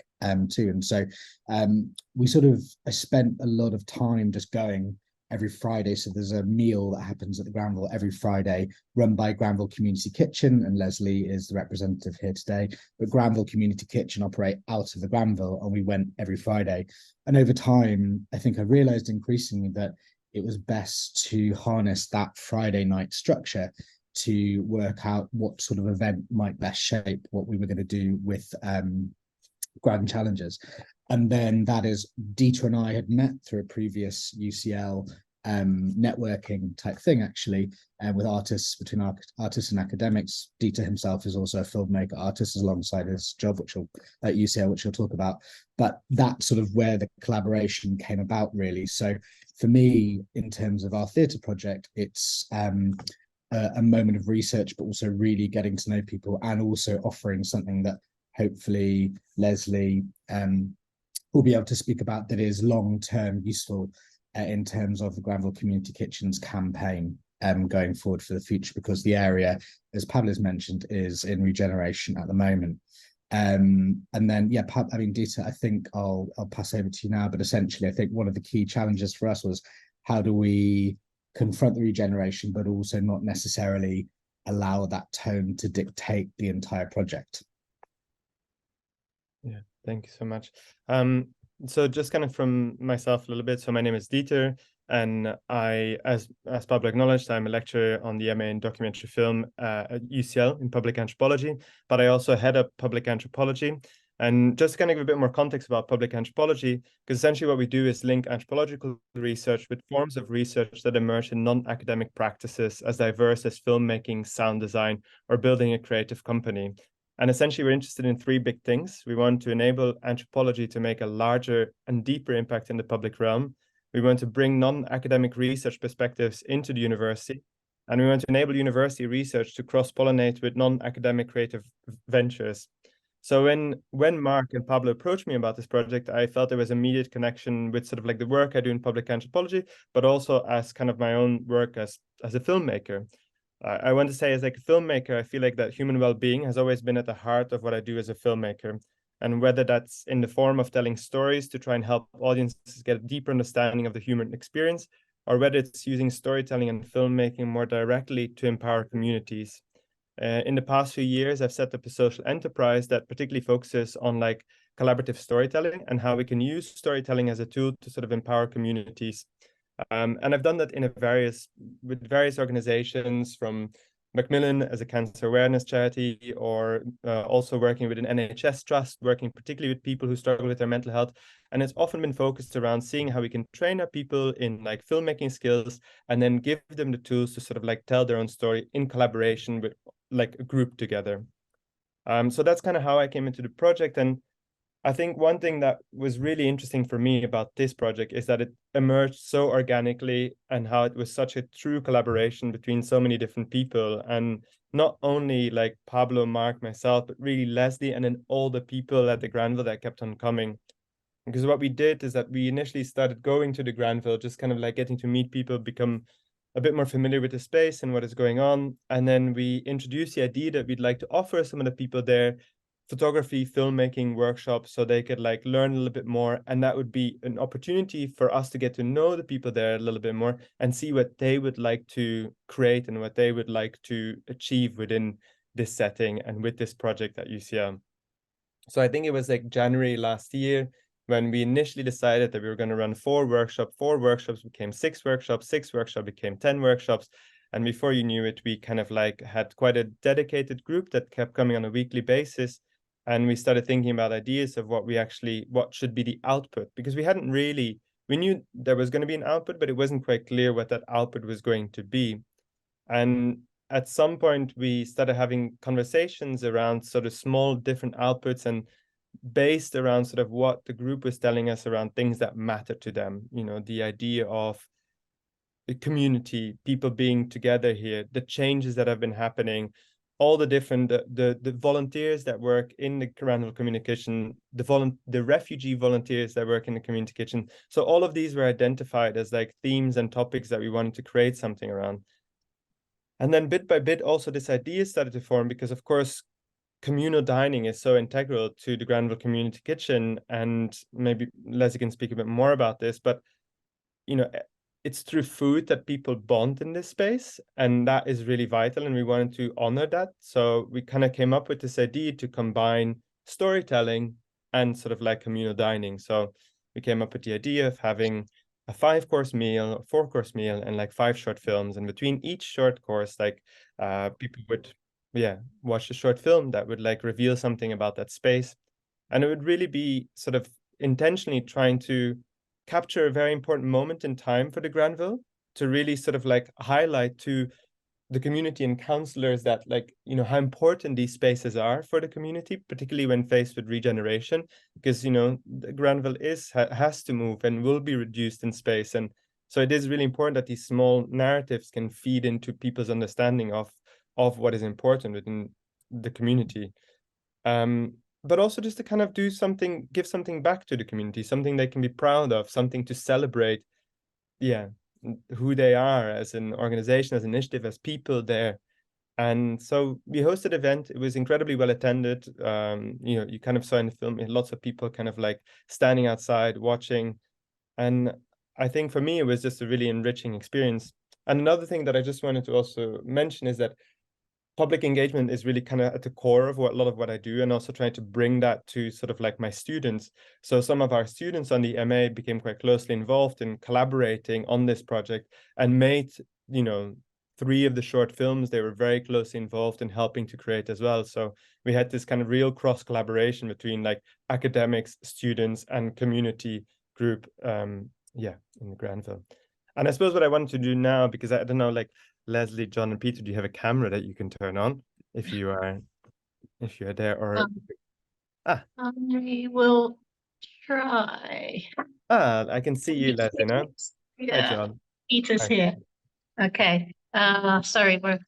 too. And so I spent a lot of time just going every Friday. So there's a meal that happens at the Granville every Friday, run by Granville Community Kitchen, and Leslie is the representative here today. But Granville Community Kitchen operate out of the Granville, and we went every Friday. And over time, I think I realized increasingly that it was best to harness that Friday night structure to work out what sort of event might best shape what we were going to do with Grand Challenges. And then that is, Dieter and I had met through a previous UCL networking type thing, actually, with artists, between artists and academics. Dieter himself is also a filmmaker artist alongside his job, which at UCL, which he'll talk about. But that's sort of where the collaboration came about, really. So for me, in terms of our theatre project, it's a moment of research, but also really getting to know people, and also offering something that hopefully Leslie will be able to speak about, that is long-term useful in terms of the Granville Community Kitchen's campaign going forward for the future, because the area, as Pablo's mentioned, is in regeneration at the moment. And then, yeah, Dieter, I think I'll pass over to you now, but essentially I think one of the key challenges for us was, how do we confront the regeneration, but also not necessarily allow that tone to dictate the entire project? Yeah, thank you so much. So just kind of from myself a little bit. So my name is Dieter, and I, as Pablo acknowledged, I'm a lecturer on the MA in documentary film at UCL in public anthropology, but I also head up public anthropology. And just kind of give a bit more context about public anthropology, because essentially what we do is link anthropological research with forms of research that emerge in non-academic practices as diverse as filmmaking, sound design, or building a creative company. And essentially, we're interested in three big things. We want to enable anthropology to make a larger and deeper impact in the public realm. We want to bring non-academic research perspectives into the university. And we want to enable university research to cross-pollinate with non-academic creative ventures. So when Mark and Pablo approached me about this project, I felt there was immediate connection with sort of like the work I do in public anthropology, but also as kind of my own work as a filmmaker. I want to say, as like a filmmaker, I feel like that human well-being has always been at the heart of what I do as a filmmaker. And whether that's in the form of telling stories to try and help audiences get a deeper understanding of the human experience, or whether it's using storytelling and filmmaking more directly to empower communities. In the past few years, I've set up a social enterprise that particularly focuses on like collaborative storytelling and how we can use storytelling as a tool to sort of empower communities. And I've done that with various organizations, from Macmillan as a cancer awareness charity, or also working with an NHS trust, working particularly with people who struggle with their mental health. And it's often been focused around seeing how we can train our people in like filmmaking skills and then give them the tools to sort of like tell their own story in collaboration with like a group together. So that's kind of how I came into the project. And I think one thing that was really interesting for me about this project is that it emerged so organically, and how it was such a true collaboration between so many different people. And not only like Pablo, Mark, myself, but really Leslie, and then all the people at the Granville that kept on coming. Because what we did is that we initially started going to the Granville, just kind of like getting to meet people, become a bit more familiar with the space and what is going on. And then we introduced the idea that we'd like to offer some of the people there photography, filmmaking workshops, so they could like learn a little bit more. And that would be an opportunity for us to get to know the people there a little bit more and see what they would like to create and what they would like to achieve within this setting and with this project at UCL. So I think it was like January last year when we initially decided that we were going to run 4 workshops. 4 workshops became 6 workshops, 6 workshops became 10 workshops. And before you knew it, we kind of like had quite a dedicated group that kept coming on a weekly basis. And we started thinking about ideas of what should be the output, because we knew there was going to be an output, but it wasn't quite clear what that output was going to be. And at some point we started having conversations around sort of small different outputs, and based around sort of what the group was telling us around things that matter to them, the idea of the community, people being together here, the changes that have been happening, all the different the volunteers that work in the Granville Community Kitchen, the refugee volunteers that work in the community kitchen. So all of these were identified as like themes and topics that we wanted to create something around. And then bit by bit, also this idea started to form, because of course communal dining is so integral to the Granville Community Kitchen. And maybe Leslie can speak a bit more about this, but it's through food that people bond in this space, and that is really vital, and we wanted to honor that. So we kind of came up with this idea to combine storytelling and sort of like communal dining. So we came up with the idea of having a 5-course meal, a 4-course meal, and like 5 short films. And between each short course, like people would watch a short film that would like reveal something about that space. And it would really be sort of intentionally trying to capture a very important moment in time for the Granville, to really sort of like highlight to the community and councillors that like, how important these spaces are for the community, particularly when faced with regeneration, because, the Granville has to move and will be reduced in space. And so it is really important that these small narratives can feed into people's understanding of what is important within the community. But also just to kind of give something back to the community, something they can be proud of, something to celebrate, who they are as an organization, as an initiative, as people there. And so we hosted an event. It was incredibly well attended. You kind of saw in the film, lots of people kind of like standing outside watching. And I think for me, it was just a really enriching experience. And another thing that I just wanted to also mention is that public engagement is really kind of at the core of a lot of what I do, and also trying to bring that to sort of like my students. So some of our students on the MA became quite closely involved in collaborating on this project, and made, 3 of the short films they were very closely involved in helping to create as well. So we had this kind of real cross collaboration between like academics, students, and community group, in the Granville. And I suppose what I wanted to do now, because I don't know, like Leslie, John, and Peter, do you have a camera that you can turn on if you are there? Or I will try. I can see you, Leslie, now. Yeah. Hi, John. Peter's Hi. here. Okay. Sorry, we're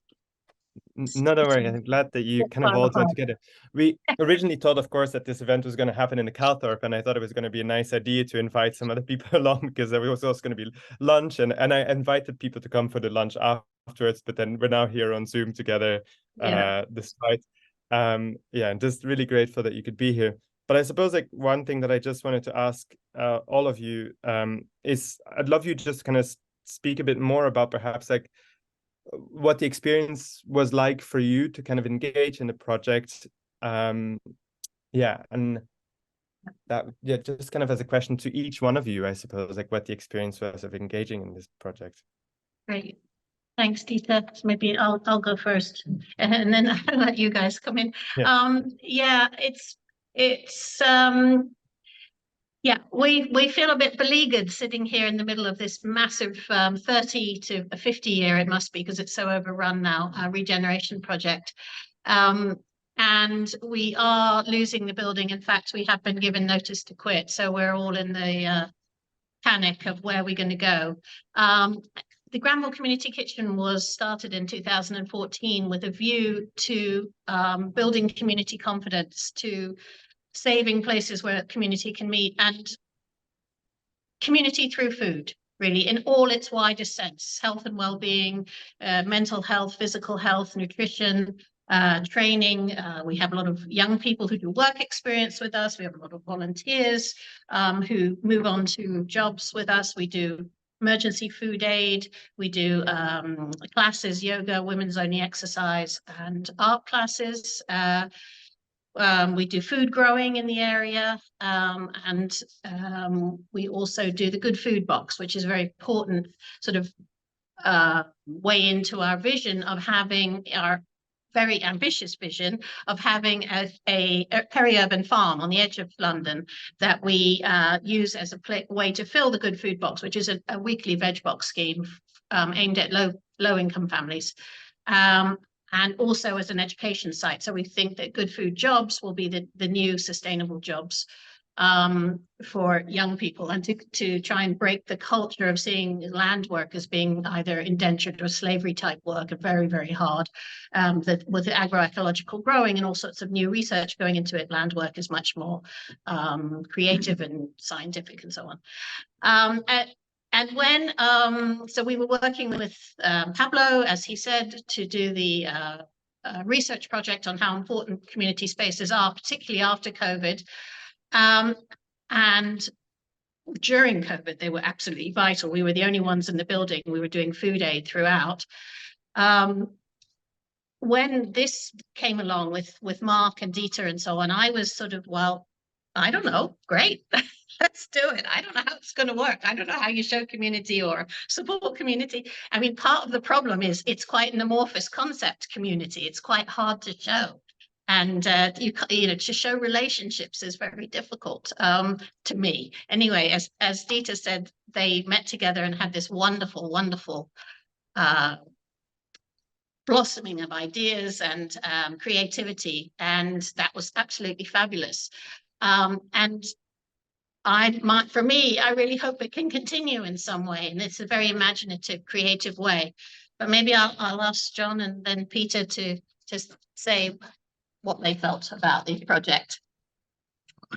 No, don't worry. I'm glad that you kind of all joined together. We originally thought, of course, that this event was going to happen in the Calthorpe, and I thought it was going to be a nice idea to invite some other people along because there was also going to be lunch, and I invited people to come for the lunch afterwards. But then we're now here on Zoom together, despite. Yeah, and just really grateful that you could be here. But I suppose like one thing that I just wanted to ask all of you is I'd love you just kind of speak a bit more about perhaps like what the experience was like for you to kind of engage in the project. And that, just kind of as a question to each one of you, I suppose, like what the experience was of engaging in this project. Great. Thanks, Dita. So maybe I'll go first and then I'll let you guys come in. We feel a bit beleaguered sitting here in the middle of this massive 30 to 50 year, it must be because it's so overrun now, regeneration project. And we are losing the building. In fact, we have been given notice to quit. So we're all in the panic of where we're going to go. The Granville Community Kitchen was started in 2014 with a view to building community confidence, to saving places where community can meet, and community through food, really, in all its widest sense: health and well-being, mental health, physical health, nutrition, training. We have a lot of young people who do work experience with us. We have a lot of volunteers who move on to jobs with us. We do emergency food aid. We do classes, yoga, women's only exercise, and art classes. We do food growing in the area, and we also do the Good Food Box, which is a very important sort of way into our vision of having our very ambitious vision of having a peri-urban farm on the edge of London that we use as a way to fill the Good Food Box, which is a weekly veg box scheme aimed at low-income families. And also as an education site. So we think that good food jobs will be the new sustainable jobs for young people, and to try and break the culture of seeing land work as being either indentured or slavery type work, and very, very hard. That with agroecological growing and all sorts of new research going into it, land work is much more creative and scientific and so on. And when, so we were working with Pablo, as he said, to do the research project on how important community spaces are, particularly after COVID. And during COVID, they were absolutely vital. We were the only ones in the building. We were doing food aid throughout. When this came along with Mark and Dita and so on, I was sort of, well, I don't know, great. Let's do it. I don't know how it's going to work. I don't know how you show community or support community. I mean, part of the problem is it's quite an amorphous concept, community. It's quite hard to show. And, you know, to show relationships is very difficult to me. Anyway, as Dita said, they met together and had this wonderful, wonderful blossoming of ideas and creativity. And that was absolutely fabulous. And for me, I really hope it can continue in some way, and it's a very imaginative, creative way. But maybe I'll ask John and then Peter to just say what they felt about the project.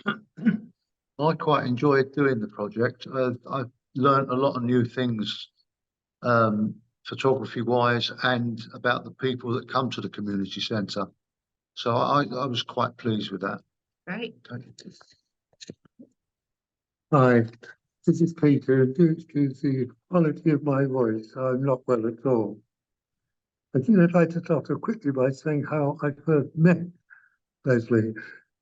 I quite enjoyed doing the project. I've learned a lot of new things, photography-wise, and about the people that come to the community centre. So I was quite pleased with that. Right. Hi, this is Peter. Due to the quality of my voice, I'm not well at all. I think I'd like to start off quickly by saying how I first met Leslie.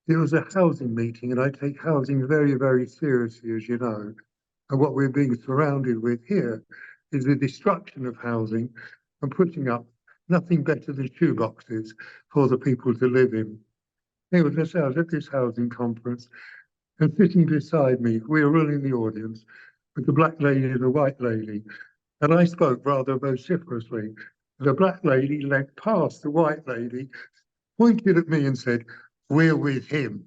It was a housing meeting, and I take housing very, very seriously, as you know. And what we're being surrounded with here is the destruction of housing and putting up nothing better than shoeboxes for the people to live in. Nevertheless, I was at this housing conference, and sitting beside me, we were all in the audience, with the black lady and the white lady. And I spoke rather vociferously. The black lady leant past the white lady, pointed at me and said, "We're with him."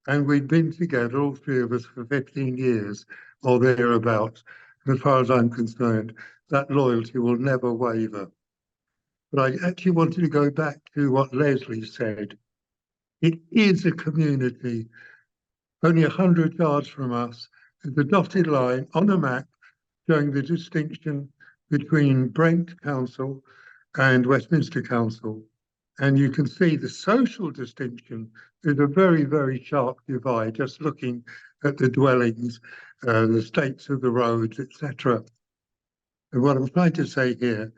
And we'd been together, all three of us, for 15 years or thereabouts. And as far as I'm concerned, that loyalty will never waver. but I actually wanted to go back to what Leslie said. It is a community. Only 100 yards from us is the dotted line on a map showing the distinction between Brent Council and Westminster Council. And you can see the social distinction is a very, very sharp divide, just looking at the dwellings, the states of the roads, etc. And what I'm trying to say here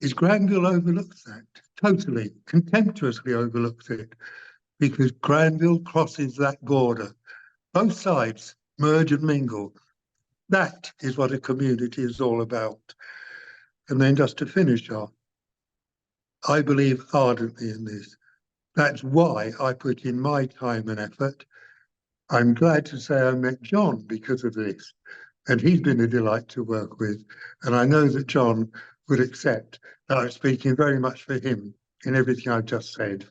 is Granville overlooks that, totally, contemptuously overlooks it, because Granville crosses that border. Both sides merge and mingle. That is what a community is all about. And then just to finish off, I believe ardently in this. That's why I put in my time and effort. I'm glad to say I met John because of this, and he's been a delight to work with. And I know that John would accept that I'm speaking very much for him in everything I've just said,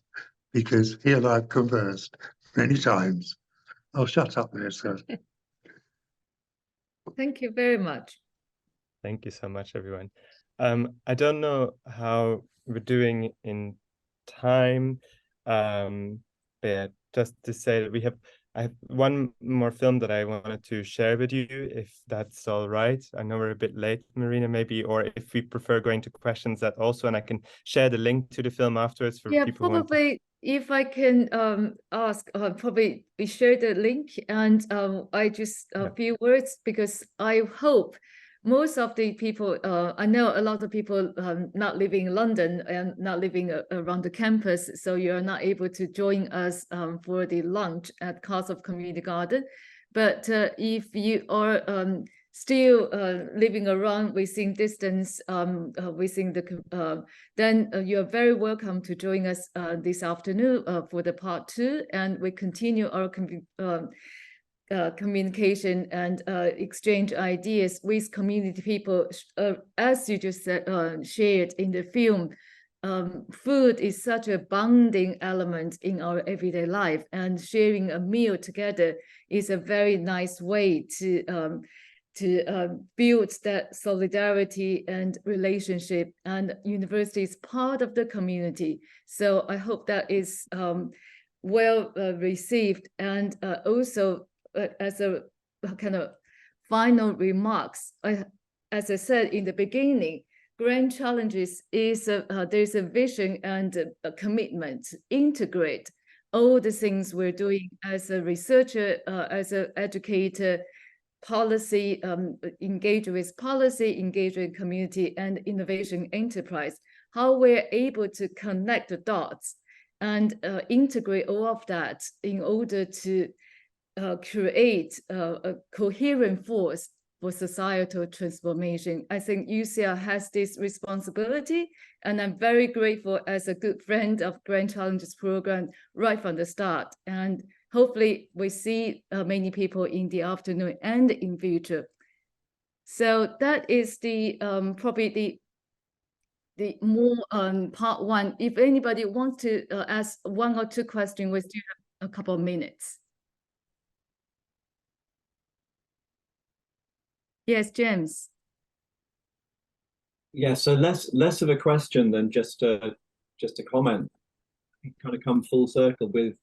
because he and I have conversed many times. I'll shut up there, sir. Thank you very much. Thank you so much, everyone. I don't know how we're doing in time, but just to say that I have one more film that I wanted to share with you, if that's all right. I know we're a bit late, Marina, maybe, or if we prefer going to questions, that also, and I can share the link to the film afterwards for people who want to... Probably if I can ask, probably we share the link, and I just a few words, because I hope most of the people, I know a lot of people not living in London and not living around the campus, so you're not able to join us for the lunch at Cause of Community Garden. But if you are still living around within distance, within the, then you're very welcome to join us this afternoon for the part 2, and we continue our communication and exchange ideas with community people. As you just said, shared in the film, food is such a bonding element in our everyday life, and sharing a meal together is a very nice way to build that solidarity and relationship, and university is part of the community. So I hope that is well received. And also as a kind of final remarks, as I said in the beginning, Grand Challenges is there's a vision and a commitment to integrate all the things we're doing as a researcher, as an educator, policy, engage with policy, engage with community, and innovation enterprise, how we're able to connect the dots and integrate all of that in order to create a coherent force for societal transformation. I think UCL has this responsibility, and I'm very grateful as a good friend of Grand Challenges program right from the start. And hopefully we see many people in the afternoon and in future. So that is the probably the more part 1. If anybody wants to ask 1 or 2 questions, we still have a couple of minutes. Yes, James. Yeah, so less of a question than just a comment. Kind of come full circle with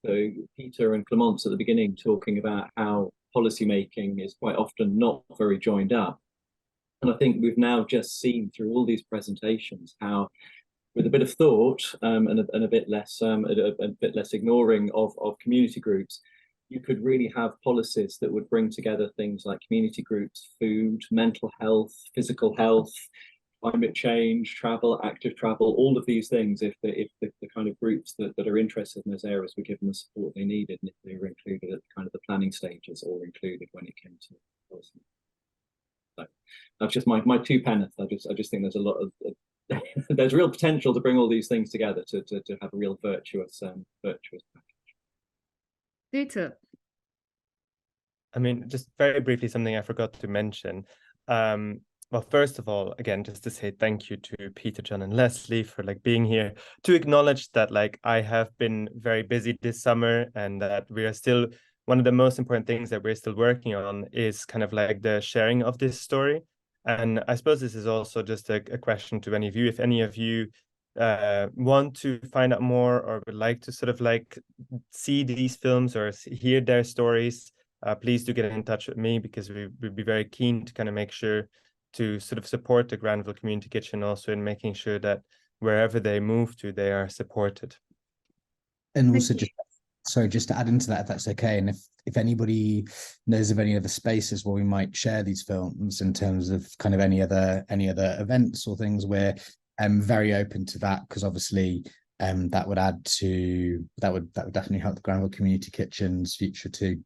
Peter and Clemence at the beginning, talking about how policy making is quite often not very joined up. And I think we've now just seen through all these presentations how, with a bit of thought and a bit less ignoring of community groups, you could really have policies that would bring together things like community groups, food, mental health, physical health, climate change, travel, active travel, all of these things, if the kind of groups that are interested in those areas were given the support they needed, and if they were included at kind of the planning stages or included when it came to policy. So that's just my 2 pence. I just think there's a lot of there's real potential to bring all these things together to have a real virtuous package. Peter. I mean, just very briefly, something I forgot to mention. Well, first of all, again, just to say thank you to Peter, John, and Leslie for being here, to acknowledge that I have been very busy this summer, and that we are still, one of the most important things that we're still working on is kind of the sharing of this story. And I suppose this is also just a question to any of you. If any of you want to find out more or would like to sort of like see these films or hear their stories, please do get in touch with me, because we'd be very keen to kind of make sure to sort of support the Granville Community Kitchen also in making sure that wherever they move to, they are supported. And also just to add into that, if that's okay, and if anybody knows of any other spaces where we might share these films in terms of kind of any other events or things, we're very open to that, because obviously that would definitely help the Granville Community Kitchen's future too.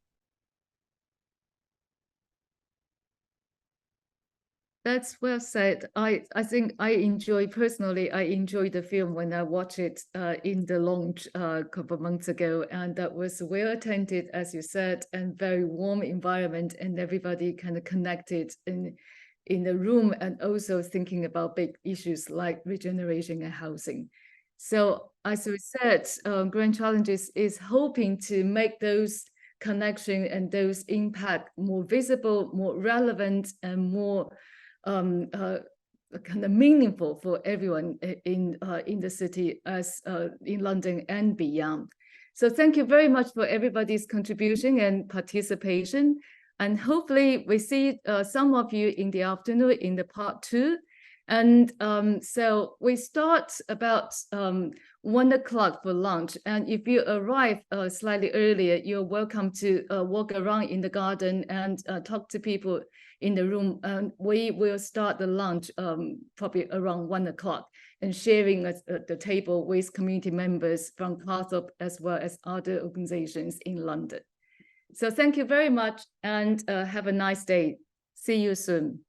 That's well said. I think I enjoy the film when I watched it in the launch a couple of months ago, and that was well attended, as you said, and very warm environment, and everybody kind of connected in the room, and also thinking about big issues like regeneration and housing. So as we said, Grand Challenges is hoping to make those connections and those impact more visible, more relevant, and more kind of meaningful for everyone in the city, as in London and beyond. So thank you very much for everybody's contribution and participation. And hopefully we see some of you in the afternoon in the part 2. And so we start about 1 o'clock for lunch. And if you arrive slightly earlier, you're welcome to walk around in the garden and talk to people in the room. And we will start the lunch probably around 1 o'clock, and sharing at the table with community members from CARTHOP as well as other organizations in London. So thank you very much, and have a nice day. See you soon.